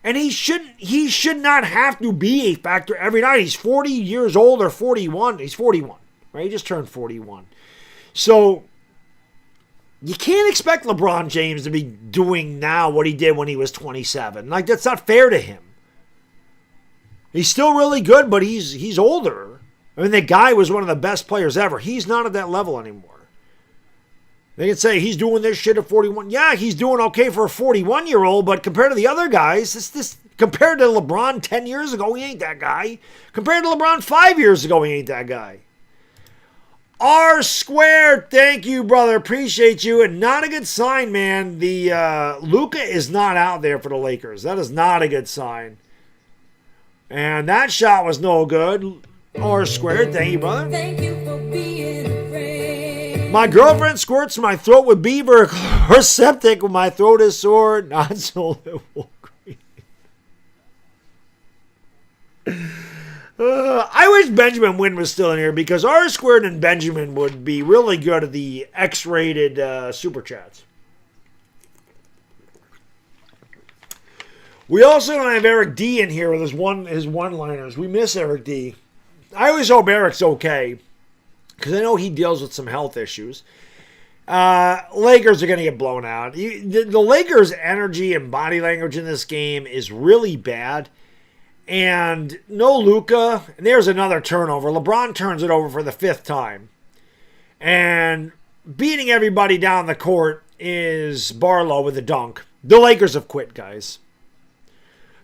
Speaker 3: And he should not have to be a factor every night. He's 40 years old or 41. He's 41, right? He just turned 41. So you can't expect LeBron James to be doing now what he did when he was 27. Like, that's not fair to him. He's still really good, but he's older. I mean, the guy was one of the best players ever. He's not at that level anymore. They can say he's doing this shit at 41. Yeah, he's doing okay for a 41-year-old, but compared to the other guys, compared to LeBron 10 years ago, he ain't that guy. Compared to LeBron 5 years ago, he ain't that guy. R squared, thank you, brother. Appreciate you. And not a good sign, man. The Luka is not out there for the Lakers. That is not a good sign. And that shot was no good. R squared, thank you, brother.
Speaker 4: Thank you for being a friend.
Speaker 3: My girlfriend squirts my throat with beaver or septic when my throat is sore. Not so little green. I wish Benjamin Wynn was still in here because R squared and Benjamin would be really good at the X-rated super chats. We also don't have Eric D in here with his one-liners. We miss Eric D. I always hope Eric's okay because I know he deals with some health issues. Lakers are going to get blown out. The Lakers' energy and body language in this game is really bad. And no Luka. And there's another turnover. LeBron turns it over for the 5th time. And beating everybody down the court is Barlow with a dunk. The Lakers have quit, guys.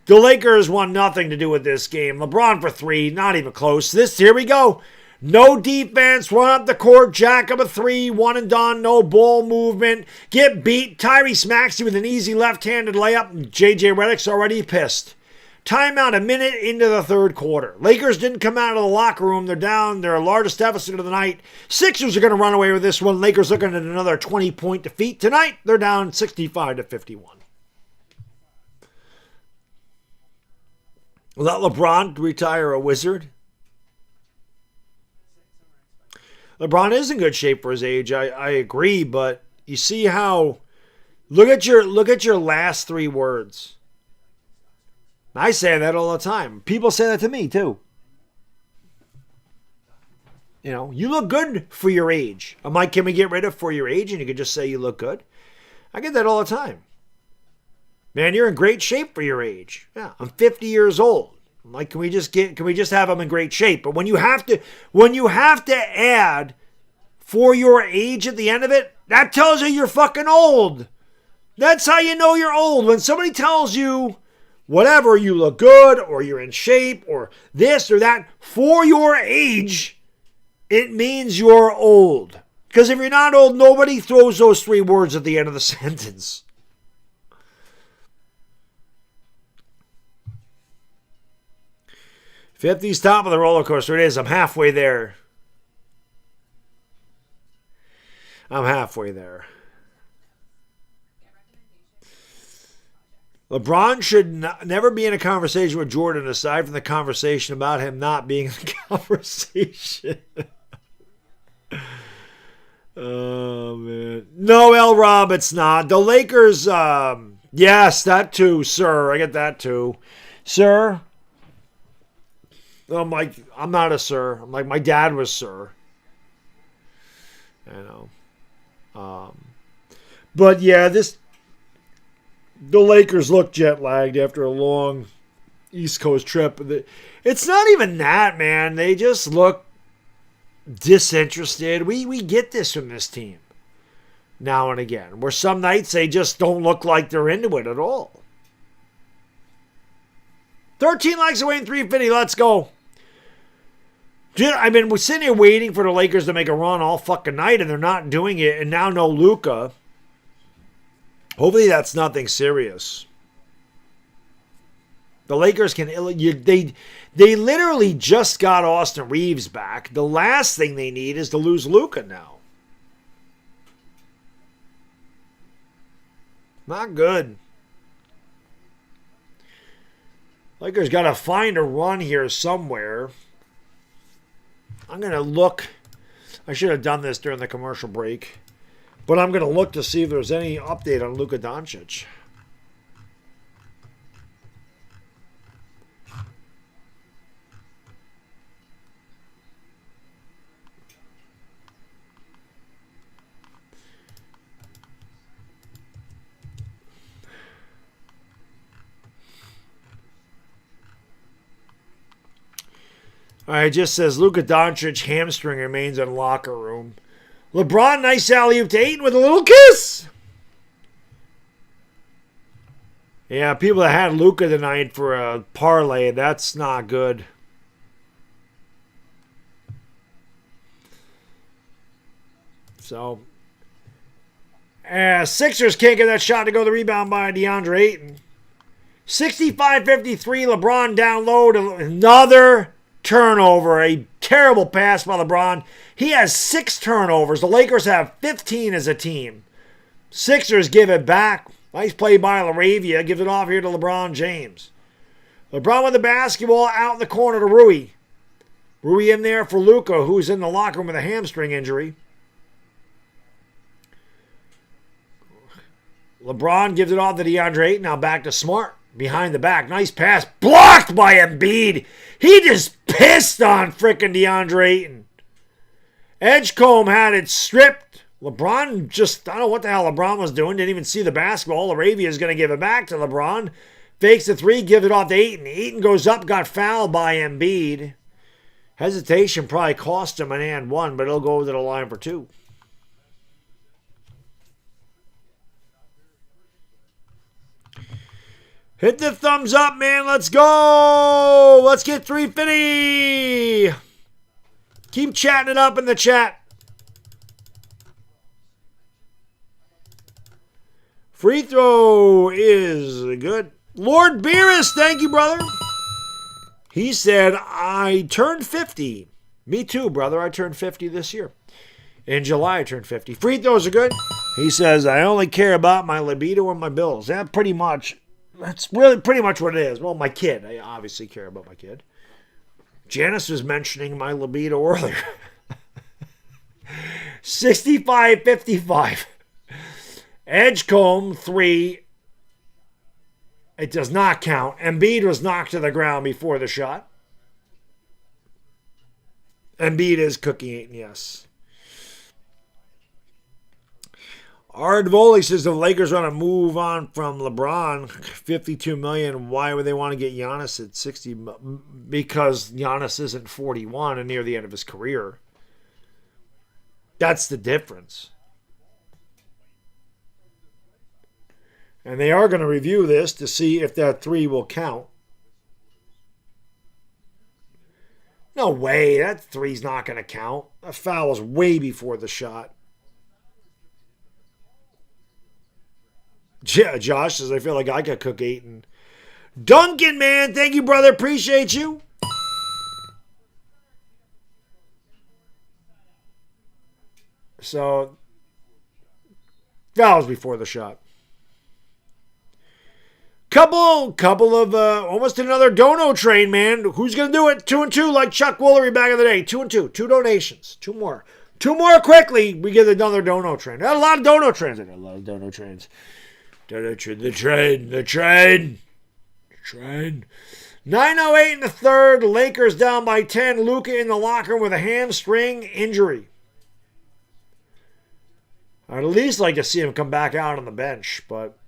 Speaker 3: The Lakers want nothing to do with this game. LeBron for 3, not even close. Here we go. No defense, run up the court, jack up a 3, one and done, no ball movement. Get beat. Tyrese Maxey with an easy left-handed layup. JJ Redick's already pissed. Timeout a minute into the 3rd quarter. Lakers didn't come out of the locker room. They're down their largest deficit of the night. Sixers are going to run away with this one. Lakers looking at another 20-point defeat. Tonight, they're down 65-51. Will that LeBron retire a Wizard? LeBron is in good shape for his age. I agree, but you see how look at your last 3 words. I say that all the time. People say that to me too. You know, you look good for your age. I'm like, can we get rid of for your age? And you can just say you look good. I get that all the time. Man, you're in great shape for your age. Yeah, I'm 50 years old. I'm like, can we just have them in great shape? But when you have to add for your age at the end of it, that tells you you're fucking old. That's how you know you're old. When somebody tells you whatever, you look good or you're in shape or this or that for your age, it means you're old. Because if you're not old, nobody throws those 3 words at the end of the sentence. '50's top of the roller coaster. It is. I'm halfway there. LeBron should never be in a conversation with Jordan aside from the conversation about him not being in the conversation. Oh, man. No, L. Rob, it's not. The Lakers, yes, that too, sir. I get that too. Sir? I'm like, I'm not a sir. I'm like, my dad was sir. You know. But yeah, the Lakers look jet lagged after a long East Coast trip. It's not even that, man. They just look disinterested. We get this from this team now and again, where some nights they just don't look like they're into it at all. 13 likes away in 350. Let's go. I mean, we're sitting here waiting for the Lakers to make a run all fucking night, and they're not doing it, and now no Luka. Hopefully that's nothing serious. The Lakers can... They literally just got Austin Reeves back. The last thing they need is to lose Luka now. Not good. Lakers got to find a run here somewhere. I'm going to look. I should have done this during the commercial break. But I'm going to look to see if there's any update on Luka Doncic. All right, it just says Luka Doncic hamstring remains in locker room. LeBron, nice alley-oop to Ayton with a little kiss. Yeah, people that had Luka tonight for a parlay, that's not good. So, Sixers can't get that shot to go the rebound by DeAndre Ayton. 65-53, LeBron down low to another turnover. A terrible pass by LeBron. He has 6 turnovers. The Lakers have 15 as a team. Sixers give it back. Nice play by LaRavia. Gives it off here to LeBron James. LeBron with the basketball out in the corner to Rui. Rui in there for Luka, who's in the locker room with a hamstring injury. LeBron gives it off to DeAndre Ayton. Now back to Smart. Behind the back. Nice pass. Blocked by Embiid. He just pissed on frickin' DeAndre Ayton. Edgecombe had it stripped. LeBron just, I don't know what the hell LeBron was doing. Didn't even see the basketball. Arabia is going to give it back to LeBron. Fakes the 3, gives it off to Ayton. Ayton goes up, got fouled by Embiid. Hesitation probably cost him an and 1, but he'll go over to the line for 2. Hit the thumbs up, man. Let's go. Let's get 350. Keep chatting it up in the chat. Free throw is good. Lord Beerus, thank you, brother. He said, I turned 50. Me too, brother. I turned 50 this year. In July, I turned 50. Free throws are good. He says, I only care about my libido and my bills. That pretty much... That's really pretty much what it is. Well, my kid. I obviously care about my kid. Janice was mentioning my libido earlier. 65-55. Edgecombe, 3. It does not count. Embiid was knocked to the ground before the shot. Embiid is cooking Ayton, yes. Ardvoli says the Lakers want to move on from LeBron, $52 million. Why would they want to get Giannis at 60? Because Giannis isn't 41 and near the end of his career. That's the difference. And they are going to review this to see if that 3 will count. No way, that 3's not going to count. That foul was way before the shot. Yeah, Josh says, I feel like I could cook 8. And Duncan, man, thank you, brother. Appreciate you. So, fouls before the shot. Couple of almost another dono train, man. Who's gonna do it? 2 and 2, like Chuck Woolery back in the day. 2 and 2, 2 donations, 2 more quickly. We get another dono train. Got a lot of dono trains. The train. 9:08 in the third. Lakers down by 10. Luka in the locker room with a hamstring injury. I'd at least like to see him come back out on the bench, but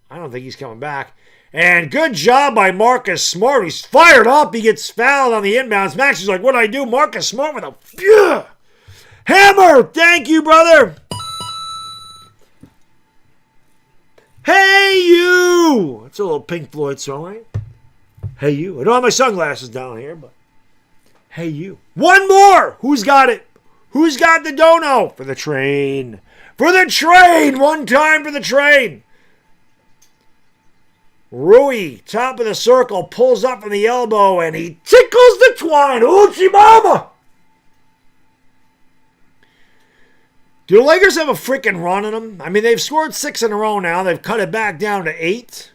Speaker 3: I don't think he's coming back. And good job by Marcus Smart. He's fired up. He gets fouled on the inbounds. Max is like, what'd I do? Marcus Smart with a hammer. Thank you, brother. Hey, you. That's a little Pink Floyd song, right? Hey, you. I don't have my sunglasses down here, but hey, you. One more. Who's got it? Who's got the dono? For the train. For the train. One time for the train. Rui, top of the circle, pulls up from the elbow, and he tickles the twine. Oochie mama! Do the Lakers have a freaking run in them? I mean, they've scored 6 in a row now. They've cut it back down to 8.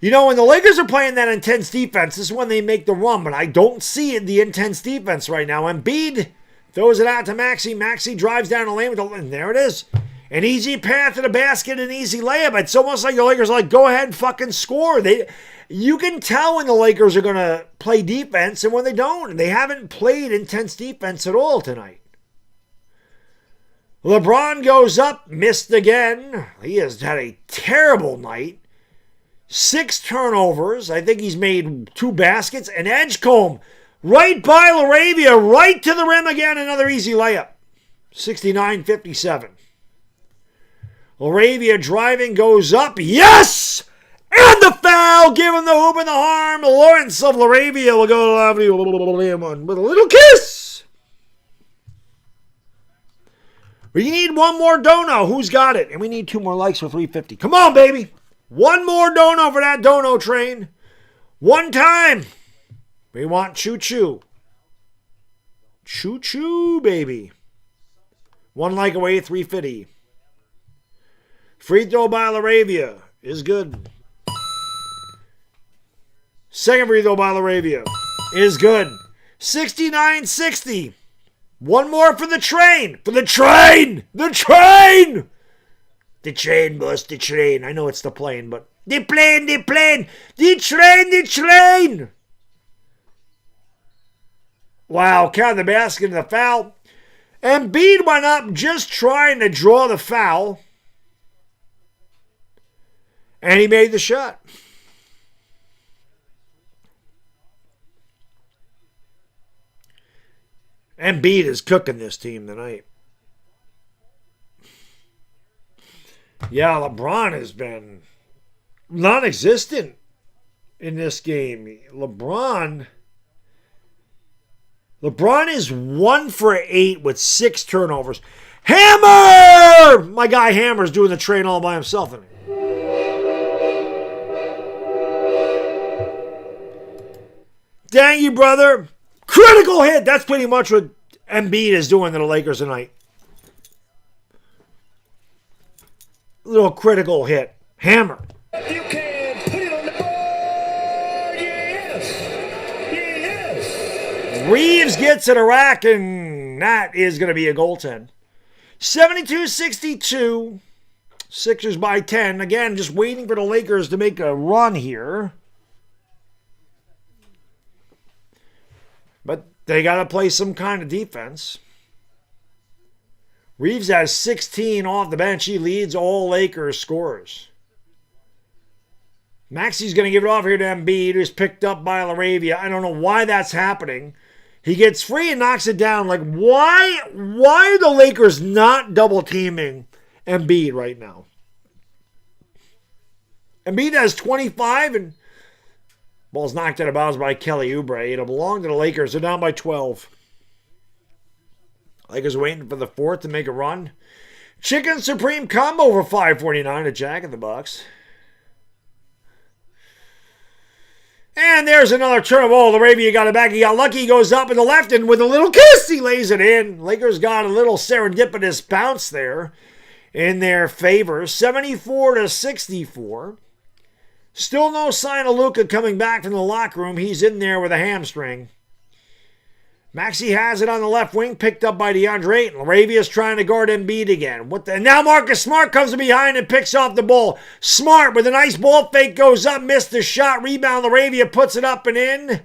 Speaker 3: You know, when the Lakers are playing that intense defense, this is when they make the run, but I don't see it, the intense defense right now. Embiid throws it out to Maxey. Maxey drives down the lane, and there it is. An easy path to the basket, an easy layup. It's almost like the Lakers are like, go ahead and fucking score. You can tell when the Lakers are going to play defense and when they don't. They haven't played intense defense at all tonight. LeBron goes up, missed again. He has had a terrible night. 6 turnovers. I think he's made 2 baskets. An Edgecombe right by LaRavia, right to the rim again. Another easy layup. 69-57. LaRavia driving, goes up. Yes! And the foul! Give him the hoop and the harm. Lawrence of LaRavia will go to him with a little kiss. We need one more dono. Who's got it? And we need 2 more likes for 350. Come on, baby. One more dono for that dono train. One time. We want choo-choo. Choo-choo, baby. 1 like away, 350. Free throw by LaRavia is good. Second free throw by LaRavia is good. 69-60. One more for the train. For the train. The train. The train, boss. The train. I know it's the plane, but the plane. The plane. The train. The train. Wow. Count the basket and the foul. Embiid went up just trying to draw the foul. And he made the shot. Embiid is cooking this team tonight. Yeah, LeBron has been non-existent in this game. LeBron is 1 for 8 with 6 turnovers. Hammer! My guy Hammer's doing the train all by himself tonight. Dang you, brother. Critical hit. That's pretty much what Embiid is doing to the Lakers tonight. Little critical hit. Hammer.
Speaker 2: You can put it on the board. Yes. Yes.
Speaker 3: Reeves gets it a rack, and that is going to be a goaltend. 72-62. Sixers by 10. Again, just waiting for the Lakers to make a run here. But they got to play some kind of defense. Reeves has 16 off the bench. He leads all Lakers scorers. Maxey's going to give it off here to Embiid, who's picked up by LaRavia. I don't know why that's happening. He gets free and knocks it down. Like, why are the Lakers not double teaming Embiid right now? Embiid has 25 and ball's knocked out of bounds by Kelly Oubre. It'll belong to the Lakers. They're down by 12. Lakers waiting for the fourth to make a run. Chicken Supreme combo for $5.49 at Jack in the Box. And there's another turn. Oh, LaRavia got it back. He got lucky. He goes up in the left, and with a little kiss, he lays it in. Lakers got a little serendipitous bounce there in their favor. 74-64. Still no sign of Luka coming back from the locker room. He's in there with a hamstring. Maxey has it on the left wing, picked up by DeAndre Ayton. LaRavia's trying to guard Embiid again. And now Marcus Smart comes from behind and picks off the ball. Smart with a nice ball fake goes up, missed the shot. Rebound, LaRavia puts it up and in.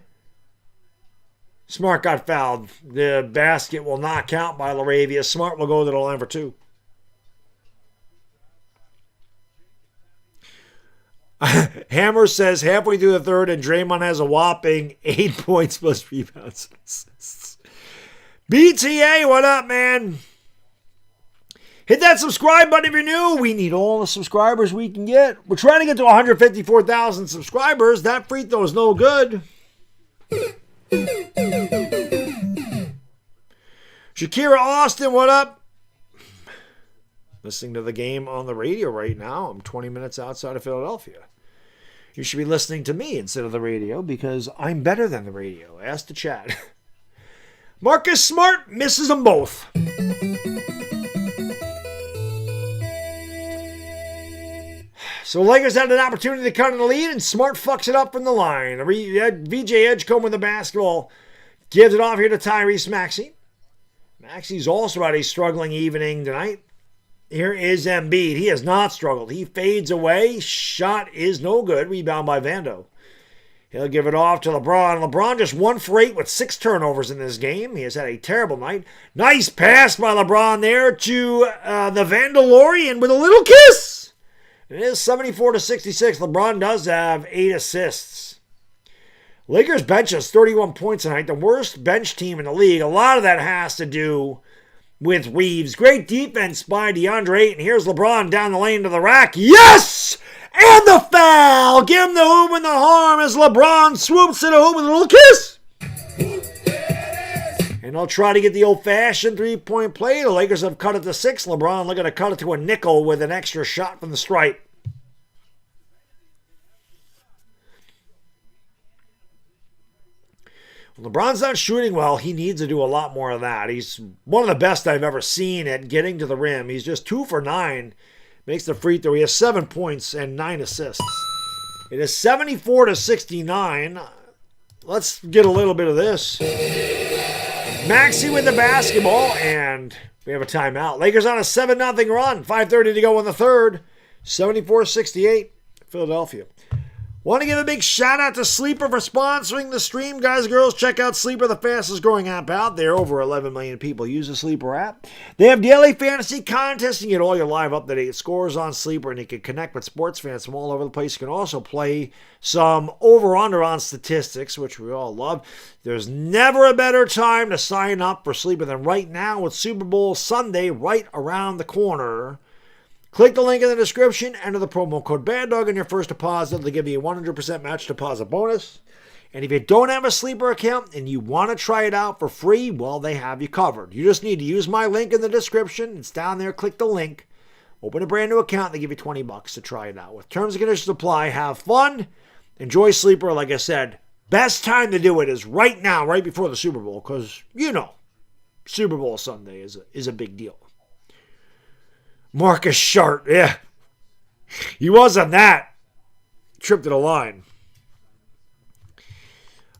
Speaker 3: Smart got fouled. The basket will not count by LaRavia. Smart will go to the line for two. Hammer says halfway through the third and Draymond has a whopping 8 points plus rebounds. BTA, what up, man? Hit that subscribe button if you're new. We need all the subscribers we can get. We're trying to get to 154,000 subscribers. That free throw is no good. Shakira Austin, what up? Listening to the game on the radio right now. I'm 20 minutes outside of Philadelphia. You should be listening to me instead of the radio because I'm better than the radio. Ask the chat. Marcus Smart misses them both. So Lakers had an opportunity to cut in the lead, and Smart fucks it up from the line. VJ Edgecombe with the basketball gives it off here to Tyrese Maxey. Maxey's also had a struggling evening tonight. Here is Embiid. He has not struggled. He fades away. Shot is no good. Rebound by Vando. He'll give it off to LeBron. LeBron just 1 for 8 with 6 turnovers in this game. He has had a terrible night. Nice pass by LeBron there to the Vandalorian with a little kiss. It is 74-66. LeBron does have 8 assists. Lakers bench has 31 points tonight. The worst bench team in the league. A lot of that has to do with Reeves. Great defense by DeAndre Ayton. Here's LeBron down the lane to the rack. Yes! And the foul! Give him the hoop and the harm as LeBron swoops to the hoop with a little kiss. And they'll try to get the old-fashioned three-point play. The Lakers have cut it to 6. LeBron looking to cut it to a nickel with an extra shot from the stripe. When LeBron's not shooting well, he needs to do a lot more of that. He's one of the best I've ever seen at getting to the rim. He's just 2 for 9. Makes the free throw. He has 7 points and 9 assists. It is 74-69. Let's get a little bit of this. Maxey with the basketball, and we have a timeout. Lakers on a 7-0 run. 5:30 to go in the third. 74-68, Philadelphia. Want to give a big shout out to Sleeper for sponsoring the stream. Guys and girls, check out Sleeper, the fastest growing app out there. Over 11 million people use the Sleeper app. They have daily fantasy contests. You get all your live up-to-date scores on Sleeper, and you can connect with sports fans from all over the place. You can also play some over-under on statistics, which we all love. There's never a better time to sign up for Sleeper than right now with Super Bowl Sunday right around the corner. Click the link in the description, enter the promo code Baddog on your first deposit. They'll give you a 100% match deposit bonus. And if you don't have a Sleeper account and you want to try it out for free, well, they have you covered. You just need to use my link in the description. It's down there. Click the link. Open a brand new account. They give you $20 to try it out. With terms and conditions apply, have fun. Enjoy Sleeper. Like I said, best time to do it is right now, right before the Super Bowl, because, you know, Super Bowl Sunday is a big deal. Marcus Smart, yeah. He was on that. Trip to the line.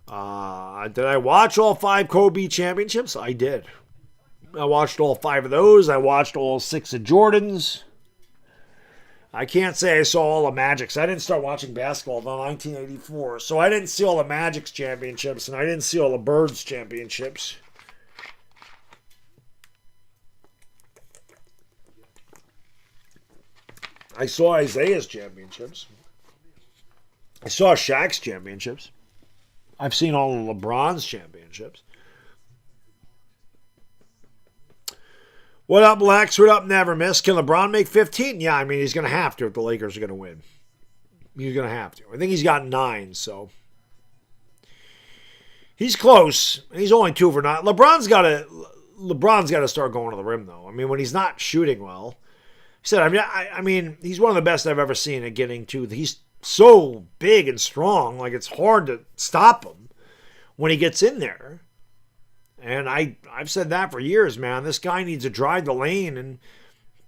Speaker 3: Did I watch all 5 Kobe championships? I did. I watched all 5 of those. I watched all 6 of Jordan's. I can't say I saw all the Magic's. I didn't start watching basketball until 1984. So I didn't see all the Magic's championships, and I didn't see all the Birds championships. I saw Isaiah's championships. I saw Shaq's championships. I've seen all of LeBron's championships. What up, Lex? What up, Never Miss? Can LeBron make 15? Yeah, I mean, he's going to have to if the Lakers are going to win. He's going to have to. I think he's got 9, so. He's close. He's only 2 for 9. LeBron's got to start going to the rim, though. I mean, when he's not shooting well. He said, I mean, he's one of the best I've ever seen at getting to. He's so big and strong, like it's hard to stop him when he gets in there. And I've said that for years, man. This guy needs to drive the lane, and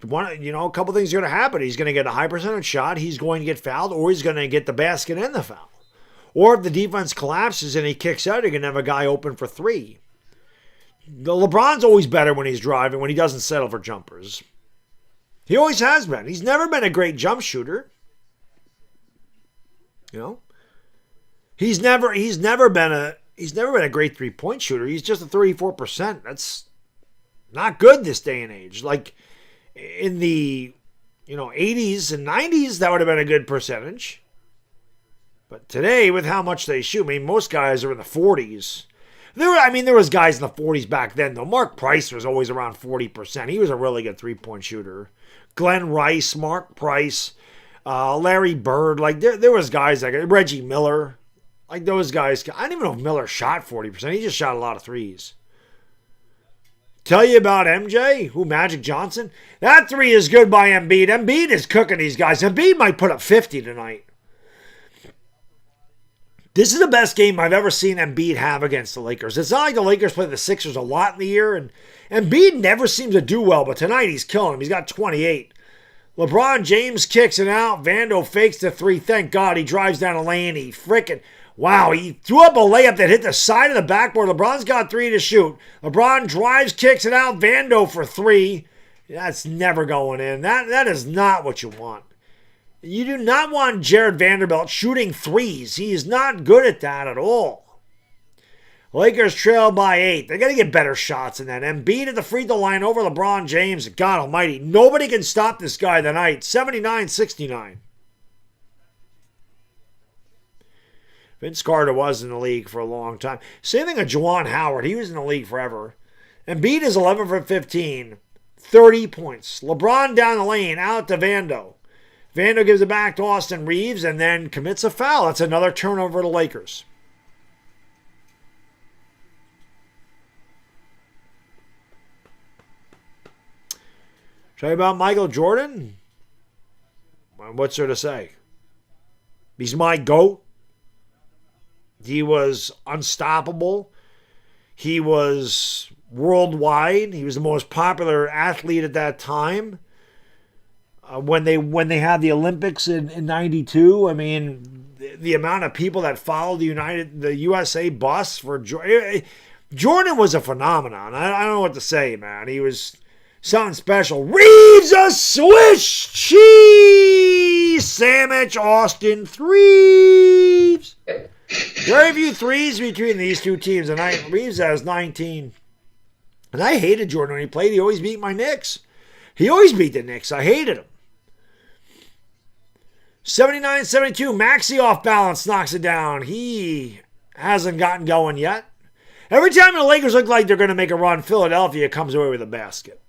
Speaker 3: a couple things are going to happen. He's going to get a high percentage shot, he's going to get fouled, or he's going to get the basket and the foul. Or if the defense collapses and he kicks out, you're going to have a guy open for 3. The LeBron's always better when he's driving, when he doesn't settle for jumpers. He always has been. He's never been a great jump shooter. He's never been a great 3-point shooter. He's just a 34%. That's not good this day and age. Like in the 80s and 90s, that would have been a good percentage. But today, with how much they shoot, I mean, most guys are in the 40s. There was guys in the 40s back then, though. Mark Price was always around 40%. He was a really good 3-point shooter. Glenn Rice, Mark Price, Larry Bird. Like, there was guys like Reggie Miller. Like, those guys. I don't even know if Miller shot 40%. He just shot a lot of threes. Tell you about MJ? Magic Johnson? That 3 is good by Embiid. Embiid is cooking these guys. Embiid might put up 50 tonight. This is the best game I've ever seen Embiid have against the Lakers. It's not like the Lakers play the Sixers a lot in the year, and Embiid never seems to do well, but tonight he's killing them. He's got 28. LeBron James kicks it out. Vando fakes the 3. Thank God he drives down the lane. He threw up a layup that hit the side of the backboard. LeBron's got 3 to shoot. LeBron drives, kicks it out. Vando for 3. That's never going in. That is not what you want. You do not want Jared Vanderbilt shooting 3s. He is not good at that at all. Lakers trail by 8. They got to get better shots than that. Embiid at the free throw line over LeBron James. God almighty. Nobody can stop this guy tonight. 79-69. Vince Carter was in the league for a long time. Same thing with Juwan Howard. He was in the league forever. Embiid is 11 for 15. 30 points. LeBron down the lane. Out to Vando. Vando gives it back to Austin Reeves and then commits a foul. That's another turnover to the Lakers. Tell you about Michael Jordan? What's there to say? He's my GOAT. He was unstoppable. He was worldwide. He was the most popular athlete at that time. When they had the Olympics in 92, I mean, the amount of people that followed the USA bus for Jordan. Jordan was a phenomenon. I don't know what to say, man. He was something special. Reeves a swish cheese sandwich, Austin Reeves. Very few 3s between these two teams, and Reeves has 19. And I hated Jordan when he played. He always beat my Knicks. He always beat the Knicks. I hated him. 79-72, Maxey off balance knocks it down. He hasn't gotten going yet. Every time the Lakers look like they're going to make a run, Philadelphia comes away with a basket.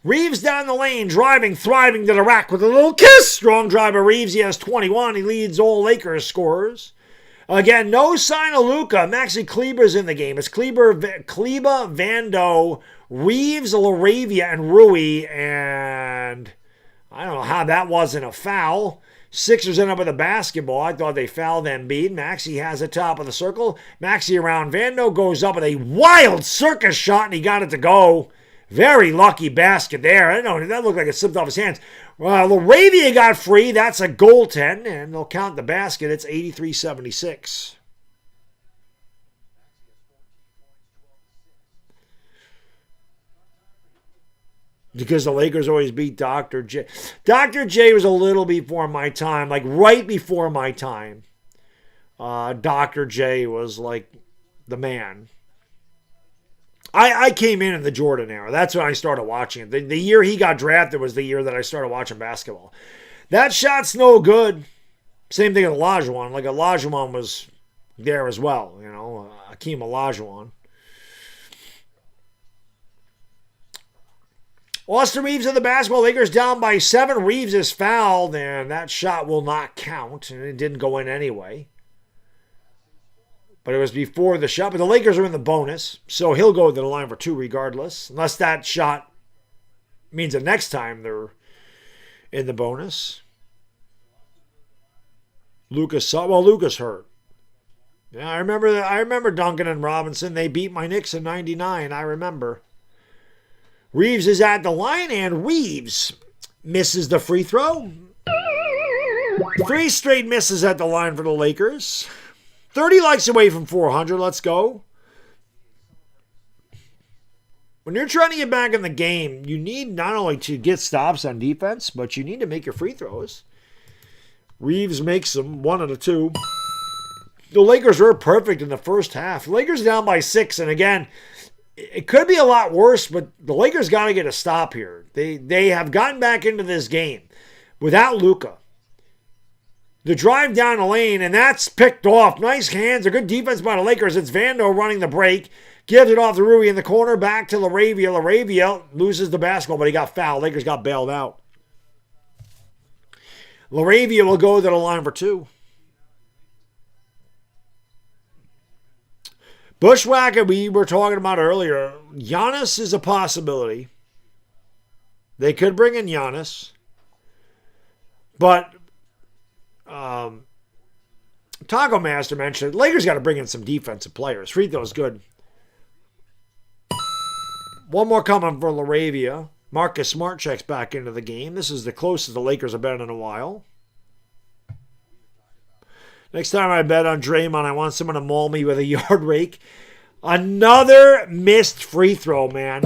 Speaker 3: Reeves down the lane, driving, thriving to the rack with a little kiss. Strong driver Reeves, he has 21. He leads all Lakers scorers. Again, no sign of Luka. Maxi Kleber's in the game. It's Kleber, Vando, Reeves, Laravia, and Rui, and I don't know how that wasn't a foul. Sixers end up with a basketball. I thought they fouled Embiid. Maxey has it top of the circle. Maxey around Vando goes up with a wild circus shot, and he got it to go. Very lucky basket there. I don't know. That looked like it slipped off his hands. Laravia got free. That's a goaltend, and they'll count the basket. It's 83-76. Because the Lakers always beat Dr. J. Dr. J was a little before my time, like right before my time. Dr. J was like the man. I came in the Jordan era. That's when I started watching it. The year he got drafted was the year that I started watching basketball. That shot's no good. Same thing with Olajuwon. Like Olajuwon was there as well, you know, Hakeem Olajuwon. Austin Reeves in the basketball. Lakers down by 7. Reeves is fouled, and that shot will not count, and it didn't go in anyway. But it was before the shot. But the Lakers are in the bonus, so he'll go to the line for 2 regardless, unless that shot means the next time they're in the bonus. Lucas hurt. Yeah, I remember Duncan and Robinson. They beat my Knicks in 99. I remember. Reeves is at the line, and Reeves misses the free throw. 3 straight misses at the line for the Lakers. 30 likes away from 400. Let's go. When you're trying to get back in the game, you need not only to get stops on defense, but you need to make your free throws. Reeves makes them 1 out of 2. The Lakers were perfect in the first half. The Lakers down by 6, and again, it could be a lot worse, but the Lakers got to get a stop here. They have gotten back into this game without Luka. The drive down the lane, and that's picked off. Nice hands, a good defense by the Lakers. It's Vando running the break. Gives it off to Rui in the corner, back to LaRavia. LaRavia loses the basketball, but he got fouled. Lakers got bailed out. LaRavia will go to the line for 2. Bushwhacker, we were talking about earlier. Giannis is a possibility. They could bring in Giannis. But Taco Master mentioned Lakers got to bring in some defensive players. Free throw's good. One more coming for LaRavia. Marcus Smart checks back into the game. This is the closest the Lakers have been in a while. Next time I bet on Draymond, I want someone to maul me with a yard rake. Another missed free throw, man.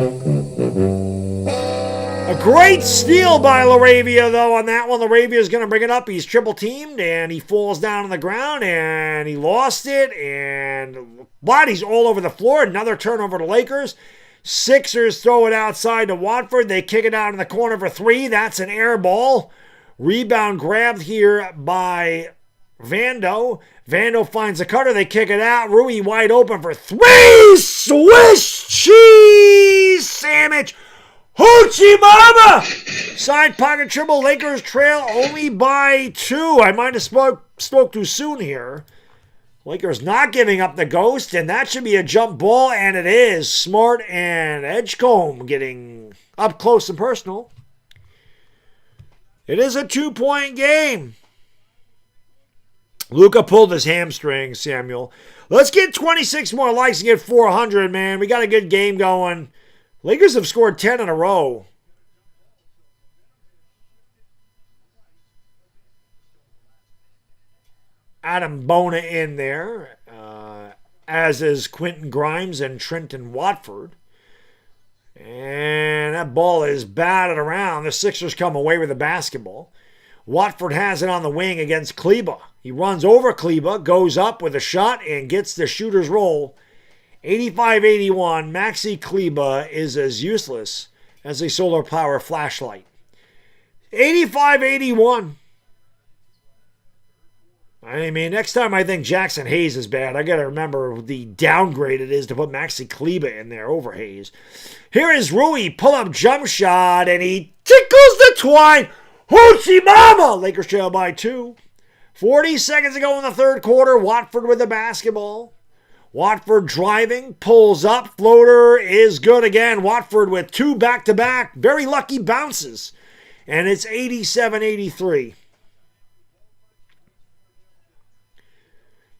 Speaker 3: A great steal by LaRavia, though, on that one. LaRavia is going to bring it up. He's triple teamed, and he falls down on the ground, and he lost it, and bodies all over the floor. Another turnover to Lakers. Sixers throw it outside to Watford. They kick it out in the corner for 3. That's an air ball. Rebound grabbed here by Vando. Vando finds a cutter. They kick it out. Rui wide open for 3. Swiss cheese sandwich. Hoochie Mama! Side pocket triple. Lakers trail only by 2. I might have spoke too soon here. Lakers not giving up the ghost, and that should be a jump ball, and it is. Smart and Edgecombe getting up close and personal. It is a 2-point game. Luka pulled his hamstring, Samuel. Let's get 26 more likes and get 400, man. We got a good game going. Lakers have scored 10 in a row. Adam Bona in there, as is Quentin Grimes and Trenton Watford. And that ball is batted around. The Sixers come away with the basketball. Watford has it on the wing against Kleba. He runs over Kleba, goes up with a shot, and gets the shooter's roll. 85-81, Maxi Kleba is as useless as a solar power flashlight. 85-81. I mean, next time I think Jackson Hayes is bad, I got to remember the downgrade it is to put Maxi Kleba in there over Hayes. Here is Rui, pull-up jump shot, and he tickles the twine. Hoochie Mama! Lakers trail by 2. 40 seconds to go in the third quarter. Watford with the basketball. Watford driving, pulls up, floater is good again. Watford with 2 back-to-back, very lucky bounces. And it's 87-83.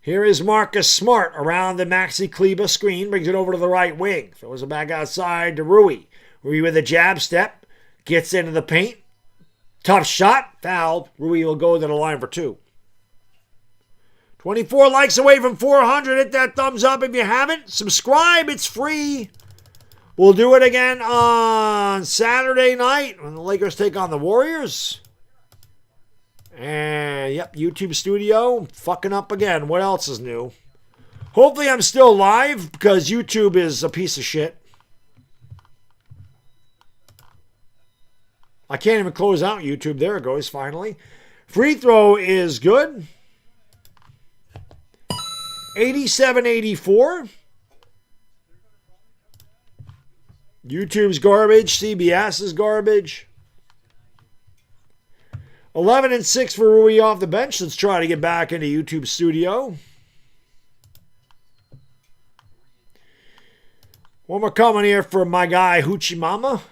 Speaker 3: Here is Marcus Smart around the Maxi Kleba screen, brings it over to the right wing. Throws it back outside to Rui. Rui with a jab step, gets into the paint. Tough shot, fouled. Rui will go to the line for 2. 24 likes away from 400. Hit that thumbs up if you haven't. Subscribe, it's free. We'll do it again on Saturday night when the Lakers take on the Warriors. And, yep, YouTube studio, fucking up again. What else is new? Hopefully I'm still live because YouTube is a piece of shit. I can't even close out YouTube. There it goes, finally. Free throw is good. 87-84. YouTube's garbage. CBS is garbage. 11-6 for Rui off the bench. Let's try to get back into YouTube studio. One more coming here for my guy, Hoochie Mama.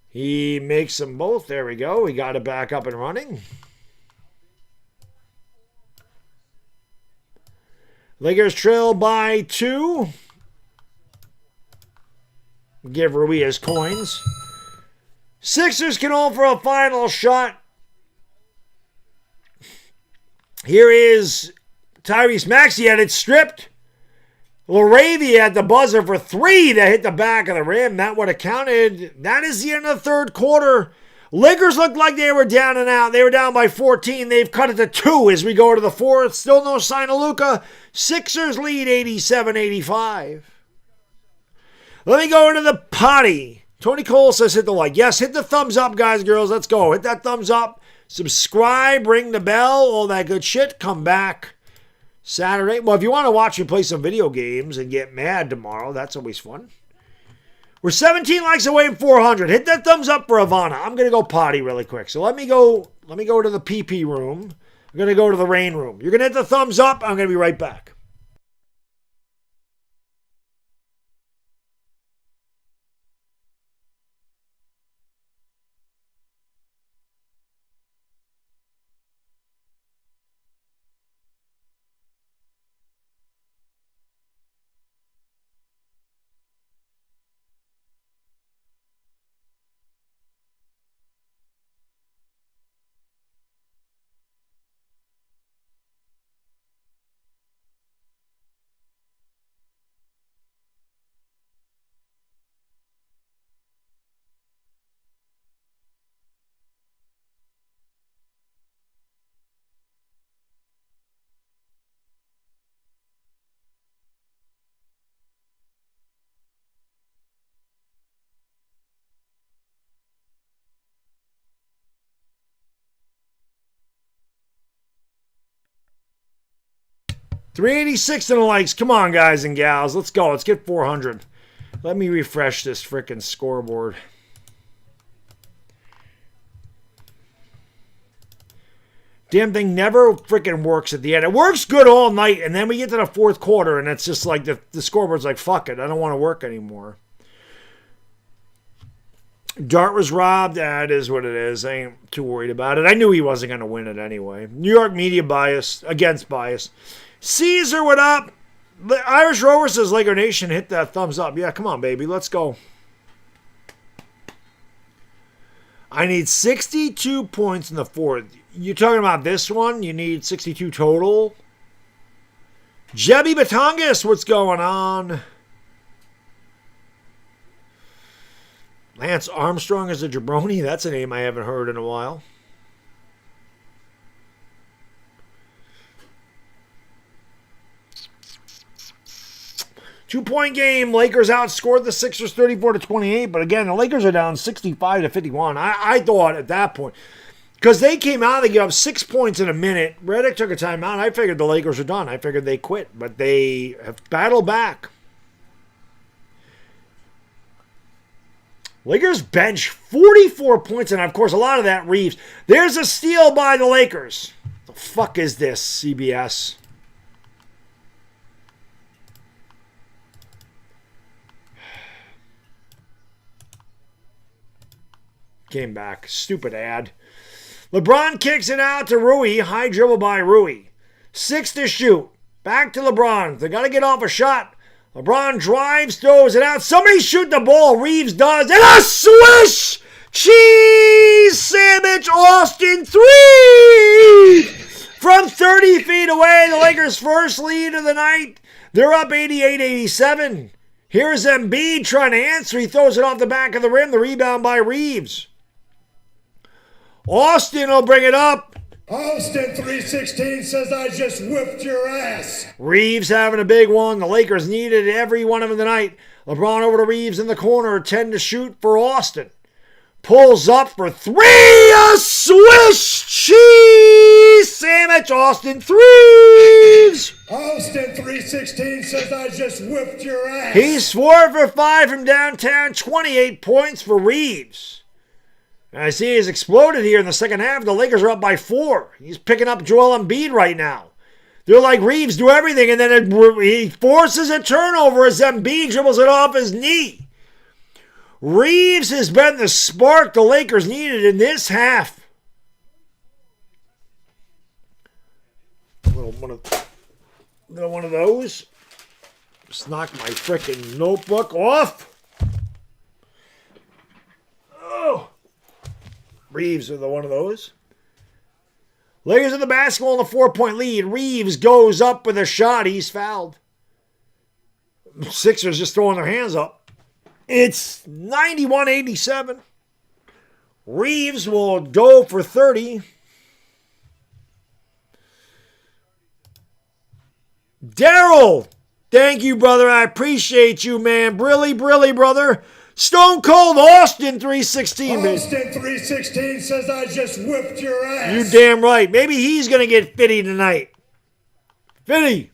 Speaker 3: He makes them both. There we go. We got it back up and running. Lakers trail by 2. Give Rui his coins. Sixers can hold for a final shot. Here is Tyrese Maxey had it stripped. LaRavia had the buzzer for 3 to hit the back of the rim. That would have counted. That is the end of the third quarter. Lakers looked like they were down and out. They were down by 14. They've cut it to 2 as we go to the fourth. Still no sign of Luka. Sixers lead 87-85. Let me go into the potty. Tony Cole says hit the like. Yes, hit the thumbs up, guys and girls. Let's go. Hit that thumbs up. Subscribe. Ring the bell. All that good shit. Come back Saturday. Well, if you want to watch me play some video games and get mad tomorrow, that's always fun. We're 17 likes away from 400. Hit that thumbs up for Ivana. I'm going to go potty really quick. So let me go to the PP room. I'm going to go to the rain room. You're going to hit the thumbs up. I'm going to be right back. $386 in the likes. Come on, guys and gals. Let's go. Let's get 400. Let me refresh this frickin' scoreboard. Damn thing never frickin' works at the end. It works good all night, and then we get to the fourth quarter, and it's just like the scoreboard's like, fuck it. I don't want to work anymore. Dart was robbed. That is what it is. I ain't too worried about it. I knew he wasn't going to win it anyway. New York media bias. Against bias. Caesar, what up? The Irish Rover says, Laker Nation, hit that thumbs up. Yeah, come on, baby. Let's go. I need 62 points in the fourth. You're talking about this one? You need 62 total? Jebby Batongas, what's going on? Lance Armstrong is a jabroni. That's a name I haven't heard in a while. Two-point game. Lakers outscored the Sixers 34-28. But again, the Lakers are down 65-51. I thought at that point, because they came out, they gave up 6 points in a minute. Redick took a timeout. I figured the Lakers are done. I figured they quit. But they have battled back. Lakers bench 44 points, and of course, a lot of that Reeves. There's a steal by the Lakers. The fuck is this, CBS? Came back. Stupid ad. LeBron kicks it out to Rui. High dribble by Rui. 6 to shoot. Back to LeBron. They got to get off a shot. LeBron drives, throws it out. Somebody shoot the ball. Reeves does. And a swish! Cheese sandwich. Austin 3! From 30 feet away. The Lakers' first lead of the night. They're up 88-87. Here's Embiid trying to answer. He throws it off the back of the rim. The rebound by Reeves. Austin will bring it up.
Speaker 2: Austin 316 says I just whipped your ass.
Speaker 3: Reeves having a big one. The Lakers needed every one of them tonight. LeBron over to Reeves in the corner. 10 to shoot for Austin. Pulls up for 3. A swish cheese Cheese sandwich, Austin Threes.
Speaker 2: Austin 316 says I just whipped your ass.
Speaker 3: He's 4 for 5 from downtown, 28 points for Reeves. And I see he's exploded here in the second half. The Lakers are up by 4. He's picking up Joel Embiid right now. They're like, Reeves, do everything, and then he forces a turnover as Embiid dribbles it off his knee. Reeves has been the spark the Lakers needed in this half. Little one of those. Just knocked my frickin' notebook off. Oh. Reeves with one of those. Lakers in the basketball in the 4-point lead. Reeves goes up with a shot. He's fouled. Sixers just throwing their hands up. It's 91-87. Reeves will go for 30. Daryl, thank you, brother. I appreciate you, man. Brilly, brother. Stone Cold Austin 316, man.
Speaker 2: Austin 316 says I just whipped your ass.
Speaker 3: You damn right. Maybe he's going to get Fitty tonight. Fitty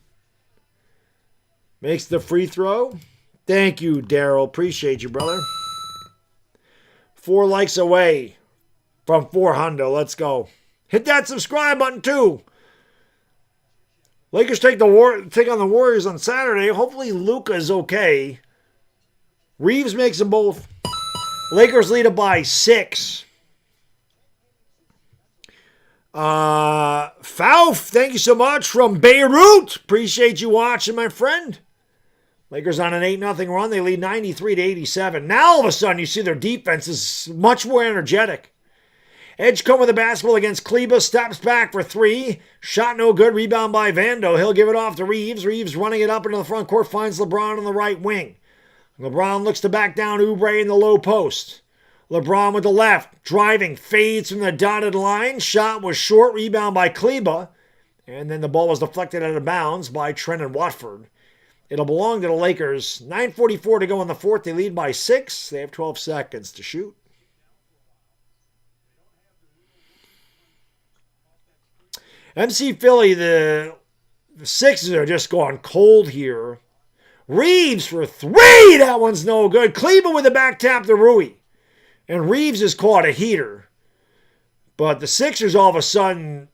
Speaker 3: makes the free throw. Thank you, Daryl. Appreciate you, brother. 4 likes away from 400. Let's go. Hit that subscribe button, too. Lakers take on the Warriors on Saturday. Hopefully Luka is okay. Reeves makes them both. Lakers lead it by 6. Fauf, thank you so much from Beirut. Appreciate you watching, my friend. Lakers on an 8-0 run. They lead 93-87. Now all of a sudden you see their defense is much more energetic. Edgecombe with the basketball against Kleba. Steps back for 3. Shot no good. Rebound by Vando. He'll give it off to Reeves. Reeves running it up into the front court. Finds LeBron on the right wing. LeBron looks to back down Oubre in the low post. LeBron with the left. Driving. Fades from the dotted line. Shot was short. Rebound by Kleba. And then the ball was deflected out of bounds by Trenton Watford. It'll belong to the Lakers. 9:44 to go in the fourth. They lead by 6. They have 12 seconds to shoot. MC Philly, the Sixers are just going cold here. Reeves for 3. That one's no good. Kleba with the back tap to Rui. And Reeves has caught a heater. But the Sixers all of a sudden,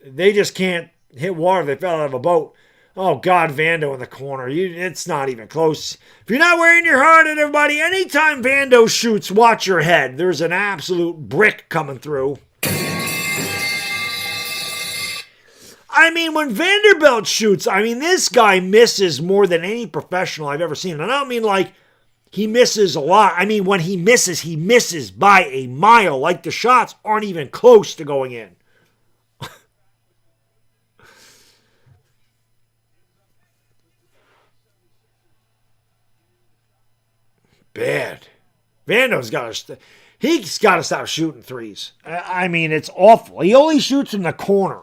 Speaker 3: they just can't hit water. They fell out of a boat. Oh, God, Vando in the corner. It's not even close. If you're not wearing your heart at everybody, anytime Vando shoots, watch your head. There's an absolute brick coming through. I mean, when Vanderbilt shoots, this guy misses more than any professional I've ever seen. And I don't mean like he misses a lot. I mean, when he misses by a mile. Like the shots aren't even close to going in. Bad. Vando's he's got to stop shooting threes. It's awful. He only shoots from the corner.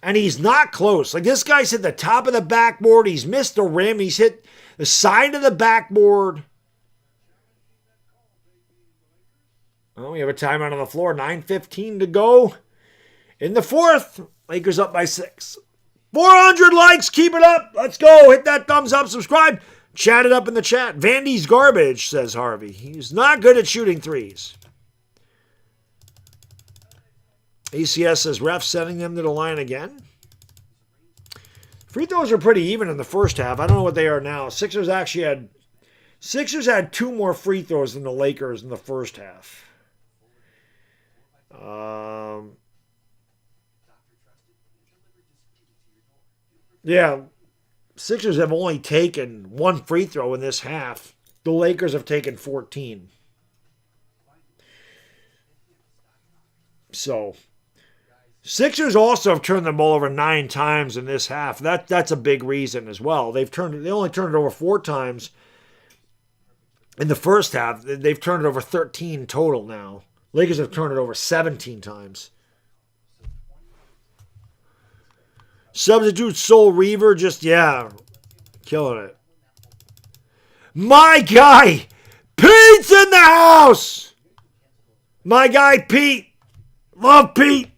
Speaker 3: And he's not close. Like, this guy's hit the top of the backboard. He's missed the rim. He's hit the side of the backboard. Oh, we have a timeout on the floor. 9:15 to go in the fourth. Lakers up by 6. 400 likes. Keep it up. Let's go. Hit that thumbs up. Subscribe. Chat it up in the chat. Vandy's garbage, says Harvey. He's not good at shooting threes. ACS says refs sending them to the line again. Free throws are pretty even in the first half. I don't know what they are now. Sixers had 2 more free throws than the Lakers in the first half. Yeah, Sixers have only taken 1 free throw in this half. The Lakers have taken 14. So Sixers also have turned the ball over 9 times in this half. That's a big reason as well. They only turned it over 4 times in the first half. They've turned it over 13 total now. Lakers have turned it over 17 times. Substitute Soul Reaver killing it. My guy, Pete's in the house. My guy Pete. Love Pete.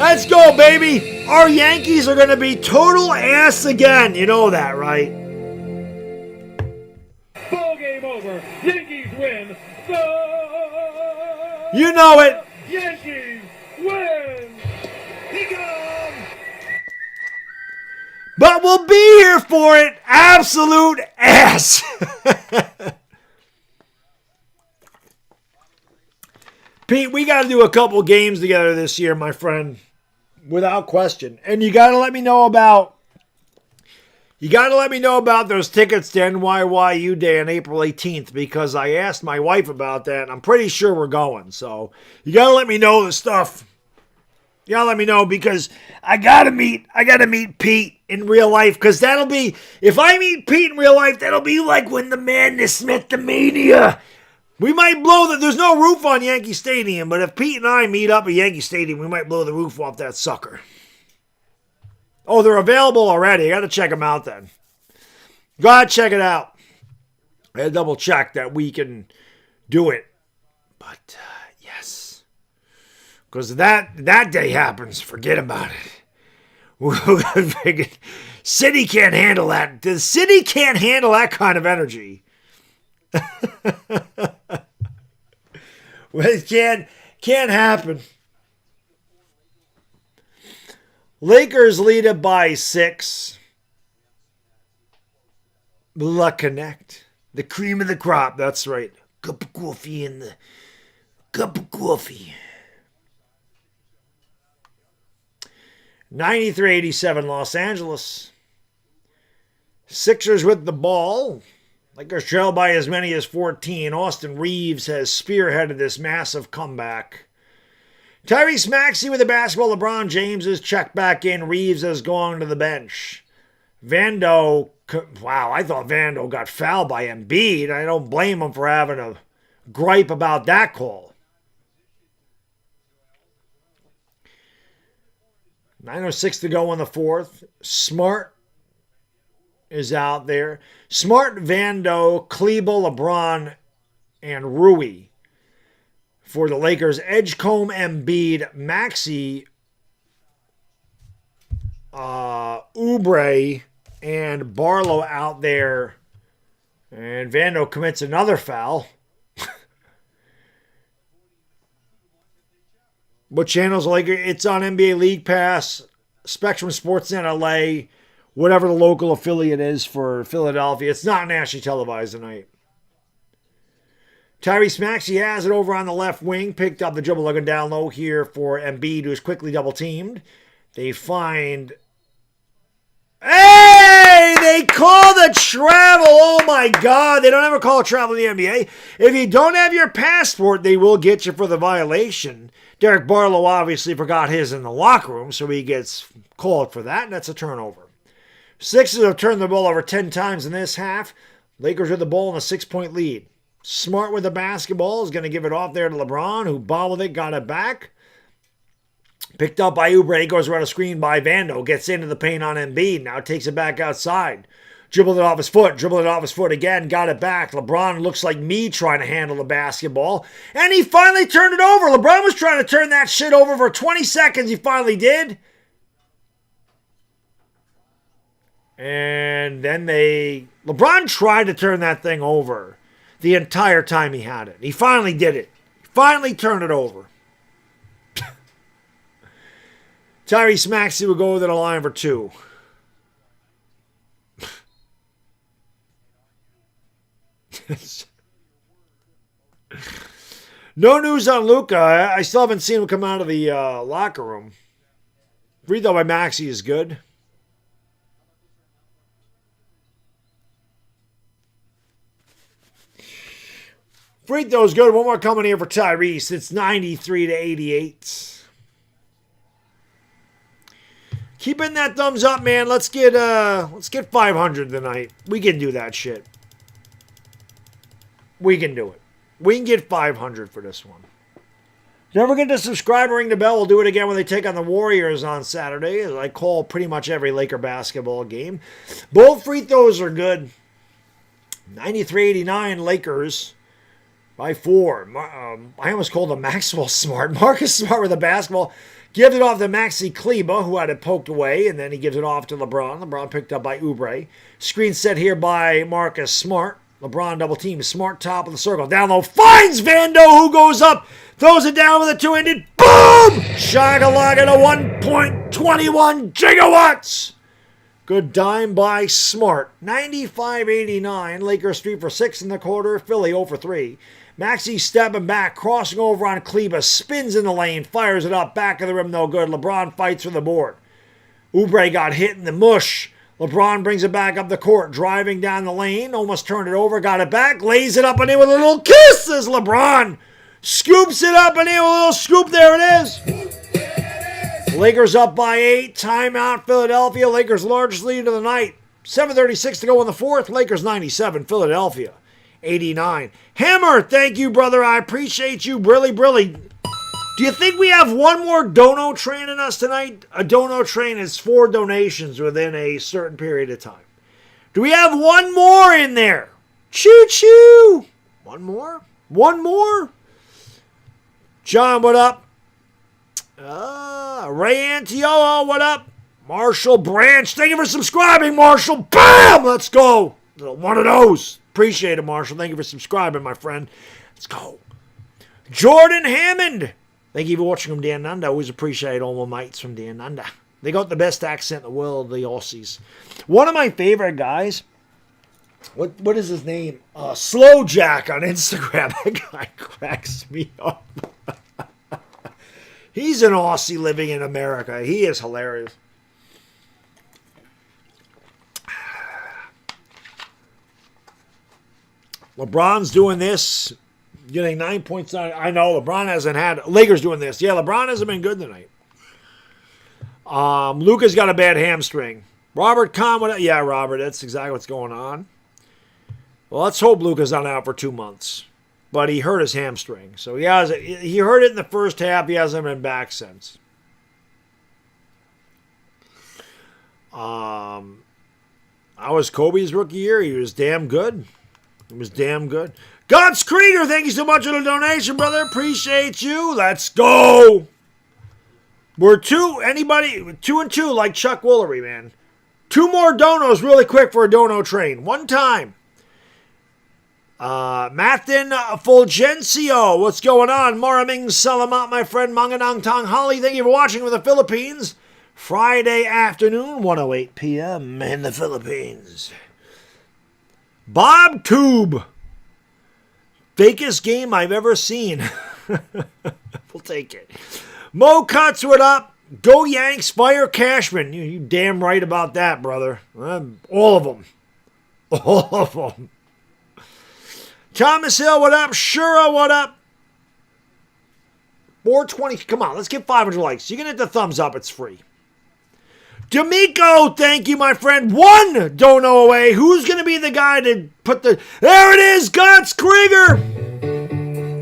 Speaker 3: Let's go, baby. Our Yankees are going to be total ass again. You know that, right?
Speaker 2: Ball game over. Yankees win. The
Speaker 3: You know it.
Speaker 2: Yankees win. He got 'em.
Speaker 3: But we'll be here for it. Absolute ass. Pete, we got to do a couple games together this year, my friend. Without question. And you got to let me know about those tickets to NYYU Day on April 18th, because I asked my wife about that and I'm pretty sure we're going. So you got to let me know the stuff. You got to let me know, because I got to meet Pete in real life, because that'll be, if I meet Pete in real life, that'll be like when the madness met the mania. We might blow there's no roof on Yankee Stadium, but if Pete and I meet up at Yankee Stadium, we might blow the roof off that sucker. Oh, they're available already. I got to check them out then. Go ahead, check it out. I had to double check that we can do it. But, yes. Because that day happens, forget about it. City can't handle that. The city can't handle that kind of energy. Well, it can't happen. Lakers lead it by 6. La Connect. The cream of the crop. That's right. Cup of coffee in the cup of coffee. 93-87 Los Angeles. Sixers with the ball. Lakers trail by as many as 14. Austin Reeves has spearheaded this massive comeback. Tyrese Maxey with the basketball. LeBron James is checked back in. Reeves has gone to the bench. Vando, wow, I thought Vando got fouled by Embiid. I don't blame him for having a gripe about that call. 9:06 to go in the fourth. Smart is out there. Smart, Vando, Kleber, LeBron, and Rui. For the Lakers, Edgecombe, Embiid, Maxey, Oubre, and Barlow out there. And Vando commits another foul. What channels like it's on NBA League Pass, Spectrum Sportsnet LA, whatever the local affiliate is for Philadelphia. It's not nationally televised tonight. Tyrese Maxey has it over on the left wing. Picked up the dribble looking down low here for Embiid, who is quickly double teamed. They find... Hey! They call the travel! Oh my God! They don't ever call a travel in the NBA. If you don't have your passport, they will get you for the violation. Derek Barlow obviously forgot his in the locker room, so he gets called for that, and that's a turnover. Sixers have turned the ball over 10 times in this half. Lakers with the ball in a 6-point lead. Smart with the basketball is going to give it off there to LeBron, who bobbled it, got it back. Picked up by Oubre, goes around a screen by Vando, gets into the paint on Embiid, now takes it back outside. Dribbled it off his foot again, got it back. LeBron looks like me trying to handle the basketball. And he finally turned it over. LeBron was trying to turn that shit over for 20 seconds. He finally did. And then LeBron tried to turn that thing over the entire time he had it. He finally did it. He finally turned it over. Tyrese Maxey will go to the line for 2. No news on Luka. I still haven't seen him come out of the locker room. Free throw by Maxey is good. Free throw is good. One more coming here for Tyrese. It's 93-88. Keep in that thumbs up, man. Let's get 500 tonight. We can do that shit. We can do it. We can get 500 for this one. Don't forget to subscribe and ring the bell. We'll do it again when they take on the Warriors on Saturday, as I call pretty much every Laker basketball game. Both free throws are good. 93-89 Lakers. By 4. I almost called him Maxwell Smart. Marcus Smart with the basketball. Gives it off to Maxi Kleba, who had it poked away, and then he gives it off to LeBron. LeBron picked up by Oubre. Screen set here by Marcus Smart. LeBron double team. Smart top of the circle. Down low. Finds Vando, who goes up. Throws it down with a two-handed. Boom! Shakalaka to 1.21 gigawatts. Good dime by Smart. 95-89. Lakers 3 for 6 in the quarter. Philly 0 for 3. Maxey stepping back, crossing over on Kleba, spins in the lane, fires it up, back of the rim, no good. LeBron fights for the board. Oubre got hit in the mush. LeBron brings it back up the court, driving down the lane, almost turned it over, got it back, lays it up and in with a little kiss as LeBron scoops it up and in with a little scoop. There it is. Lakers up by 8. Timeout, Philadelphia. Lakers' largest lead of the night. 7:36 to go in the fourth. Lakers 97, Philadelphia 89. Hammer, thank you, brother. I appreciate you. Brilly. Do you think we have one more dono train in us tonight? A dono train is 4 donations within a certain period of time. Do we have one more in there? Choo-choo. One more? John, what up? Ray Antiola, what up? Marshall Branch, thank you for subscribing, Marshall. Bam! Let's go. One of those. Appreciate it, Marshall. Thank you for subscribing, my friend. Let's go. Jordan Hammond. Thank you for watching from Dan Nanda. Always appreciate all my mates from Dan Nanda. They got the best accent in the world, the Aussies. One of my favorite guys, what is his name? Slow Jack on Instagram. That guy cracks me up. He's an Aussie living in America. He is hilarious. LeBron's doing this, getting 9 points. I know LeBron hasn't had. Lakers doing this. Yeah, LeBron hasn't been good tonight. Luka's got a bad hamstring. Robert Kahn, yeah, Robert, that's exactly what's going on. Well, let's hope Luka's not out for 2 months. But he hurt his hamstring. So he hurt it in the first half. He hasn't been back since. I was Kobe's rookie year. He was damn good. Guts Krieger, thank you so much for the donation, brother. Appreciate you. Let's go. We're 2 and 2 like Chuck Woolery, man. 2 more donos really quick for a dono train. One time. Mathin Fulgencio, what's going on? Maraming Salamat, my friend. Manganang Tang Holly, thank you for watching from the Philippines. Friday afternoon, 1:08 p.m. in the Philippines. Bob Tube. Fakest game I've ever seen. We'll take it. Mo Cuts, what up? Go Yanks, fire Cashman. You damn right about that, brother. All of them. Thomas Hill, what up? Shura, what up? 420. Come on, let's get 500 likes. You can hit the thumbs up. It's free. D'Amico, thank you, my friend. 1 dono away. Who's going to be the guy to put the... There it is, Guts Krieger.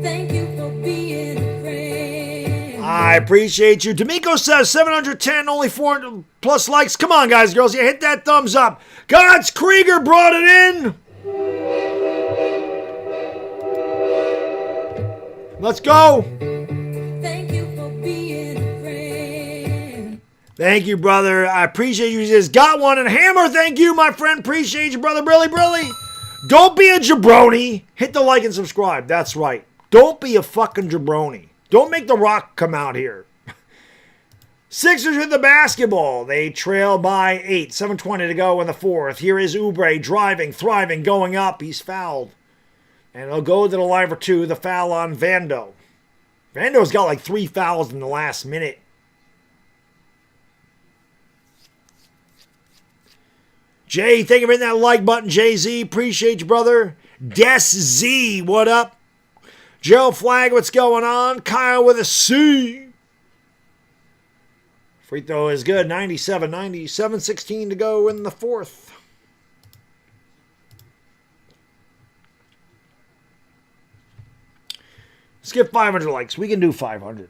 Speaker 4: Thank you for being a friend.
Speaker 3: I appreciate you. D'Amico says 710, only 400 plus likes. Come on, guys, girls. You hit that thumbs up. Guts Krieger brought it in. Let's go. Thank you, brother. I appreciate you. He says, got one. And Hammer, thank you, my friend. Appreciate you, brother. Brilly. Don't be a jabroni. Hit the like and subscribe. That's right. Don't be a fucking jabroni. Don't make The Rock come out here. Sixers with the basketball. They trail by 8. 7:20 to go in the fourth. Here is Oubre driving, thriving, going up. He's fouled. And it'll go to the line for 2. The foul on Vando. Vando's got like 3 fouls in the last minute. Jay, thank you for hitting that like button, Jay-Z. Appreciate you, brother. Des Z, what up? Joe Flag, what's going on? Kyle with a C. Free throw is good. 97-90. 7:16 to go in the fourth. Let's get 500 likes. We can do 500.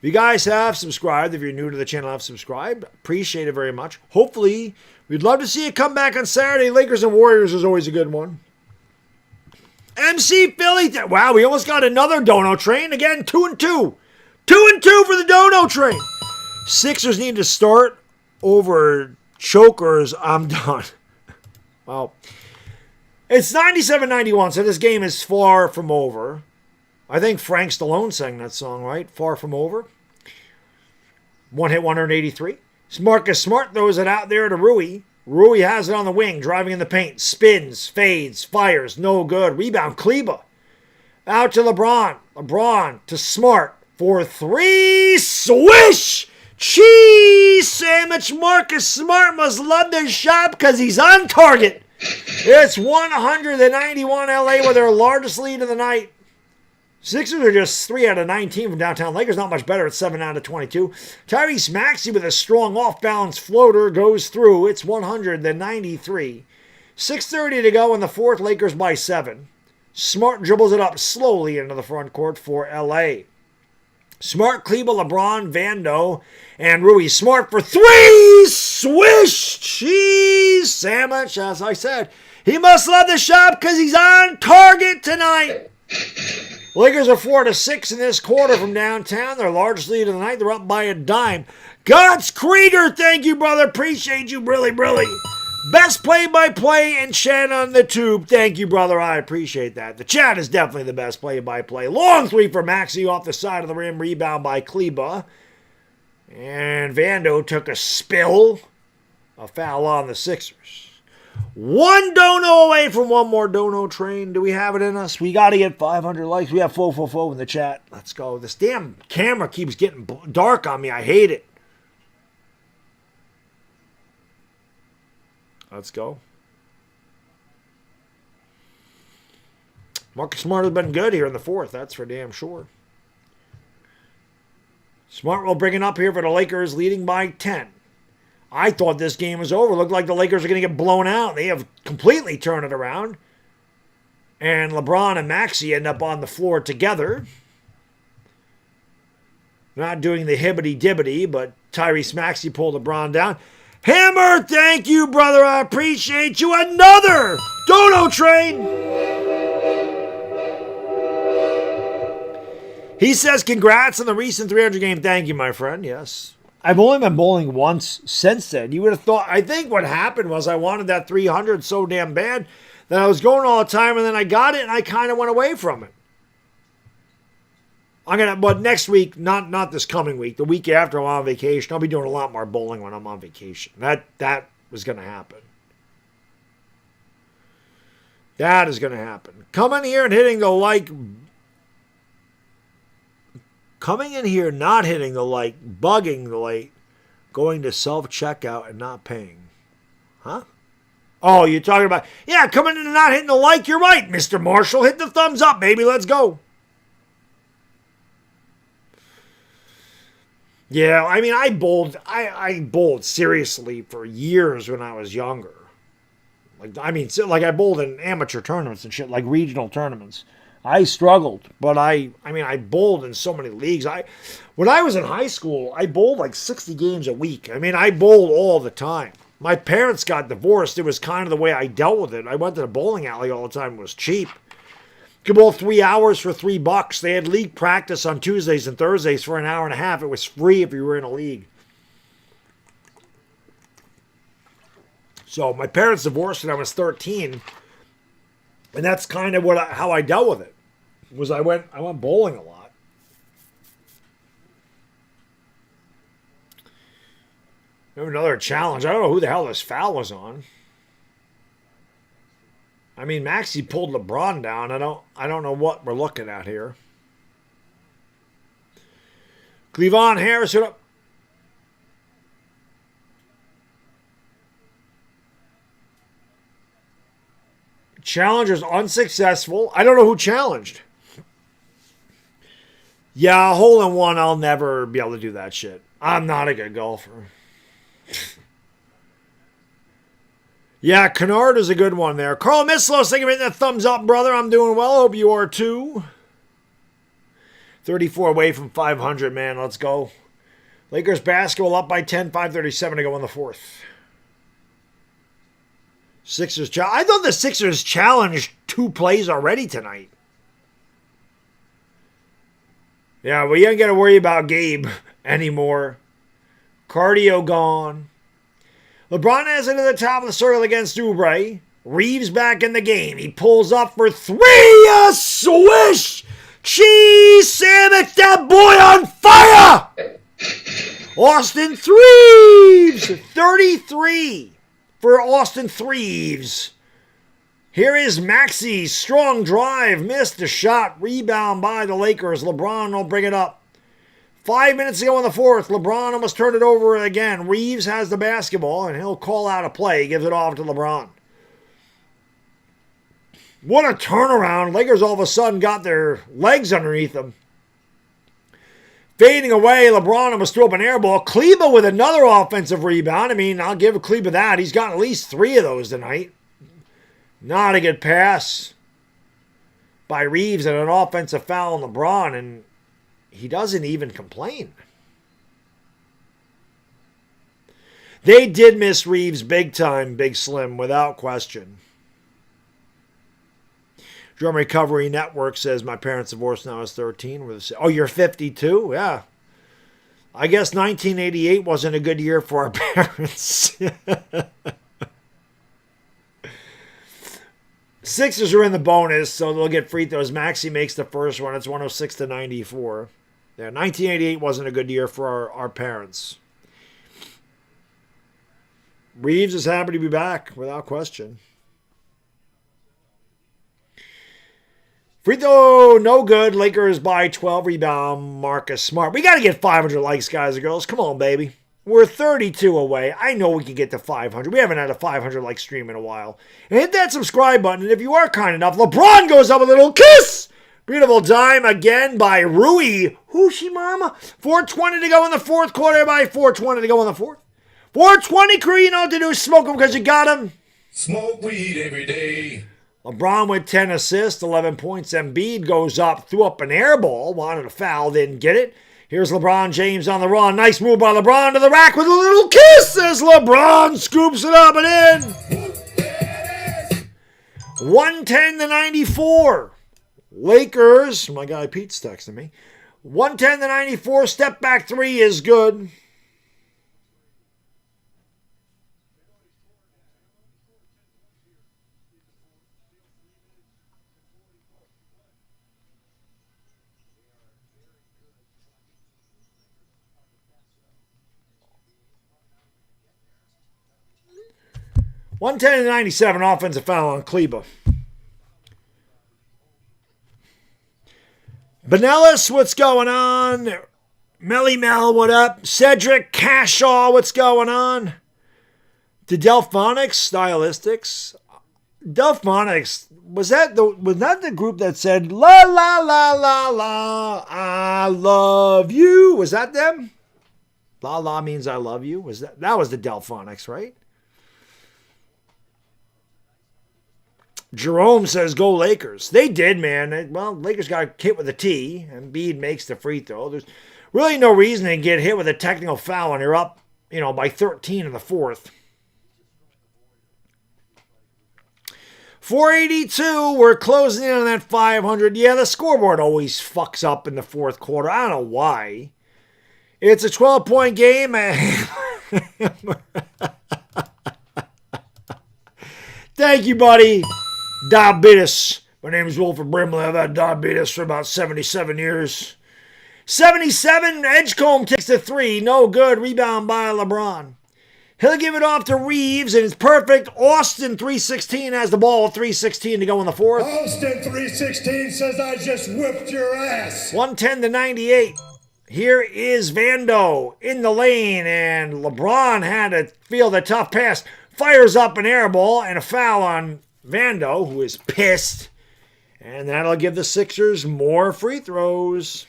Speaker 3: If you guys have subscribed, if you're new to the channel, have subscribed. Appreciate it very much. Hopefully, we'd love to see you come back on Saturday. Lakers and Warriors is always a good one. MC Philly. Wow, we almost got another dono train. Again, 2-2. 2-2 for the dono train. Sixers need to start over chokers. I'm done. Well, it's 97-91, so this game is far from over. I think Frank Stallone sang that song, right? Far from over. One hit, 183. Marcus Smart throws it out there to Rui. Rui has it on the wing, driving in the paint. Spins, fades, fires. No good. Rebound, Kleba. Out to LeBron. LeBron to Smart for three. Swish! Cheese sandwich. Marcus Smart must love this shot because he's on target. It's 191 LA with their largest lead of the night. Sixers are just 3 out of 19 from downtown. Lakers not much better at 7 out of 22. Tyrese Maxey with a strong off-balance floater goes through. It's 193. 6:30 to go in the fourth. Lakers by 7. Smart dribbles it up slowly into the front court for LA. Smart, Kleba, LeBron, Vando, and Rui. Smart for three. Swish! Cheese sandwich, as I said. He must love the shot because he's on target tonight. Lakers are 4-6 in this quarter from downtown. Their largest lead of the night. They're up by a dime. Gods Krieger, thank you, brother. Appreciate you, really. Best play-by-play and chat on the tube. Thank you, brother. I appreciate that. The chat is definitely the best play-by-play. Long three for Maxey off the side of the rim. Rebound by Kleba. And Vando took a spill. A foul on the Sixers. One dono away from one more dono train. Do we have it in us? We got to get 500 likes. We have 444 in the chat. Let's go. This damn camera keeps getting dark on me. I hate it. Let's go. Marcus Smart has been good here in the fourth. That's for damn sure. Smart will bring it up here for the Lakers, leading by 10. I thought this game was over. Looked like the Lakers are going to get blown out. They have completely turned it around. And LeBron and Maxey end up on the floor together. Not doing the hibbity-dibbity, but Tyrese Maxey pulled LeBron down. Hammer, thank you, brother. I appreciate you. Another dono train. He says, congrats on the recent 300 game. Thank you, my friend. Yes. I've only been bowling once since then. You would have thought, I think what happened was I wanted that 300 so damn bad that I was going all the time, and then I got it and I kind of went away from it. But next week, not this coming week, the week after I'm on vacation, I'll be doing a lot more bowling when I'm on vacation. That was going to happen. That is going to happen. Coming here and hitting the like. Coming in here, not hitting the like, bugging the like, going to self-checkout and not paying. Huh? Oh, you're talking about, yeah, coming in and not hitting the like. You're right, Mr. Marshall. Hit the thumbs up, baby. Let's go. Yeah, I mean, I bowled seriously for years when I was younger. I bowled in amateur tournaments and shit, like regional tournaments. I struggled, but I bowled in so many leagues. When I was in high school, I bowled like 60 games a week. I mean, I bowled all the time. My parents got divorced. It was kind of the way I dealt with it. I went to the bowling alley all the time. It was cheap. You could bowl 3 hours for $3. They had league practice on Tuesdays and Thursdays for an hour and a half. It was free if you were in a league. So my parents divorced when I was 13. And that's kind of how I dealt with it. I went bowling a lot. Another challenge. I don't know who the hell this foul was on. I mean, Maxey pulled LeBron down. I don't know what we're looking at here. Cleavon Harris hit up. Challengers unsuccessful. I don't know who challenged. Yeah, hole in one, I'll never be able to do that shit. I'm not a good golfer. Yeah, Kennard is a good one there. Carl Mislos, thank you for hitting that thumbs up, brother. I'm doing well. Hope you are too. 34 away from 500, man. Let's go. Lakers basketball up by 10, 5:37 to go in the fourth. Sixers. I thought the Sixers challenged 2 plays already tonight. Yeah, we ain't got to worry about Gabe anymore. Cardio gone. LeBron has it to the top of the circle against Oubre. Reeves back in the game. He pulls up for 3. A swish! Cheese sandwich, that boy on fire! Austin Threeves! 33 for Austin Threeves. Here is Maxey. Strong drive. Missed the shot. Rebound by the Lakers. LeBron will bring it up. 5 minutes to go in the fourth. LeBron almost turned it over again. Reeves has the basketball, and he'll call out a play. He gives it off to LeBron. What a turnaround. Lakers all of a sudden got their legs underneath them. Fading away, LeBron almost threw up an air ball. Kleba with another offensive rebound. I mean, I'll give Kleba that. He's got at least 3 of those tonight. Not a good pass by Reeves and an offensive foul on LeBron, and he doesn't even complain. They did miss Reeves big time, Big Slim, without question. Drum Recovery Network says my parents divorced when I was 13. Oh, you're 52? Yeah. I guess 1988 wasn't a good year for our parents. Sixers are in the bonus, so they'll get free throws. Maxey makes the first one. It's 106-94. Yeah, 1988 wasn't a good year for our parents. Reeves is happy to be back, without question. Free throw, no good. Lakers by 12. Rebound, Marcus Smart. We got to get 500 likes, guys and girls. Come on, baby. We're 32 away. I know we can get to 500. We haven't had a 500 like stream in a while. And hit that subscribe button. And if you are kind enough, LeBron goes up a little kiss. Beautiful dime again by Rui. Hoochie mama. 4:20 to go in the fourth quarter by 4:20 to go in the fourth. 4:20 crew, you know what to do. Smoke them because you got them.
Speaker 2: Smoke weed every day.
Speaker 3: LeBron with 10 assists, 11 points. Embiid goes up, threw up an air ball, wanted a foul, didn't get it. Here's LeBron James on the run. Nice move by LeBron to the rack with a little kiss as LeBron scoops it up and in. 110-94. Lakers, my guy Pete's texting me. 110-94, step back 3 is good. $110-97 offensive foul on Kleba. Benellis, what's going on? Melly Mel, what up? Cedric Cashaw, what's going on? The Delphonics, Stylistics. Delphonics, was that the group that said la la la la la I love you? Was that them? La la means I love you. That was the Delphonics, right? Jerome says, go Lakers. They did, man. Well, Lakers got hit with a T, and Embiid makes the free throw. There's really no reason to get hit with a technical foul when you're up, by 13 in the fourth. 482, we're closing in on that 500. Yeah, the scoreboard always fucks up in the fourth quarter. I don't know why. It's a 12-point game. Thank you, buddy. Diabetes. My name is Wilford Brimley. I've had diabetes for about 77 years. 77, Edgecombe takes the 3. No good. Rebound by LeBron. He'll give it off to Reeves, and it's perfect. Austin, 3:16, has the ball. 3:16 to go in the fourth.
Speaker 2: Austin 3:16 says I just whipped your ass.
Speaker 3: 110-98. Here is Vando in the lane, and LeBron had to field a tough pass. Fires up an air ball and a foul on Vando, who is pissed. And that'll give the Sixers more free throws.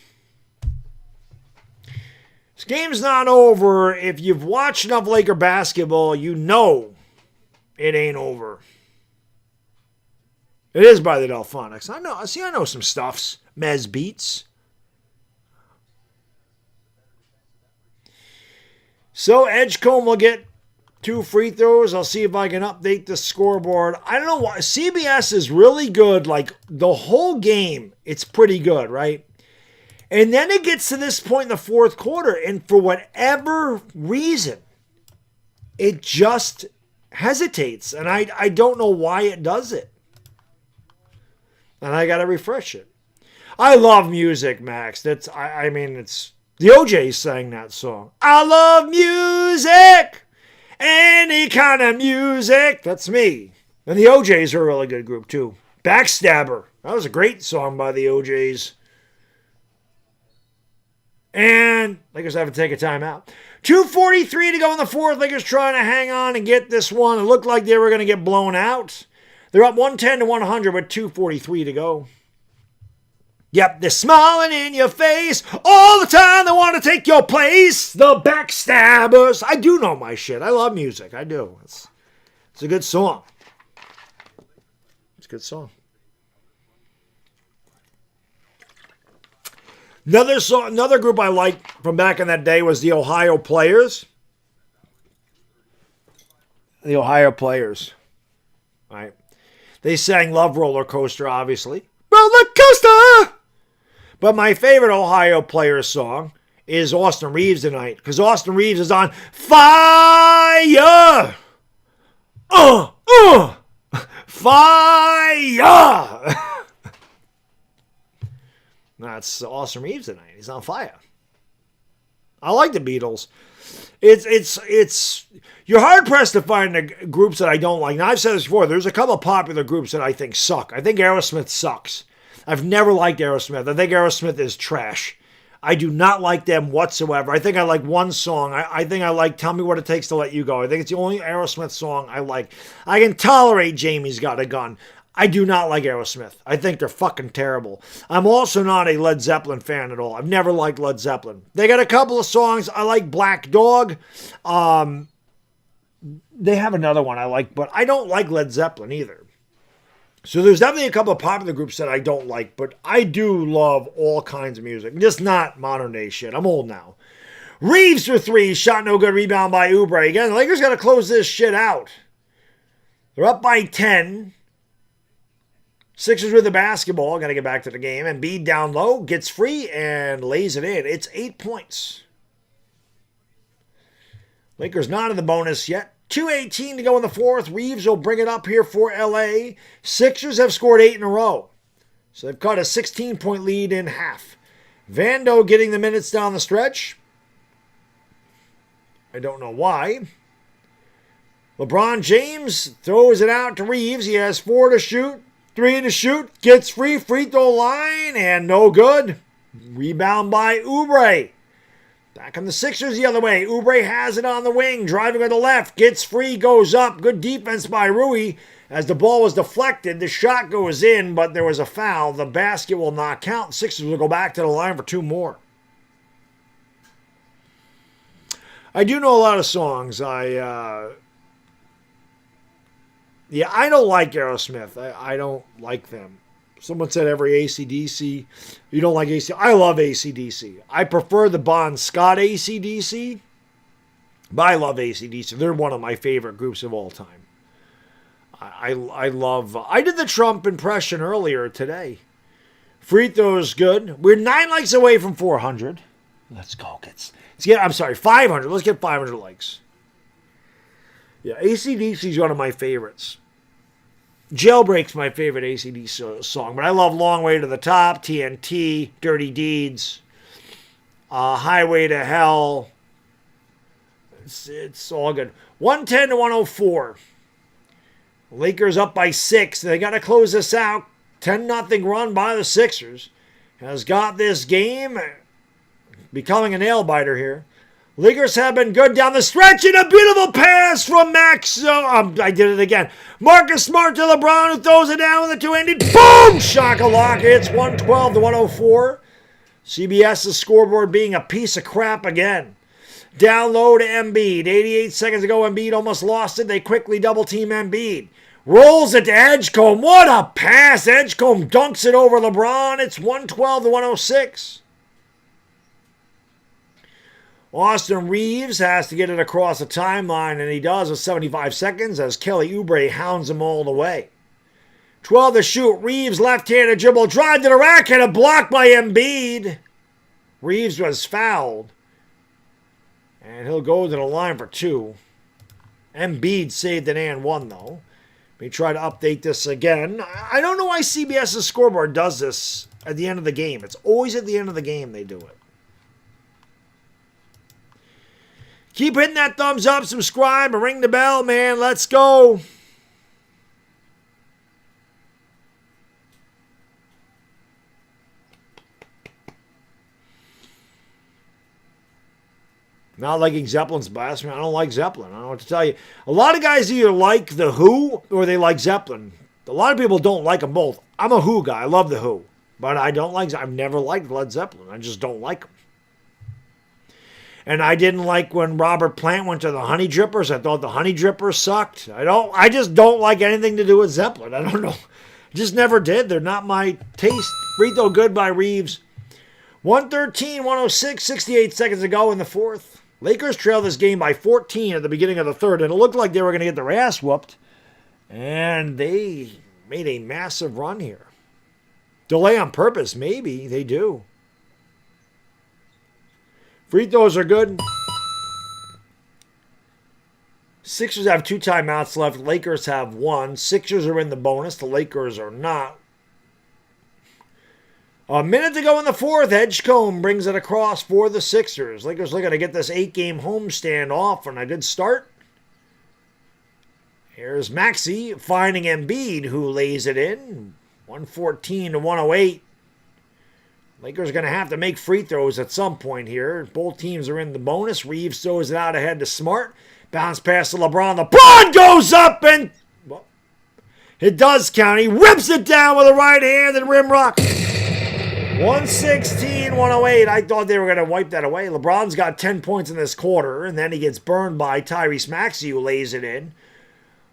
Speaker 3: This game's not over. If you've watched enough Laker basketball, you know it ain't over. It is by the Delphonics. I know some stuffs. Mez Beats. So Edgecombe will get 2 free throws. I'll see if I can update the scoreboard. I don't know why. CBS is really good. Like the whole game, it's pretty good, right? And then it gets to this point in the fourth quarter, and for whatever reason, it just hesitates. And I don't know why it does it. And I got to refresh it. I love music, Max. I mean, it's the OJs sang that song. I love music. Any kind of music. That's me. And the OJs are a really good group, too. Backstabber. That was a great song by the OJs. And Lakers have to take a timeout. 2:43 to go in the fourth. Lakers trying to hang on and get this one. It looked like they were going to get blown out. They're up 110 to 100 with 2:43 to go. Yep, they're smiling in your face all the time. They want to take your place. The Backstabbers. I do know my shit. I love music. I do. It's a good song. It's a good song. Another group I liked from back in that day was the Ohio Players. The Ohio Players. Right. They sang Love Roller Coaster, obviously. Roller Coaster! But my favorite Ohio Players song is Austin Reeves tonight, because Austin Reeves is on fire! Fire! That's Austin Reeves tonight. He's on fire. I like the Beatles. It's you're hard pressed to find the groups that I don't like. Now I've said this before. There's a couple of popular groups that I think suck. I think Aerosmith sucks. I've never liked Aerosmith. I think Aerosmith is trash. I do not like them whatsoever. I think I like one song. I think I like Tell Me What It Takes to Let You Go. I think it's the only Aerosmith song I like. I can tolerate Jamie's Got a Gun. I do not like Aerosmith. I think they're fucking terrible. I'm also not a Led Zeppelin fan at all. I've never liked Led Zeppelin. They got a couple of songs. I like Black Dog. They have another one I like, but I don't like Led Zeppelin either. So there's definitely a couple of popular groups that I don't like, but I do love all kinds of music. Just not modern day shit. I'm old now. Reeves for 3. Shot no good. Rebound by Oubre. Again, the Lakers got to close this shit out. They're up by 10. Sixers with the basketball. Got to get back to the game. Embiid down low. Gets free and lays it in. It's 8 points. Lakers not in the bonus yet. 2:18 to go in the fourth. Reeves will bring it up here for LA. Sixers have scored 8 in a row. So they've cut a 16-point lead in half. Vando getting the minutes down the stretch. I don't know why. LeBron James throws it out to Reeves. He has 4 to shoot, 3 to shoot. Gets free throw line and no good. Rebound by Oubre. Back on the Sixers the other way. Oubre has it on the wing. Driving on the left. Gets free. Goes up. Good defense by Rui. As the ball was deflected, the shot goes in, but there was a foul. The basket will not count. Sixers will go back to the line for 2 more. I do know a lot of songs. I don't like Aerosmith. I don't like them. Someone said every AC/DC. You don't like AC. I love AC/DC. I prefer the Bon Scott AC/DC, but I love AC/DC. They're one of my favorite groups of all time. I love. I did the Trump impression earlier today. Free throws good. We're 9 likes away from 400. Let's go. I'm sorry, 500. Let's get 500 likes. Yeah, AC/DC is one of my favorites. Jailbreak's my favorite AC/DC song, but I love Long Way to the Top, TNT, Dirty Deeds, Highway to Hell. It's all good. 110 to 104. Lakers up by 6. They got to close this out. 10-0 run by the Sixers has got this game becoming a nail-biter here. Lakers have been good down the stretch, and a beautiful pass from Max. I did it again. Marcus Smart to LeBron, who throws it down with a two-handed. Boom! Shakalaka. It's 112 to 104. CBS's scoreboard being a piece of crap again. Down low to Embiid. 88 seconds ago, Embiid almost lost it. They quickly double-team Embiid. Rolls it to Edgecombe. What a pass. Edgecombe dunks it over LeBron. It's 112 to 106. Austin Reeves has to get it across the timeline, and he does with 75 seconds as Kelly Oubre hounds him all the way. 12 to shoot. Reeves left-handed dribble, drive to the rack, and a block by Embiid. Reeves was fouled. And he'll go to the line for 2. Embiid saved an and 1, though. Let me try to update this again. I don't know why CBS's scoreboard does this at the end of the game. It's always at the end of the game they do it. Keep hitting that thumbs up, subscribe, and ring the bell, man. Let's go. Not liking Zeppelin's blast. I don't like Zeppelin. I don't know what to tell you. A lot of guys either like The Who or they like Zeppelin. A lot of people don't like them both. I'm a Who guy. I love The Who. But I don't like, I've never liked Led Zeppelin. I just don't like them. And I didn't like when Robert Plant went to the Honey Drippers. I thought the Honey Drippers sucked. I just don't like anything to do with Zeppelin. I don't know. Just never did. They're not my taste. Free throw good by Reeves. 113-106, 68 seconds to go in the fourth. Lakers trail this game by 14 at the beginning of the third, and it looked like they were going to get their ass whooped. And they made a massive run here. Delay on purpose, maybe. They do. Free throws are good. Sixers have 2 timeouts left. Lakers have 1. Sixers are in the bonus. The Lakers are not. A minute to go in the fourth. Edgecombe brings it across for the Sixers. Lakers looking to get this 8-game homestand off on a good start. Here's Maxey finding Embiid, who lays it in. 114-108. Lakers are going to have to make free throws at some point here. Both teams are in the bonus. Reeves throws it out ahead to Smart. Bounce pass to LeBron. LeBron goes up and... well, it does count. He rips it down with a right hand and rim rock. 116-108. I thought they were going to wipe that away. LeBron's got 10 points in this quarter, and then he gets burned by Tyrese Maxey, who lays it in.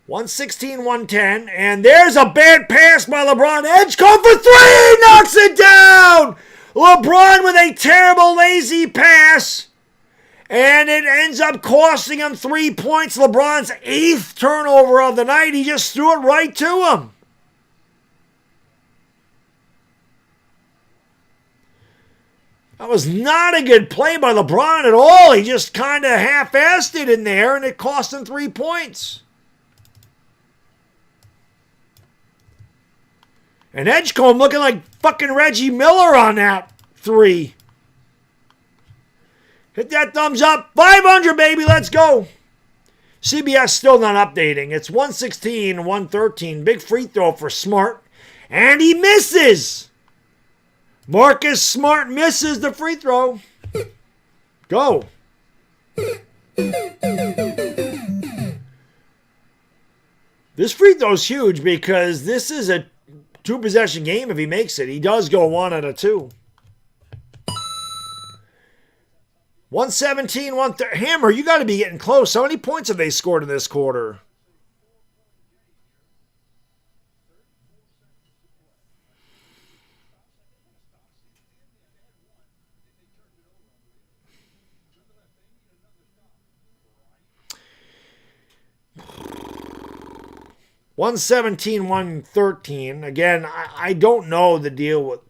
Speaker 3: 116-110, and there's a bad pass by LeBron. Edgecombe for 3, knocks it down! LeBron with a terrible, lazy pass, and it ends up costing him 3 points. LeBron's 8th turnover of the night. He just threw it right to him. That was not a good play by LeBron at all. He just kind of half-assed it in there, and it cost him 3 points. And Edgecombe looking like fucking Reggie Miller on that 3. Hit that thumbs up. 500, baby. Let's go. CBS still not updating. It's 116-113. Big free throw for Smart. And he misses. Marcus Smart misses the free throw. Go. This free throw's huge because this is a 2-possession game. If he makes it, he does go 1 out of 2. 117-130. Hammer, you got to be getting close. How many points have they scored in this quarter? $117-113. Again, I don't know the deal with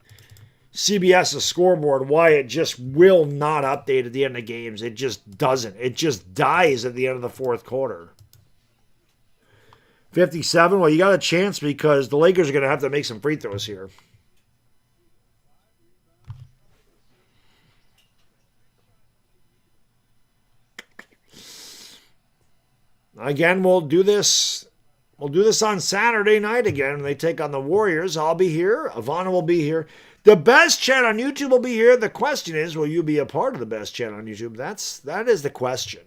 Speaker 3: CBS's scoreboard, why it just will not update at the end of games. It just doesn't. It just dies at the end of the fourth quarter. 57. Well, you got a chance because the Lakers are going to have to make some free throws here. Again, we'll do this. We'll do this on Saturday night again when they take on the Warriors. I'll be here. Ivana will be here. The best chat on YouTube will be here. The question is, will you be a part of the best chat on YouTube? That is the question.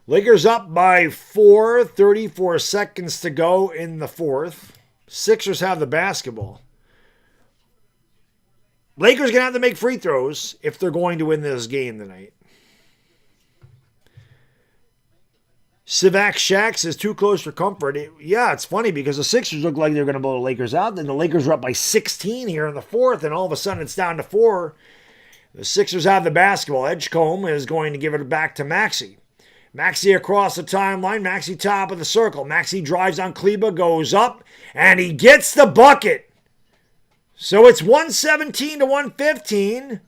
Speaker 3: Lakers up by 4, 34 seconds to go in the fourth. Sixers have the basketball. Lakers going to have to make free throws if they're going to win this game tonight. Sivak Shacks is too close for comfort. Yeah, it's funny because the Sixers look like they're going to blow the Lakers out. Then the Lakers are up by 16 here in the fourth, and all of a sudden it's down to 4. The Sixers have the basketball. Edgecombe is going to give it back to Maxey. Maxey across the timeline. Maxey top of the circle. Maxey drives on Kleba, goes up, and he gets the bucket. So it's 117 to 115.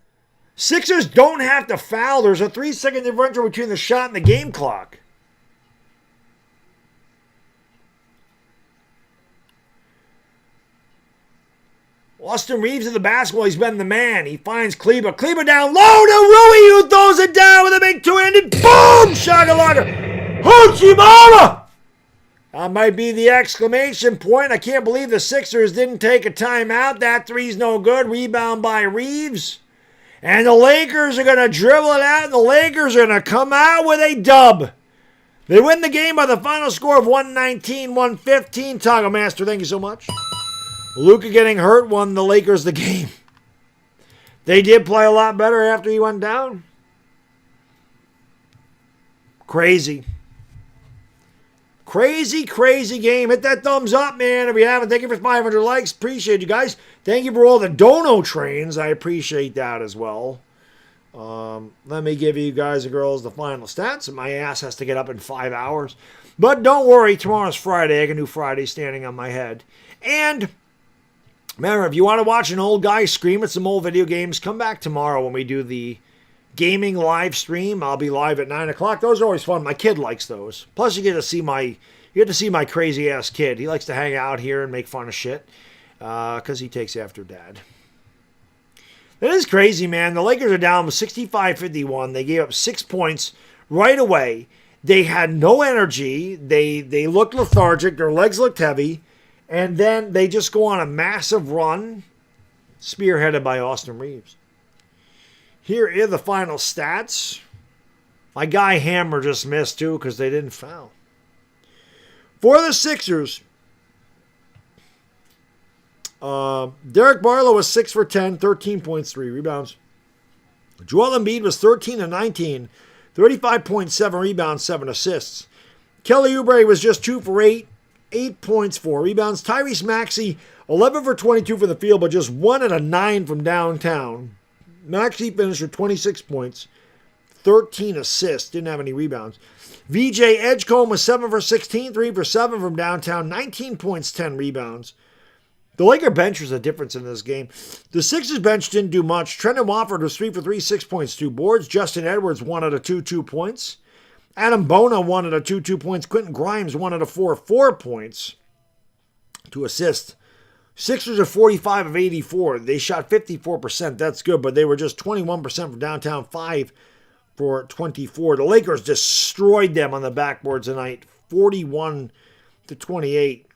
Speaker 3: Sixers don't have to foul. There's a 3-second differential between the shot and the game clock. Austin Reeves in the basketball. He's been the man. He finds Kleba. Kleba down low to Rui, who throws it down with a big two-handed. Boom! Shakalaka. Hoochie mama! That might be the exclamation point. I can't believe the Sixers didn't take a timeout. That three's no good. Rebound by Reeves. And the Lakers are going to dribble it out. And the Lakers are going to come out with a dub. They win the game by the final score of 119-115. Toggle Master, thank you so much. Luka getting hurt won the Lakers the game. They did play a lot better after he went down. Crazy. Crazy game. Hit that thumbs up, man. If you haven't, thank you for 500 likes. Appreciate you guys. Thank you for all the dono trains. I appreciate that as well. Let me give you guys and girls the final stats. My ass has to get up in 5 hours. But don't worry, tomorrow's Friday. I can do Friday standing on my head. And remember, if you want to watch an old guy scream at some old video games, come back tomorrow when we do the gaming live stream. I'll be live at 9 o'clock. Those are always fun. My kid likes those. Plus, you get to see my crazy ass kid. He likes to hang out here and make fun of shit because he takes after dad. That is crazy, man. The Lakers are down 65-51. They gave up 6 points right away. They had no energy. They looked lethargic. Their legs looked heavy. And then they just go on a massive run, spearheaded by Austin Reeves. Here are the final stats. My guy Hammer just missed, too, because they didn't foul. For the Sixers, Derek Barlow was 6 for 10, 13 points, 3 rebounds. Joel Embiid was 13 and 19, 35.7 rebounds, 7 assists. Kelly Oubre was just 2 for 8. 8 points, 4 rebounds. Tyrese Maxey, 11 for 22 for the field, but just 1 and a 9 from downtown. Maxey finished with 26 points, 13 assists, didn't have any rebounds. VJ Edgecombe was 7 for 16, 3 for 7 from downtown, 19 points, 10 rebounds. The Laker bench was a difference in this game. The Sixers bench didn't do much. Trendon Watford was 3 for 3, 6 points, 2 boards. Justin Edwards, 1 out of 2, 2 points. Adam Bona, 1 out of 2, 2 points. Quentin Grimes, 1 out of 4, 4 points. 2 assists. Sixers are 45 of 84. They shot 54%. That's good, but they were just 21% from downtown, 5 for 24. The Lakers destroyed them on the backboard tonight, 41 to 28.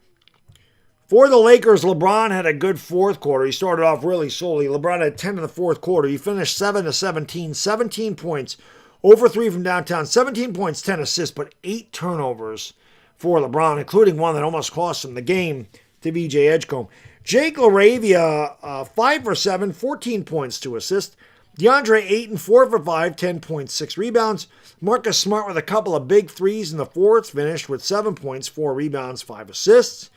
Speaker 3: For the Lakers, LeBron had a good fourth quarter. He started off really slowly. LeBron had 10 in the fourth quarter. He finished 7 to 17, 17 points. Over 3 from downtown, 17 points, 10 assists, but 8 turnovers for LeBron, including one that almost cost him the game to VJ Edgecombe. Jake LaRavia, 5 for 7, 14 points, 2 assists. DeAndre Ayton, 4 for 5, 10.6 rebounds. Marcus Smart with a couple of big threes in the fourth, finished with 7 points, 4 rebounds, 5 assists.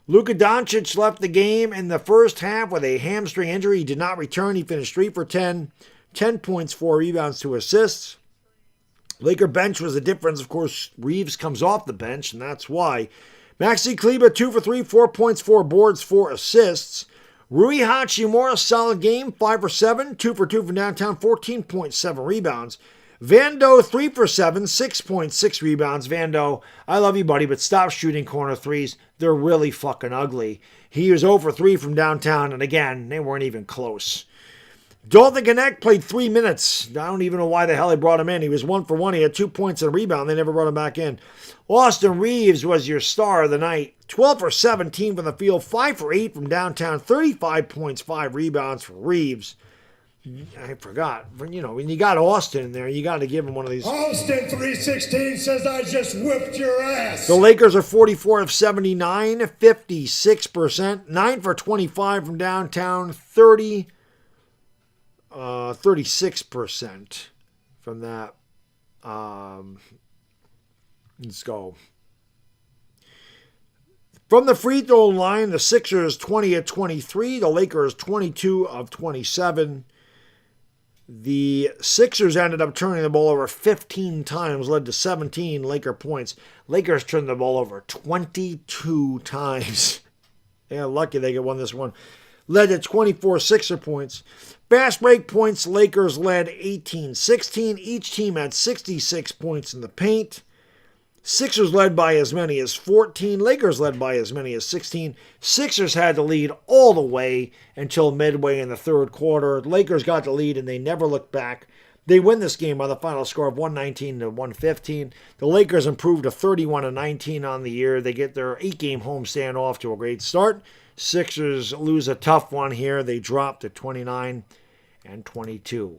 Speaker 3: Luka Doncic left the game in the first half with a hamstring injury. He did not return. He finished 3 for 10. 10 points, 4 rebounds, 2 assists. Laker bench was the difference. Of course, Reeves comes off the bench, and that's why. Maxi Kleba, 2 for 3, 4 points, 4 boards, 4 assists. Rui Hachimura, solid game, 5 for 7, 2 for 2 from downtown, 14.7 rebounds. Vando, 3 for 7, 6.6 rebounds. Vando, I love you, buddy, but stop shooting corner threes. They're really fucking ugly. He was 0 for 3 from downtown, and again, they weren't even close. Dalton Connect played 3 minutes. I don't even know why the hell they brought him in. He was 1 for 1. He had 2 points and a rebound. They never brought him back in. Austin Reeves was your star of the night. 12 for 17 from the field. 5 for 8 from downtown. 35 points, 5 rebounds for Reeves. I forgot. You know, when you got Austin in there, you got to give him one of these.
Speaker 2: Austin 316 says I just whipped your ass.
Speaker 3: The Lakers are 44 of 79, 56%. 9 for 25 from downtown. 36% from that. Let's go. From the free throw line, the Sixers 20 of 23, the Lakers 22 of 27. The Sixers ended up turning the ball over 15 times, led to 17 Laker points. Lakers turned the ball over 22 times. Yeah, lucky they won this one. Led to 24 Sixer points. Fast break points, Lakers led 18-16. Each team had 66 points in the paint. Sixers led by as many as 14. Lakers led by as many as 16. Sixers had the lead all the way until midway in the third quarter. Lakers got the lead and they never looked back. They win this game by the final score of 119 to 115. The Lakers improved to 31-19 on the year. They get their 8-game homestand off to a great start. Sixers lose a tough one here. They drop to 29-22.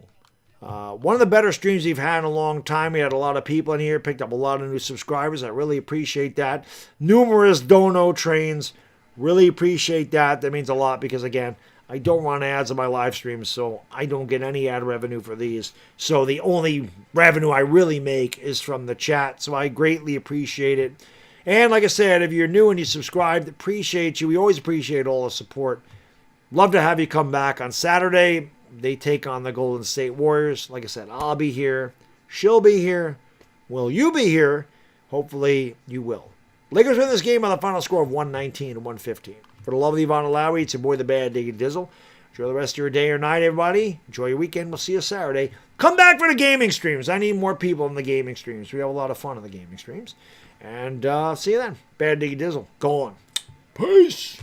Speaker 3: One of the better streams we've had in a long time. We had a lot of people in here, picked up a lot of new subscribers. I really appreciate that. Numerous dono trains. Really appreciate that. That means a lot because, again, I don't run ads on my live streams, so I don't get any ad revenue for these. So the only revenue I really make is from the chat, so I greatly appreciate it. And like I said, if you're new and you subscribed, appreciate you. We always appreciate all the support. Love to have you come back on Saturday. They take on the Golden State Warriors. Like I said, I'll be here. She'll be here. Will you be here? Hopefully you will. Lakers win this game on the final score of 119 to 115. For the love of Yvonne Lowry, it's your boy, the Bad Diggy Dizzle. Enjoy the rest of your day or night, everybody. Enjoy your weekend. We'll see you Saturday. Come back for the gaming streams. I need more people in the gaming streams. We have a lot of fun in the gaming streams. And see you then. Bad Diggy Dizzle. Go on. Peace.